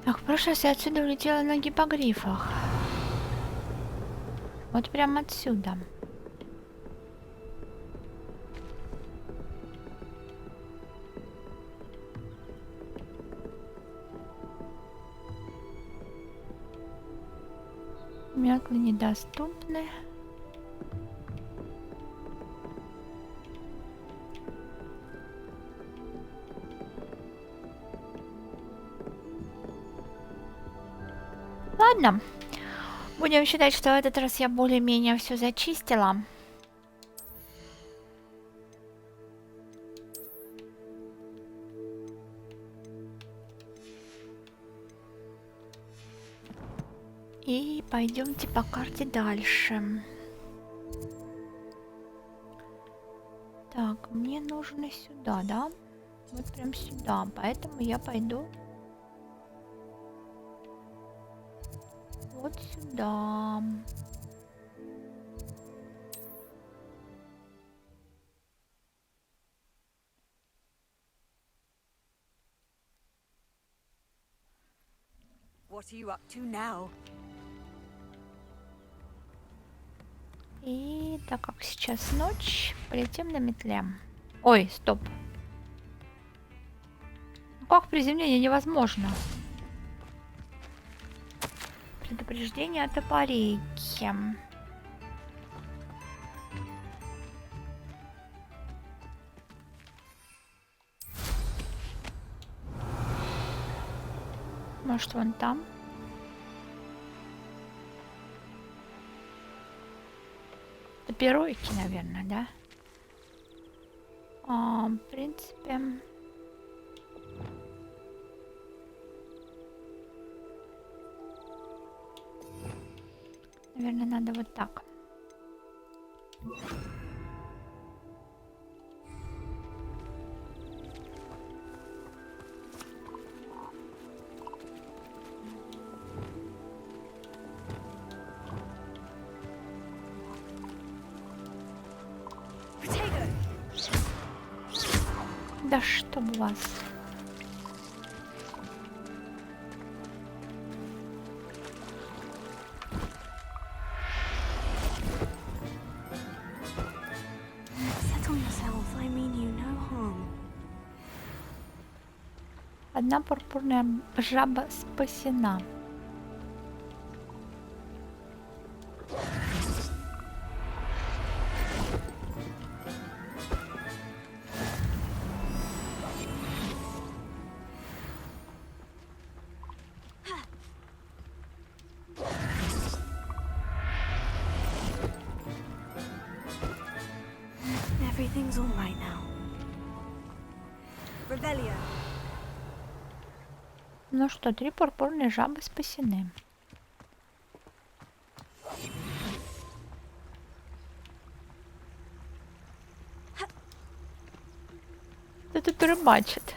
Так, в прошлый раз я отсюда улетела на гиппогрифах. Вот прямо отсюда. Метлы недоступны. Ладно, будем считать, что в этот раз я более-менее все зачистила. И пойдемте по карте дальше. Так, мне нужно сюда, да? Вот прям сюда. Поэтому я пойду вот сюда. What are you up to now? И так как сейчас ночь, полетим на метле. Ой, стоп. Ну как приземление невозможно? Предупреждение о топорейке. Может, вон там? Топорейки, наверное, да? В принципе... Наверное, надо вот так. Да чтоб вас. Settle yourself. I mean you no harm. Одна пурпурная жаба спасена. Everything's all right now. Revelio. Ну что, 3 пурпурные жабы спасены. Кто тут рыбачит?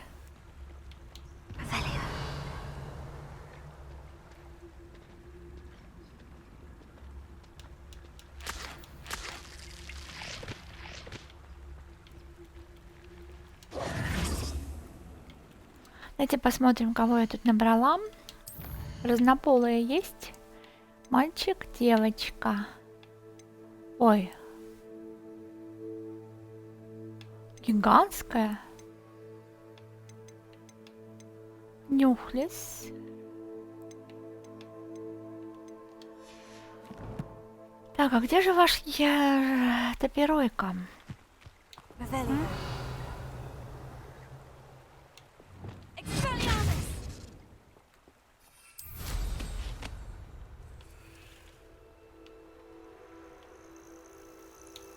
Давайте посмотрим, кого я тут набрала. Разнополые есть. Мальчик, девочка. Ой. Гигантская. Нюхлес. Так, а где же ваш топиройка?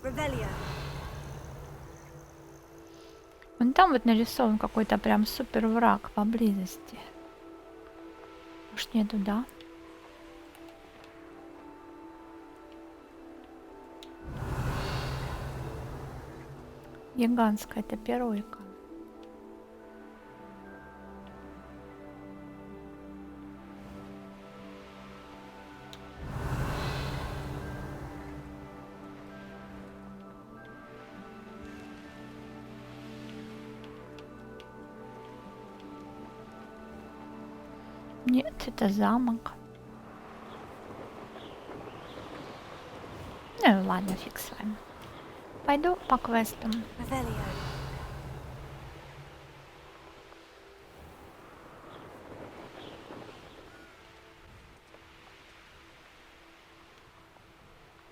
Revelio. Вон там вот нарисован какой-то прям супер враг поблизости. Может, не туда? Гигантская топиройка. Нет, это замок. Ну ладно, фиг с вами. Пойду по квестам.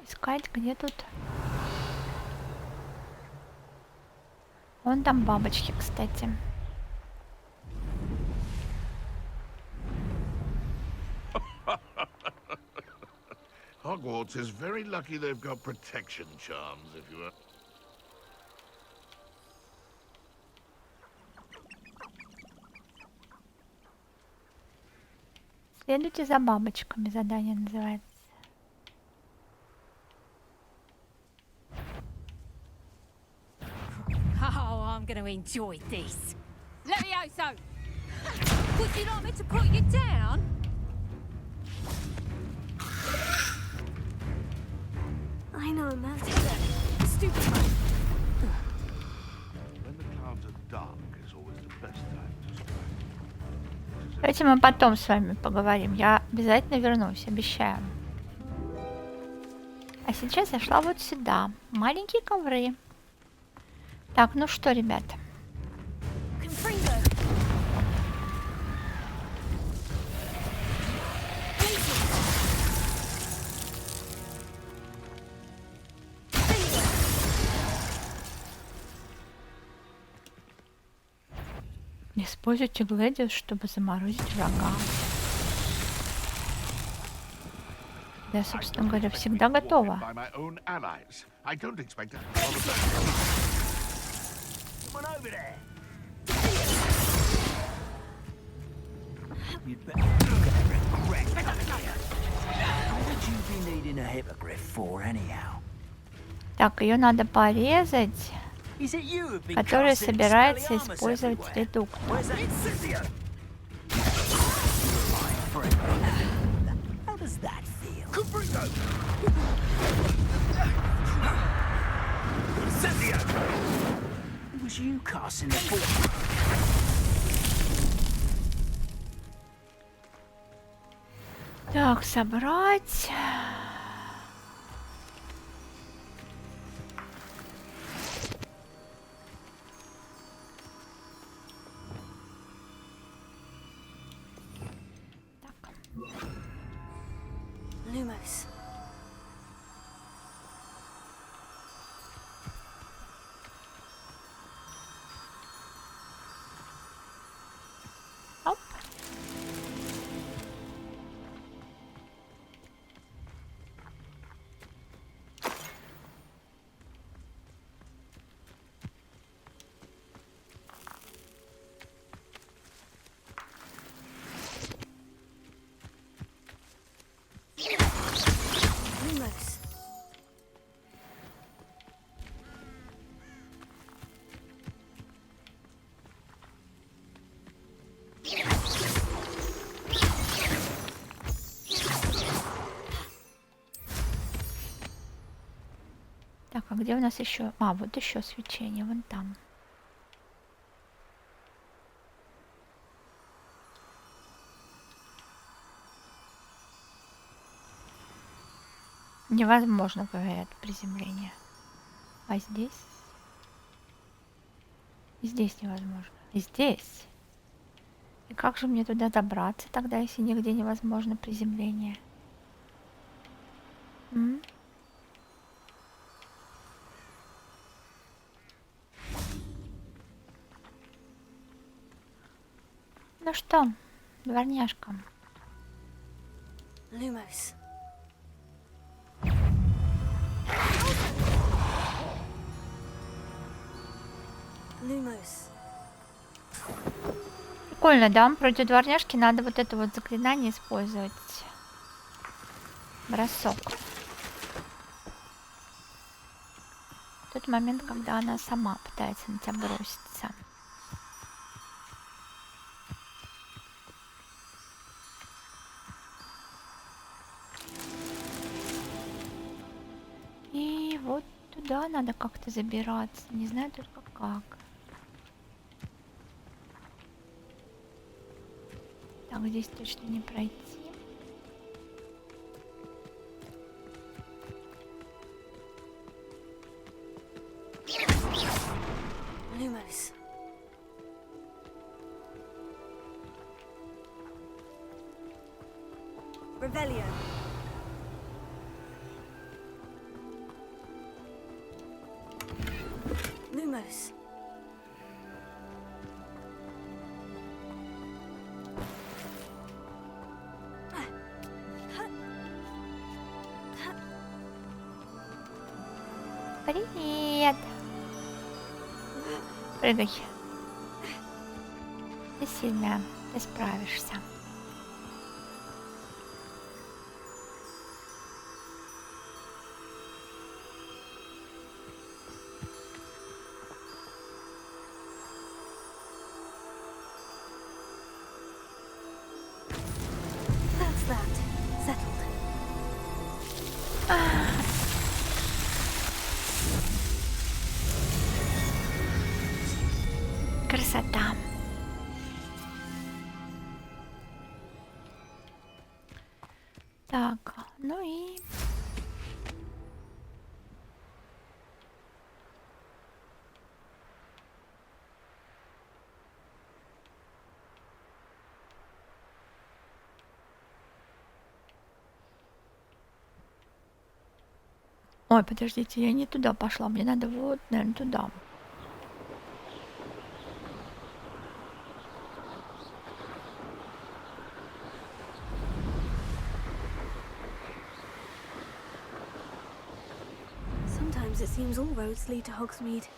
Искать, где тут? Вон там бабочки, кстати. Hogwarts is very lucky they've got protection charms, if you are. Следуйте за бабочками, задание называется. I'm going to enjoy this. Levioso! Would you like me to put you down? I know a method. Stupid man. When the clouds are dark is always the best time to strike. Давайте мы потом с вами поговорим. Я обязательно вернусь, обещаю. А сейчас я шла вот сюда. Маленькие ковры. Так, ну что, ребята. Используйте Гладиус, чтобы заморозить врага. Я, собственно говоря, всегда готова. Так, ее надо порезать, который собирается использовать редуктор. Так, собрать. Lumos. Оп. Lumos. Так, а где у нас еще? А, вот еще свечение, вон там. Невозможно, говорят, приземление. А здесь? И здесь невозможно. И здесь. И как же мне туда добраться тогда, если нигде невозможно приземление? М? Ну что, дворняжка? Lumos. Lumos. Прикольно, да? Против дворняжки надо вот это вот заклинание использовать. Бросок. Тот момент, когда она сама пытается на тебя броситься. И вот туда надо как-то забираться. Не знаю только как. Так, здесь точно не пройти. Lumos. Revelio. Lumos. Привет! Прыгай. Ты сильная, ты справишься. Красота. Так, ну и... Ой, подождите, я не туда пошла. Мне надо вот, наверное, туда. Sometimes it seems all roads lead to Hogsmeade.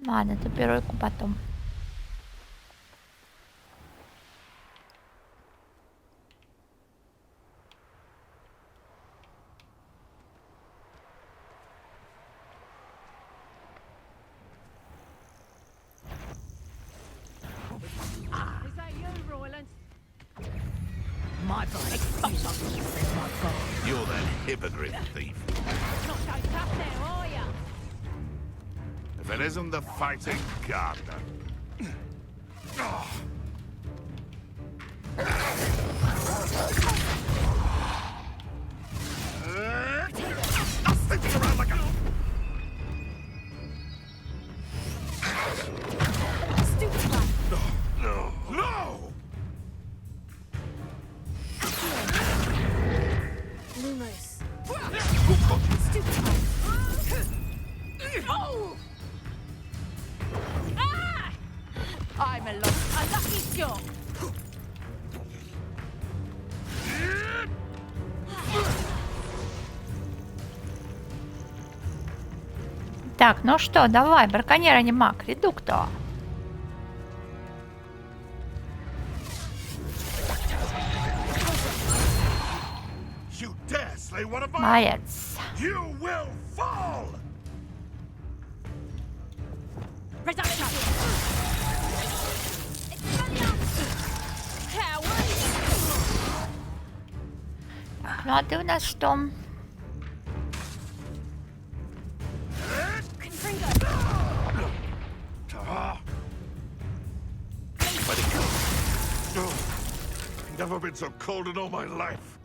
Ладно, тупиройку потом. Is that you, Royland? My blood. You're that hippogriff thief. Not so tough now, are ya? If it isn't the fighting gardener. No! Lumos. I'm a lucky shot. Так, ну что, давай, браконьер, а не маг, редукто. You dare slay one of mine? Молодец. You will fall! Ну а ты у нас что? Let it go. Never been so cold in all my life.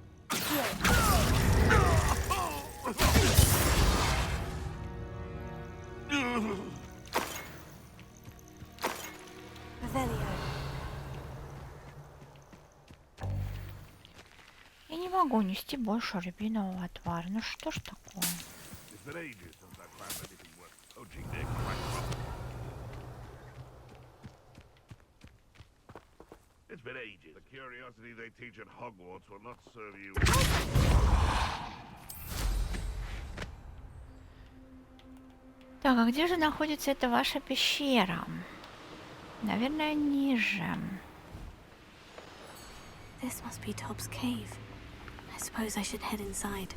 Revelio. Я не могу нести больше рябинового отвара. Ну что ж такое? It's been ages since I found anything worth poaching their quacks. It's been ages. The curiosity they teach at Hogwarts will not serve you. Так, а где же находится эта ваша пещера? Наверное, ниже. This must be Tob's cave. I suppose I should head inside.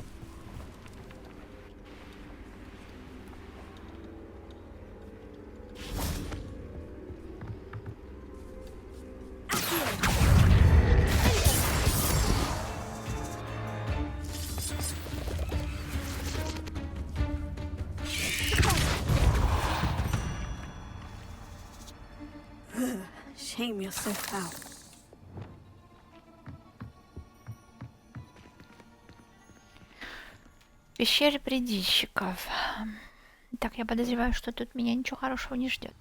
Shame you're so foul. Пещеры предищиков. Так, я подозреваю, что тут меня ничего хорошего не ждет.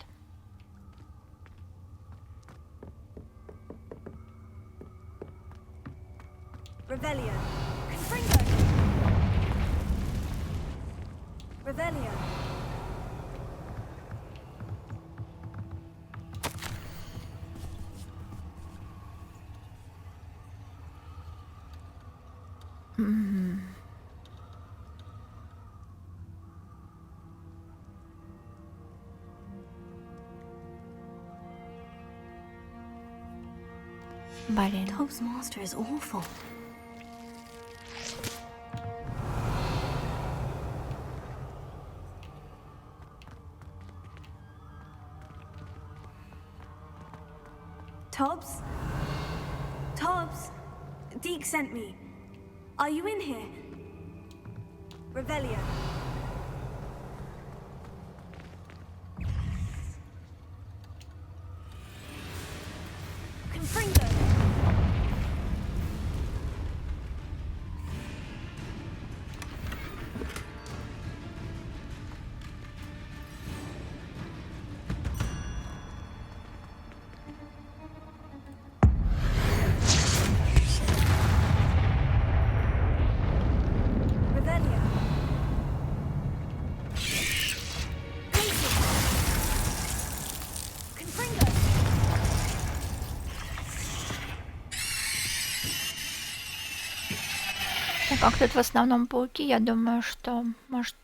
Revelio. Confringo. Revelio. Блин. Tob's master is awful. Tobbs? Tobbs? Deke sent me. Are you in here? Revelio. Confringo. Revelio. Confringo. Так как тут в основном пауки, я думаю, что может...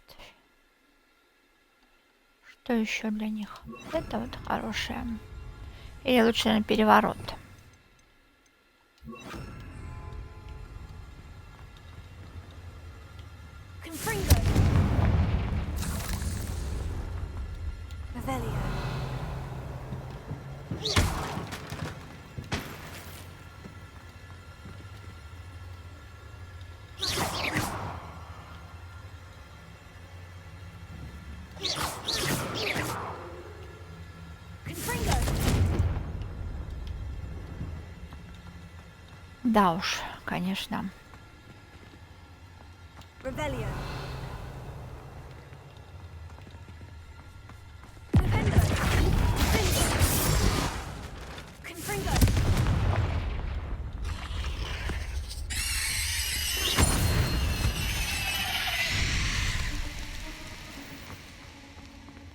Что еще для них? Это вот хорошее. Или лучше на переворот. Confringo. Revelio. Confringo. Да уж, конечно. Revelio. Confringo.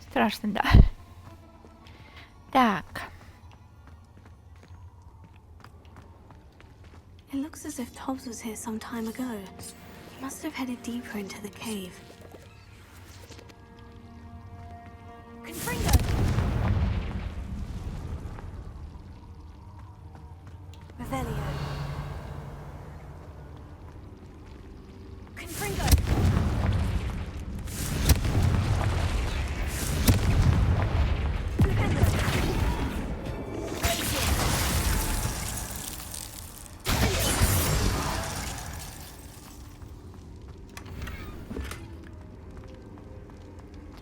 Страшно, да. Так. It looks as if Tobbs was here some time ago. He must have headed deeper into the cave. Confringo! Revelio. Confringo! Defender!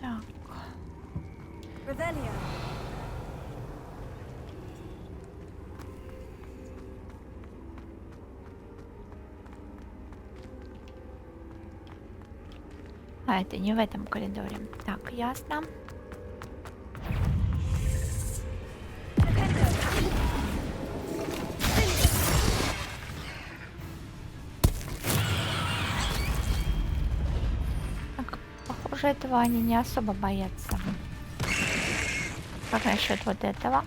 Так. Revelio. А, это не в этом коридоре. Так, ясно. Так, похоже, этого они не особо боятся. Как насчет вот этого?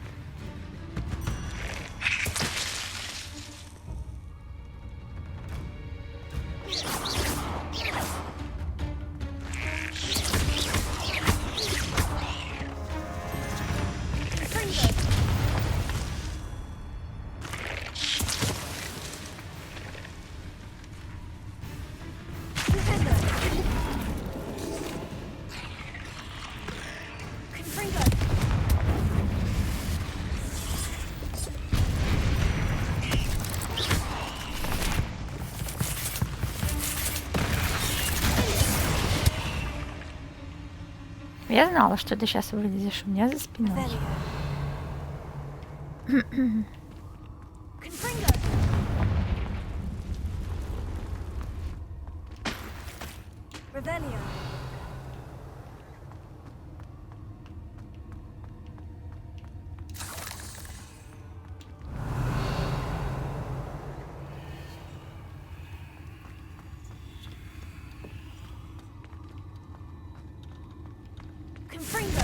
Я знала, что ты сейчас вылезешь у меня за спиной. Revelio. Confringo.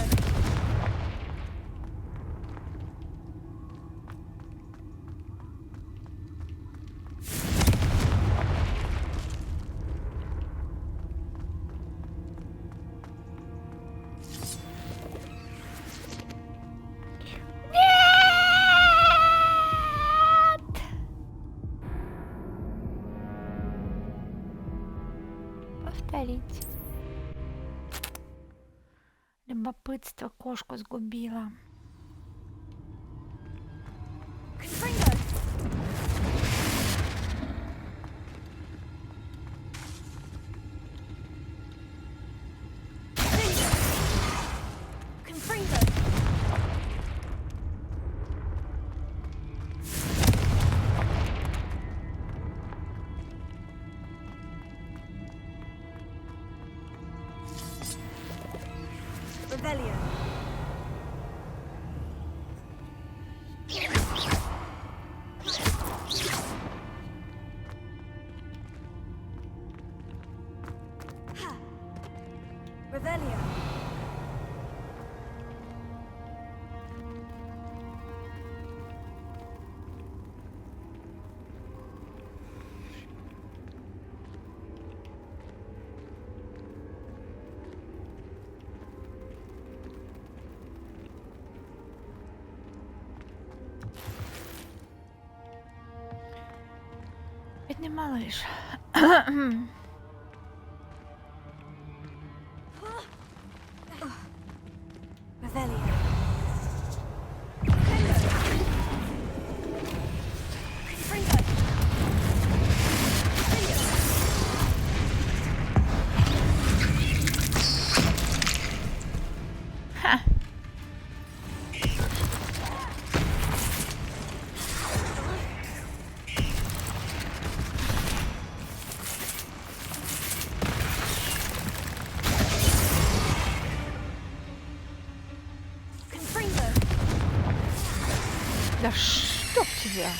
Повторить. Любопытство кошку сгубило. Revelio. Revelio. Бедный малыш. Revelio. Ha. Да чтоб тебя.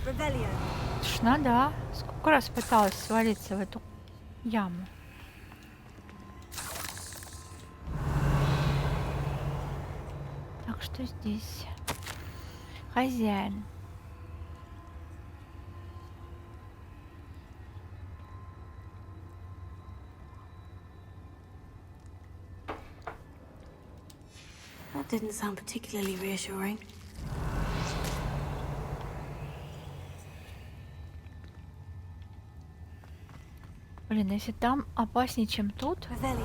Revelio. Ж надо, а? Сколько раз пыталась свалиться в эту яму. Так, что здесь? Хозяин. That didn't sound particularly reassuring. Блин, если там опаснее, чем тут, Revelio.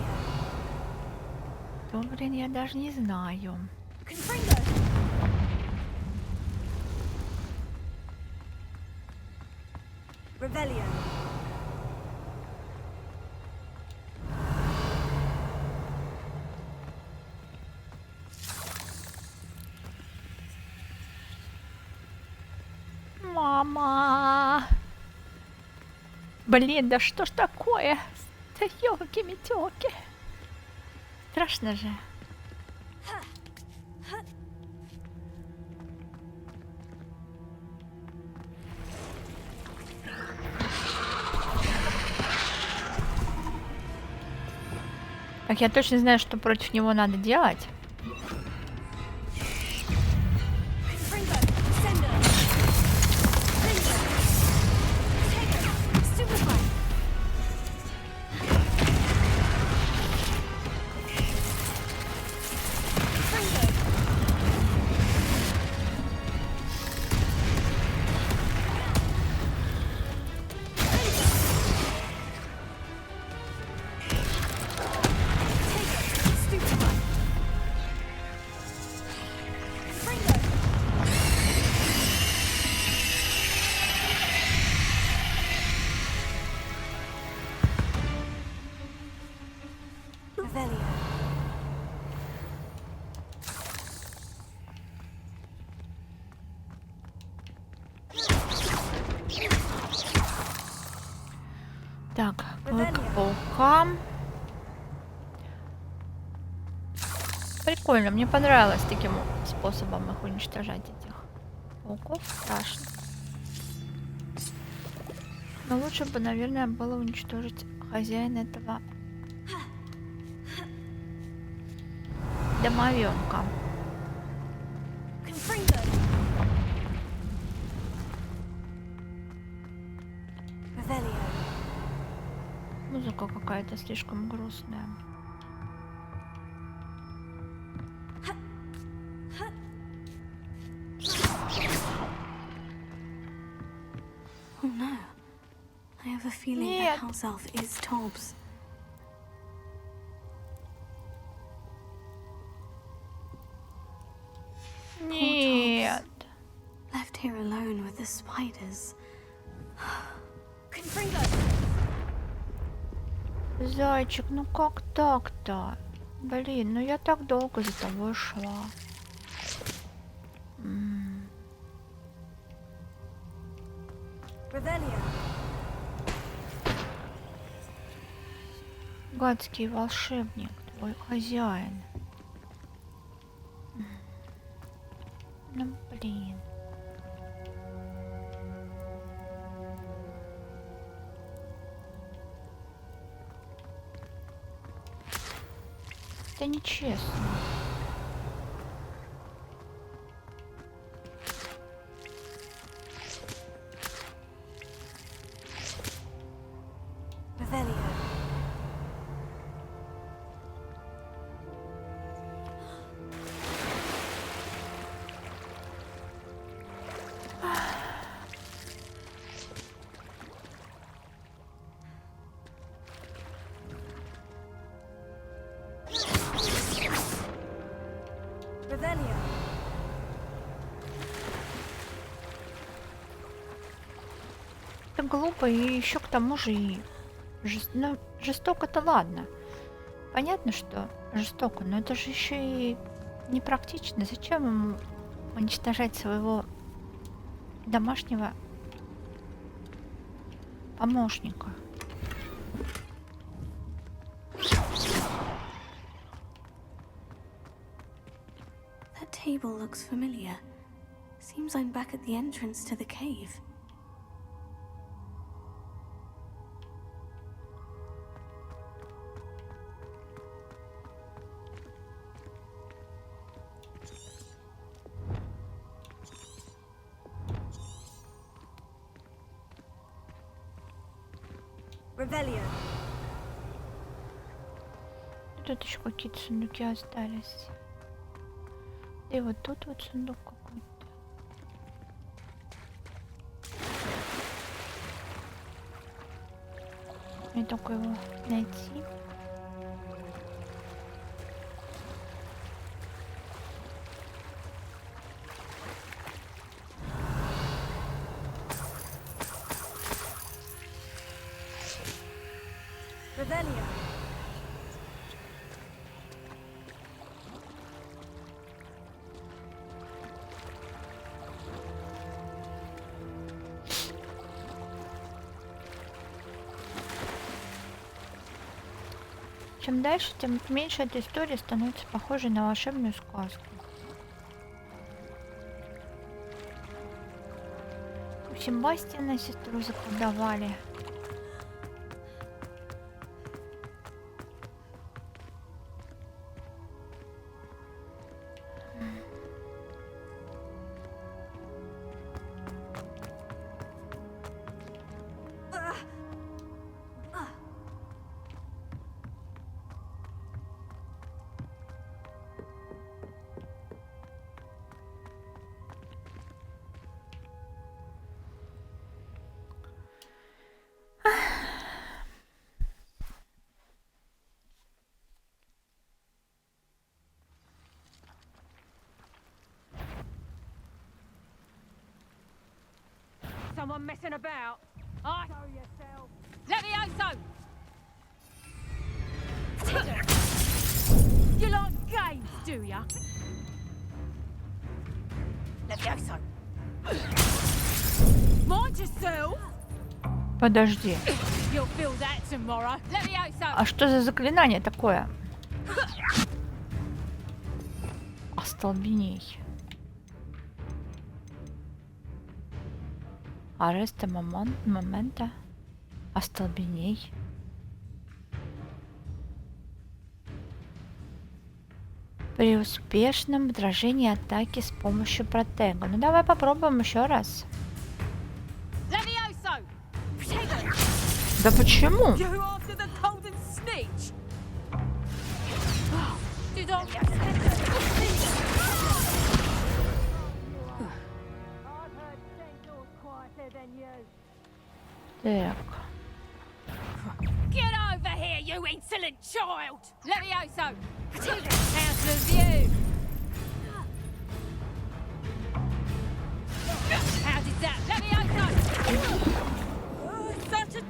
то, блин, я даже не знаю. Confringo. Revelio. Мама! Блин, да что ж такое? Да ёлки-метёлки. Страшно же. Так, я точно знаю, что против него надо делать. Так, клык паука. Прикольно, мне понравилось таким способом их уничтожать, этих пауков. Страшно. Но лучше бы, наверное, было уничтожить хозяина этого домовенка. Музыка какая-то слишком грустная. Oh no. I have a feeling that house elf is Tobbs. Нет. Left here alone with the spiders. Зайчик, ну как так-то? Блин, ну я так долго за тобой шла. Гадский волшебник, твой хозяин. Ну, блин. Это нечестно. Это глупо и еще к тому же и жестоко-то ладно. Понятно, что жестоко, но это же еще и непрактично. Зачем ему уничтожать своего домашнего помощника? That table looks familiar. Seems I'm back at the entrance to the cave. Тут еще какие-то сундуки остались. И вот тут вот сундук какой-то. Мне только его найти. Чем дальше, тем меньше эта история становится похожей на волшебную сказку. У Себастьяна сестру заколдовали. Someone messing about? I show yourself. Levioso! You like games, do ya? Levioso! Mind yourself! Подожди. You'll feel that tomorrow. Levioso! А что за заклинание такое? Остолбеней. Ареста момента. Остолбеней. При успешном отражении атаки с помощью протега. Ну давай попробуем еще раз. Levioso! Да почему? You after the cold and snitch? Did Так. Get over here, you insolent child! Levioso! Out of view! How did that? Levioso! Such a...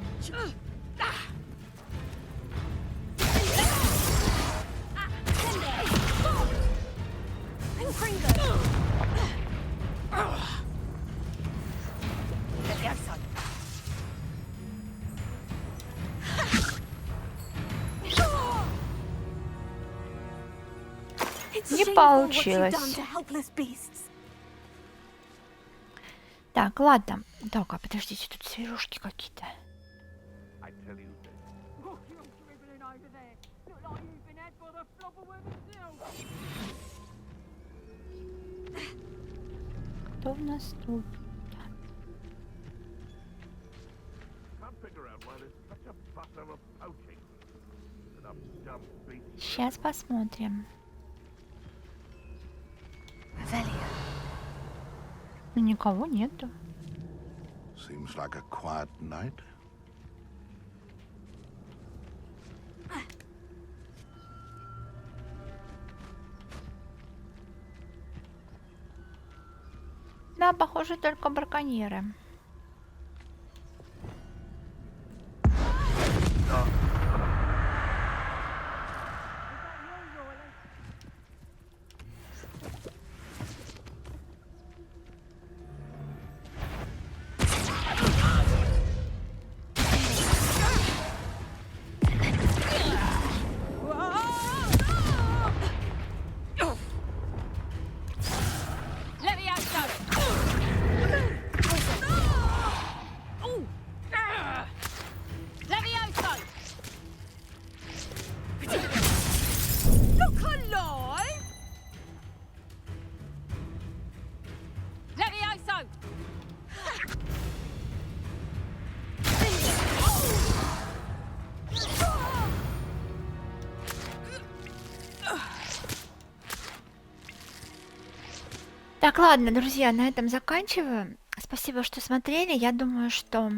Levioso! Не получилось. Так, ладно. Так, а подождите, тут свежушки какие-то. Кто у нас тут? Сейчас посмотрим. Ну, никого нету. Seems like a quiet night. Да, похоже, только браконьеры. Так, ладно, друзья, на этом заканчиваю. Спасибо, что смотрели. Я думаю, что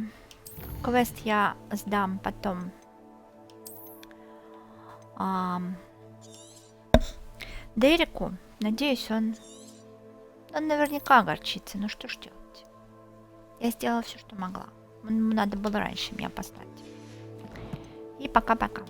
квест я сдам потом Дереку. Надеюсь, он наверняка огорчится. Ну что ж делать? Я сделала все, что могла. Ему надо было раньше меня послать. И пока-пока.